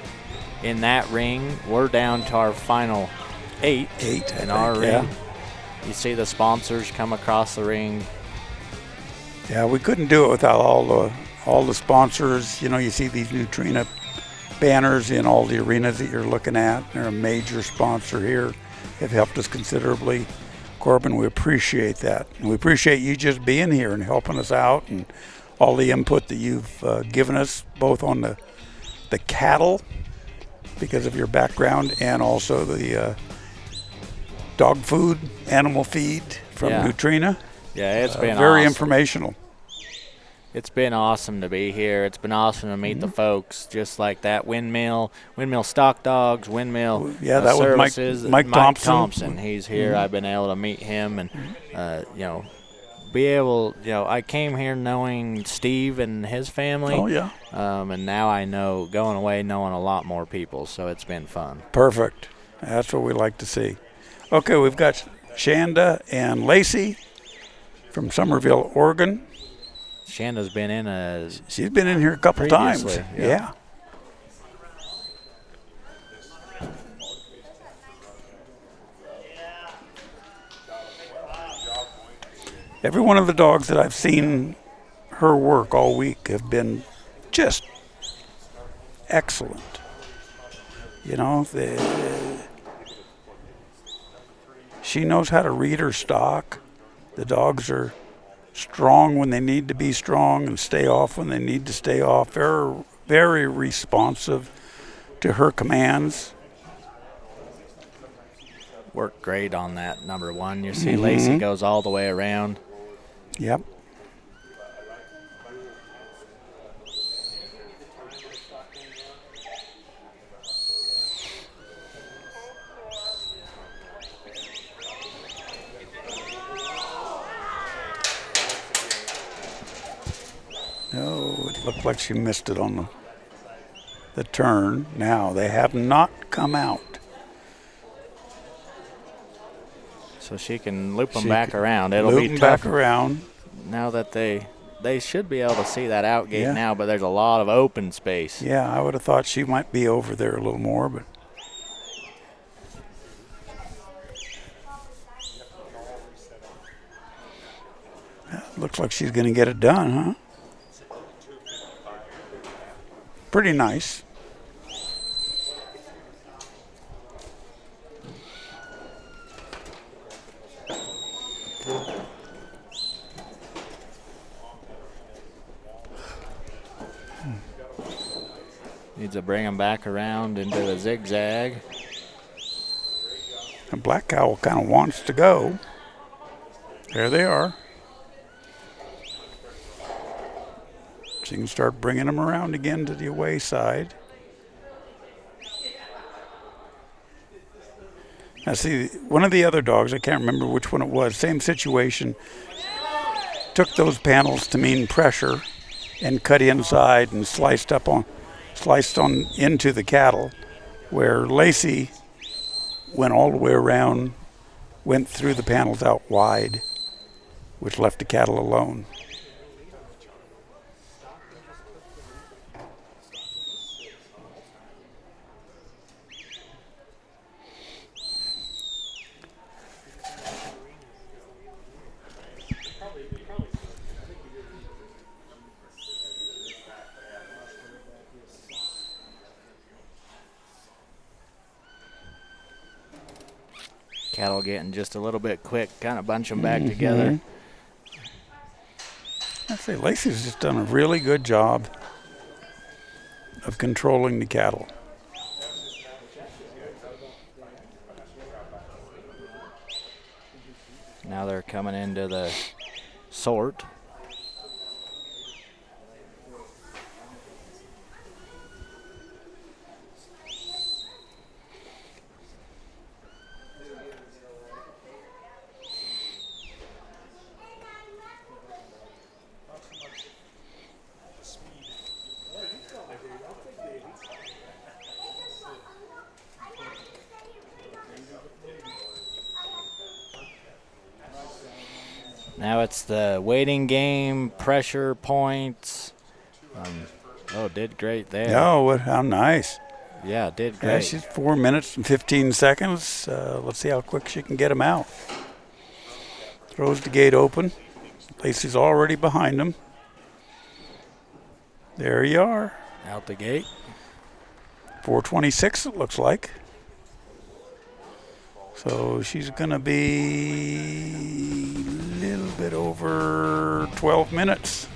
in that ring. We're down to our final 8 in our ring. You see the sponsors come across the ring. Yeah, we couldn't do it without all the sponsors. You know, you see these Neutrina banners in all the arenas that you're looking at. They're a major sponsor here. Have helped us considerably. Corbin, we appreciate that. And we appreciate you just being here and helping us out and all the input that you've given us, both on the cattle because of your background and also the dog food, animal feed from Neutrina. Yeah, it's been very awesome. Informational. It's been awesome to be here. It's been awesome to meet the folks, just like that Windmill Stock Dogs, Windmill that was Services. Mike Thompson. He's here. I've been able to meet him and, be able, I came here knowing Steve and his family. Oh, yeah. And now I know, going away, knowing a lot more people, so it's been fun. Perfect. That's what we like to see. Okay, we've got Shanda and Lacey from Somerville, Oregon. Shanda's been in She's been in here a couple times. Yeah. Every one of the dogs that I've seen her work all week have been just excellent. You know, she knows how to read her stock. The dogs are strong when they need to be strong and stay off when they need to stay off. They're very responsive to her commands. Worked great on that number 1. You see Lacey goes all the way around. Yep. No, it looked like she missed it on the turn. Now, they have not come out. So she can loop them back around. It'll loop be them tough. back around. Now that they should be able to see that out gate now, but there's a lot of open space. Yeah, I would have thought she might be over there a little more, but looks like she's going to get it done, huh? Pretty nice. Needs to bring them back around into the zigzag. And Black Cow kind of wants to go. There they are. So you can start bringing them around again to the away side. Now see, one of the other dogs, I can't remember which one it was, same situation, took those panels to mean pressure and cut inside and sliced on into the cattle, where Lacey went all the way around, went through the panels out wide, which left the cattle alone. Cattle getting just a little bit quick, kind of bunch them back together. I say Lacey's just done a really good job of controlling the cattle. Now they're coming into the sort. Now it's the waiting game, pressure points. Did great there. Oh, how nice. Yeah, did great. Yeah, she's 4 minutes and 15 seconds. Let's see how quick she can get him out. Throws the gate open. Lacey's already behind him. There you are. Out the gate. 4:26 it looks like. So she's going to be a little bit over 12 minutes.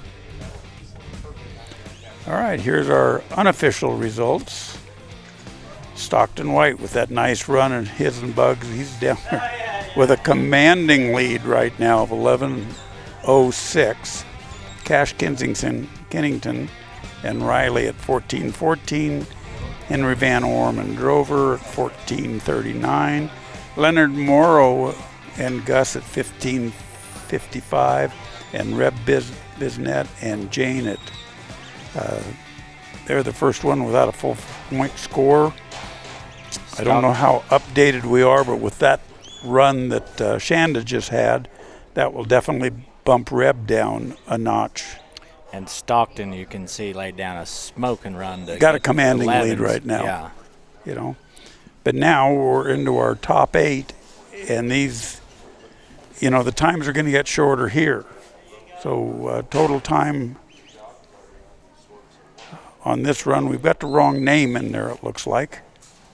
All right, here's our unofficial results. Stockton White with that nice run and his and Bugs. He's down there with a commanding lead right now of 11:06. Cash Kennington and Riley at 14:14. Henry Van Orm and Drover at 14:39. Leonard Morrow and Gus at 15:55. And Reb Bisnet and Jane at they're the first one without a full point score. I don't know how updated we are, but with that run that Shanda just had, that will definitely bump Reb down a notch. And Stockton, you can see, laid down a smoking run. Got a commanding 11s. lead right now. Yeah. You know, but now we're into our top 8, and these, you know, the times are going to get shorter here. So total time on this run, we've got the wrong name in there, it looks like.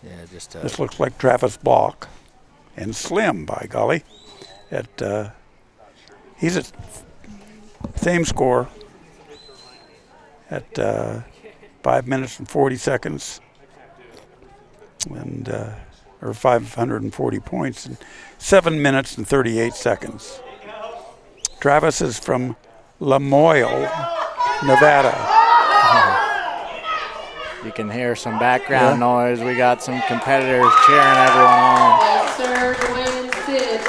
Yeah, just This looks like Travis Block and Slim, by golly. He's at same score at 5 minutes and 40 seconds, and or 540 points in 7 minutes and 38 seconds. Travis is from Lamoille, Nevada. You can hear some background noise. We got some competitors cheering everyone on. Yes, sir, Dwayne and Sid.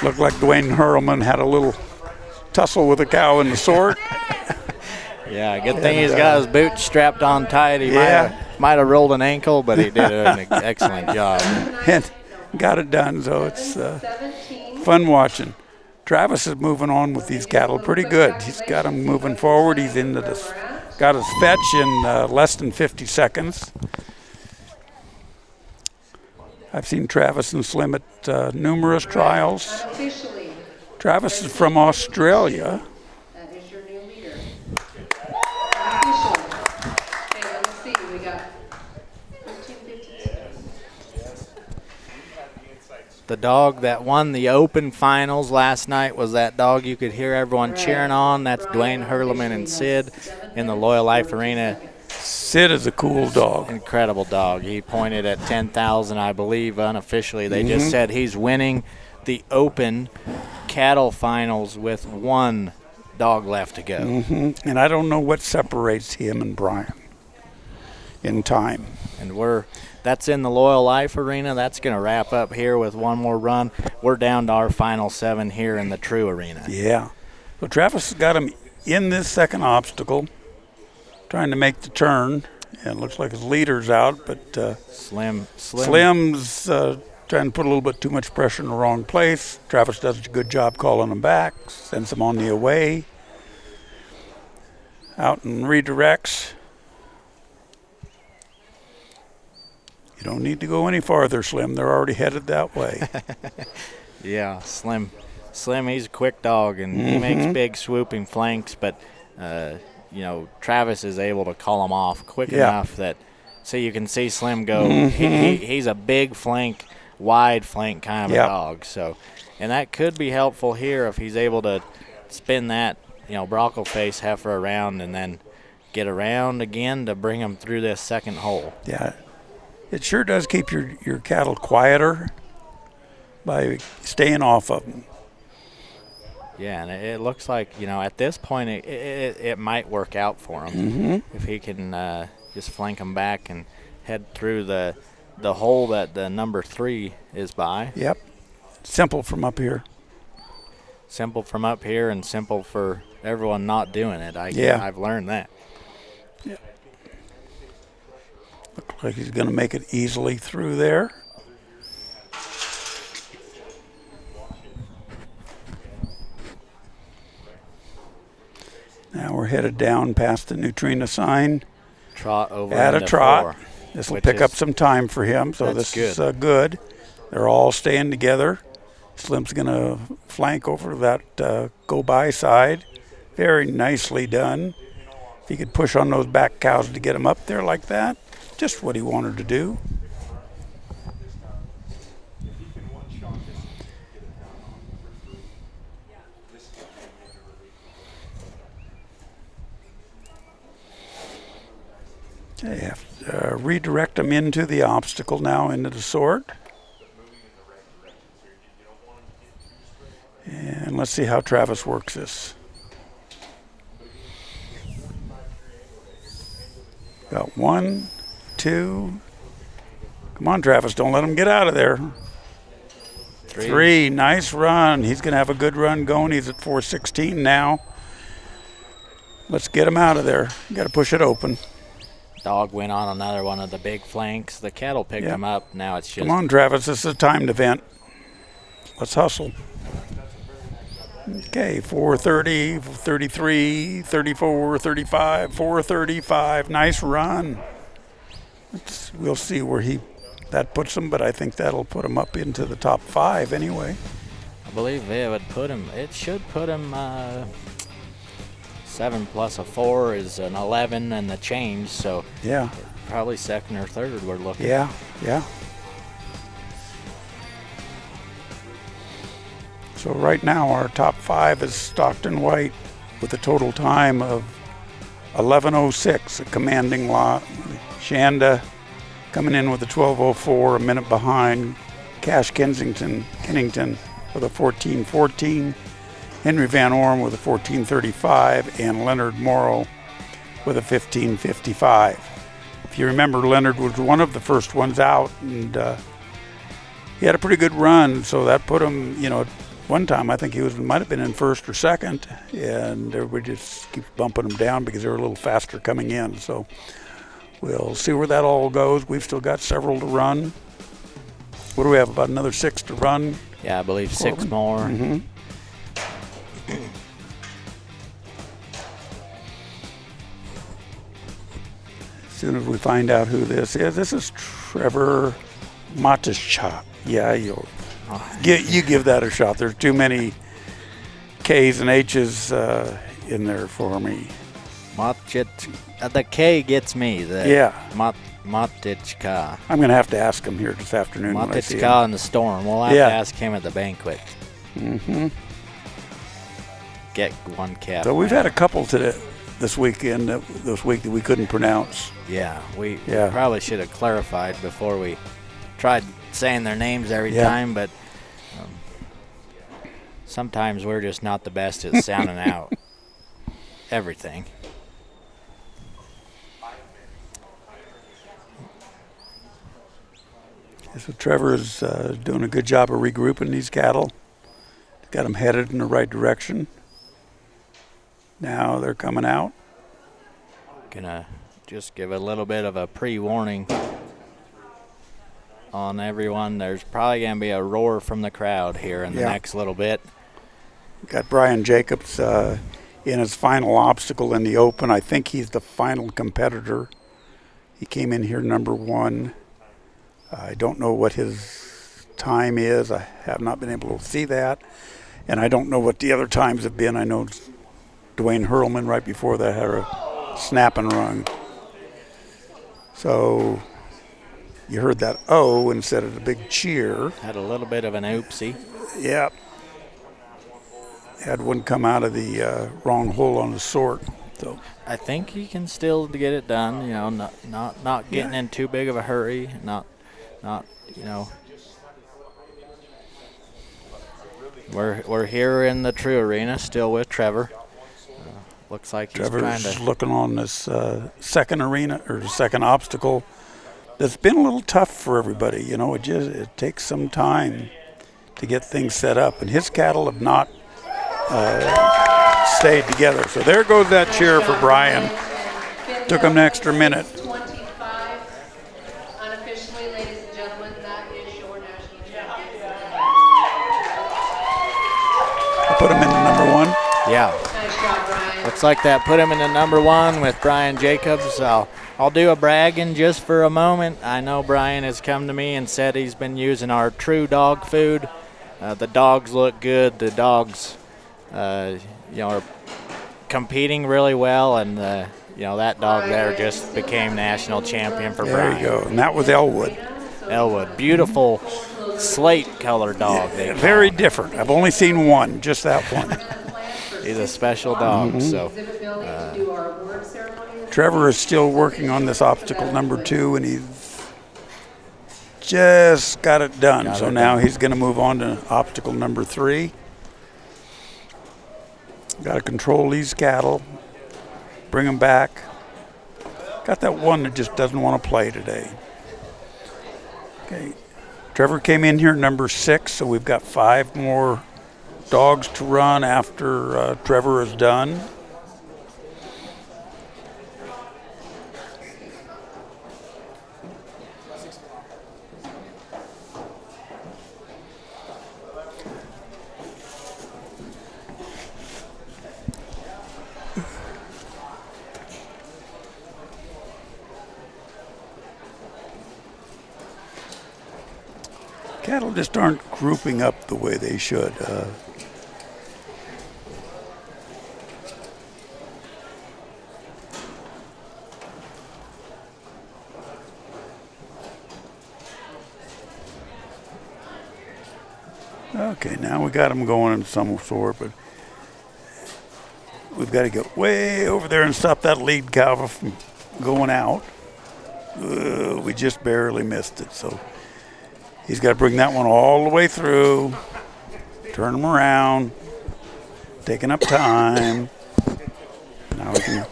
Looked like Dwayne Hurlman had a little tussle with a cow in the sort. Yeah, good thing he's got his boots strapped on tight. He Yeah. might have rolled an ankle, but he did an excellent job. And got it done, so it's fun watching. Travis is moving on with these cattle pretty good. He's got them moving forward. He's into this, got his fetch in less than 50 seconds. I've seen Travis and Slim at numerous trials. Unofficially, Travis is from Australia. that is your new leader. Unofficially. Okay, let me see, we got 15:56. The dog that won the Open Finals last night was that dog you could hear everyone cheering on. That's Dwayne Hurleman and Sid in the Loyal Life Arena. Sid is a cool dog. Incredible dog. He pointed at 10,000, I believe, unofficially. They just said he's winning the Open cattle finals with one dog left to go. And I don't know what separates him and Brian in time. And that's in the Loyal Life Arena. That's going to wrap up here with one more run. We're down to our final 7 here in the True Arena. Yeah. So Travis has got him in this second obstacle, trying to make the turn. And it looks like his leader's out, but Slim's trying to put a little bit too much pressure in the wrong place. Travis does a good job calling him back, sends him on the away, out and redirects. You don't need to go any farther, Slim. They're already headed that way. Yeah, Slim, he's a quick dog, and he makes big swooping flanks, but Travis is able to call him off quick enough that so you can see Slim go. He's a big flank, wide flank kind of a dog. So, and that could be helpful here if he's able to spin that, Bronco face heifer around and then get around again to bring him through this second hole. Yeah, it sure does keep your cattle quieter by staying off of them. Yeah, and it looks like, at this point it might work out for him if he can just flank him back and head through the hole that the number 3 is by. Yep. Simple from up here. Simple from up here and simple for everyone not doing it. I've learned that. Yeah. Looks like he's going to make it easily through there. Now we're headed down past the Neutrina sign. Trot over at a trot. 4. This will pick up some time for him, so this is good. They're all staying together. Slim's going to flank over that go-by side. Very nicely done. If he could push on those back cows to get him up there like that, just what he wanted to do. Okay, have to redirect them into the obstacle now, into the sort. And let's see how Travis works this. Got 1, 2. Come on, Travis, don't let him get out of there. 3, nice run. He's going to have a good run going. He's at 416 now. Let's get him out of there. Got to push it open. Dog went on another one of the big flanks. The cattle picked him up. Now it's just... Come on, Travis. This is a timed event. Let's hustle. Okay, 430, 33, 34, 35, 435. Nice run. We'll see where that puts him, but I think that'll put him up into the top 5 anyway. I believe it should put him 7 plus a 4 is an 11 and the change, so yeah, probably second or third we're looking. Yeah. So right now our top 5 is Stockton White with a total time of 11:06, a commanding lot. Shanda coming in with a 12:04, a minute behind. Cash Kennington with a 14:14. Henry Van Orm with a 14:35, and Leonard Morrow with a 15:55. If you remember, Leonard was one of the first ones out, and he had a pretty good run, so that put him, one time I think he might have been in first or second, and everybody just keeps bumping him down because they're a little faster coming in. So we'll see where that all goes. We've still got several to run. What do we have, about another 6 to run? Yeah, I believe 6 more. Mm-hmm. As soon as we find out who this is Trevor Matischap. Yeah, you give that a shot. There's too many K's and H's in there for me. The K gets me. Matichka. I'm going to have to ask him here this afternoon. Matichka in the storm. We'll have to ask him at the banquet. Mm-hmm. Get one calf. So we've had a couple this week that we couldn't pronounce. Yeah, we probably should have clarified before we tried saying their names every time, but sometimes we're just not the best at sounding out everything. So Trevor is doing a good job of regrouping these cattle. Got them headed in the right direction. Now they're coming out. Gonna just give a little bit of a pre-warning on everyone. There's probably gonna be a roar from the crowd here in the next little bit. Got Brian Jacobs in his final obstacle in the open. I think he's the final competitor. He came in here number 1. I don't know what his time is. I have not been able to see that. And I don't know what the other times have been. I know Dwayne Hurlman right before that had a snap and run. So you heard that O instead of the big cheer. Had a little bit of an oopsie. Yep. Had one come out of the wrong hole on the sort. So I think he can still get it done. You know, not getting in too big of a hurry. Not you know. We're here in the True Arena still with Trevor. Looks like he's Trevor's trying to looking on this second arena or the second obstacle. That's been a little tough for everybody. You know, it takes some time to get things set up, and his cattle have not stayed together. So there goes that cheer for Brian. Took him an extra minute. 25. Unofficially, ladies and gentlemen, that is your national champion. I put him in the number 1. Yeah. Nice job, Brian. Looks like that put him in the number 1 with Brian Jacobs. I'll do a bragging just for a moment. I know Brian has come to me and said he's been using our True dog food. The dogs look good. The dogs, are competing really well, and that dog there just became national champion for Brian. There you go, and that was Elwood. Elwood, beautiful slate-colored dog. Very different. I've only seen one, just that one. He's a special dog. So Trevor is still working on this obstacle number 2, and he's just got it done. So now he's going to move on to obstacle number 3. Got to control these cattle, bring them back. Got that one that just doesn't want to play today. Okay, Trevor came in here number 6, so we've got 5 more dogs to run after Trevor is done. Cattle just aren't grouping up the way they should. Okay, now we got them going in some sort, but we've got to go way over there and stop that lead cow from going out. We just barely missed it, so he's got to bring that one all the way through, turn him around, taking up time. Now we can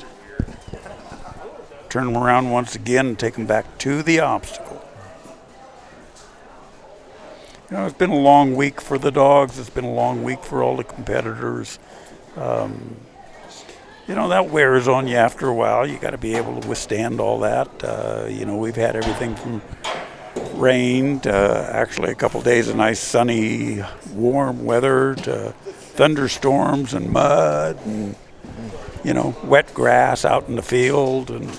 turn him around once again and take him back to the obstacle. You know, it's been a long week for the dogs. It's been a long week for all the competitors. That wears on you after a while. You got to be able to withstand all that. We've had everything from rain to actually a couple days of nice sunny, warm weather to thunderstorms and mud and, wet grass out in the field. And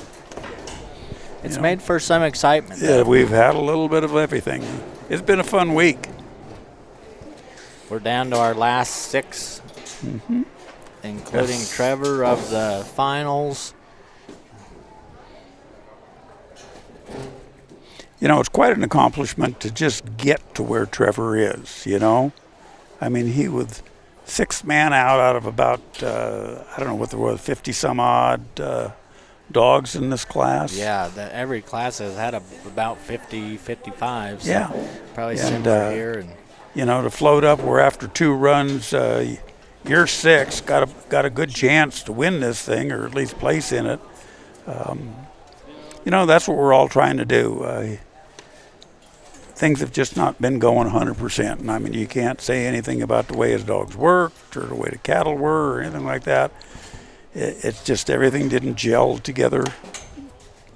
it's made for some excitement. Yeah, we've had a little bit of everything. It's been a fun week. We're down to our last 6, including Trevor of the finals. It's quite an accomplishment to just get to where Trevor is, I mean, he was 6th man out of about, I don't know what there was, 50 some odd dogs in this class. Yeah, every class has had about 50, 55. So yeah. probably similar here. And to float up where after 2 runs, you're 6, got a good chance to win this thing or at least place in it. That's what we're all trying to do. Things have just not been going 100%. And I mean, you can't say anything about the way his dogs worked or the way the cattle were or anything like that. It's just everything didn't gel together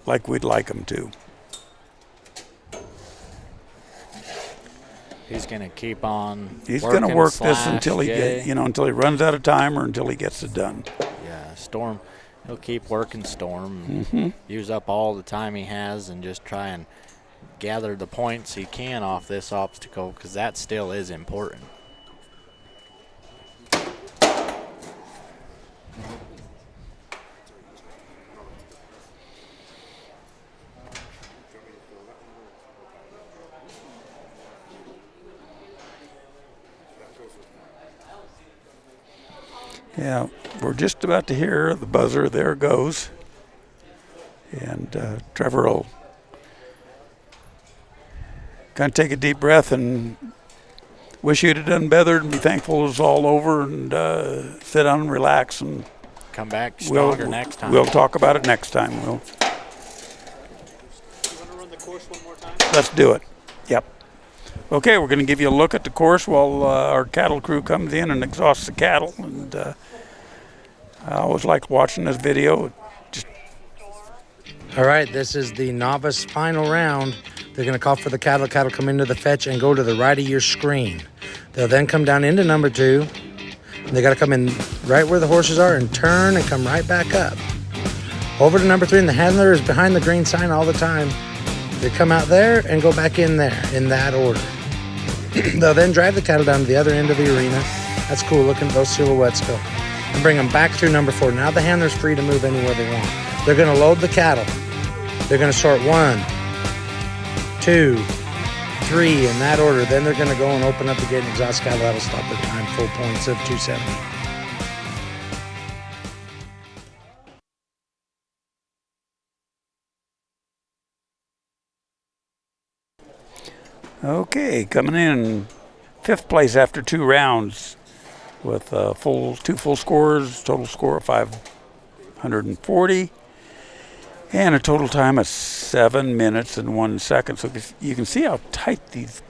like we'd like them to. He's going to keep on. He's going to work this until Jay. until he runs out of time or until he gets it done. Yeah, Storm. He'll keep working Storm. Use up all the time he has and just try and gather the points he can off this obstacle, because that still is important. Yeah, we're just about to hear the buzzer. There it goes. And Trevor will kind of take a deep breath and wish you'd have done better and be thankful it was all over and sit down and relax and come back stronger next time. We'll talk about it next time. You want to run the course one more time? Let's do it. Yep. Okay, we're going to give you a look at the course while our cattle crew comes in and exhausts the cattle. And I always like watching this video. All right, this is the novice final round. They're going to call for the cattle. Cattle come into the fetch and go to the right of your screen. They'll then come down into number 2. And they got to come in right where the horses are and turn and come right back up. Over to number 3, and the handler is behind the green sign all the time. They come out there and go back in there in that order. They'll then drive the cattle down to the other end of the arena. That's cool looking, those silhouettes go. And bring them back through number 4. Now the handler's free to move anywhere they want. They're going to load the cattle. They're going to sort 1, 2, 3 in that order. Then they're going to go and open up the gate and exhaust cattle. That'll stop their time. Full points of 270. Okay, coming in 5th place after 2 rounds with 2 full scores, total score of 540, and a total time of 7 minutes and 1 second. So you can see how tight these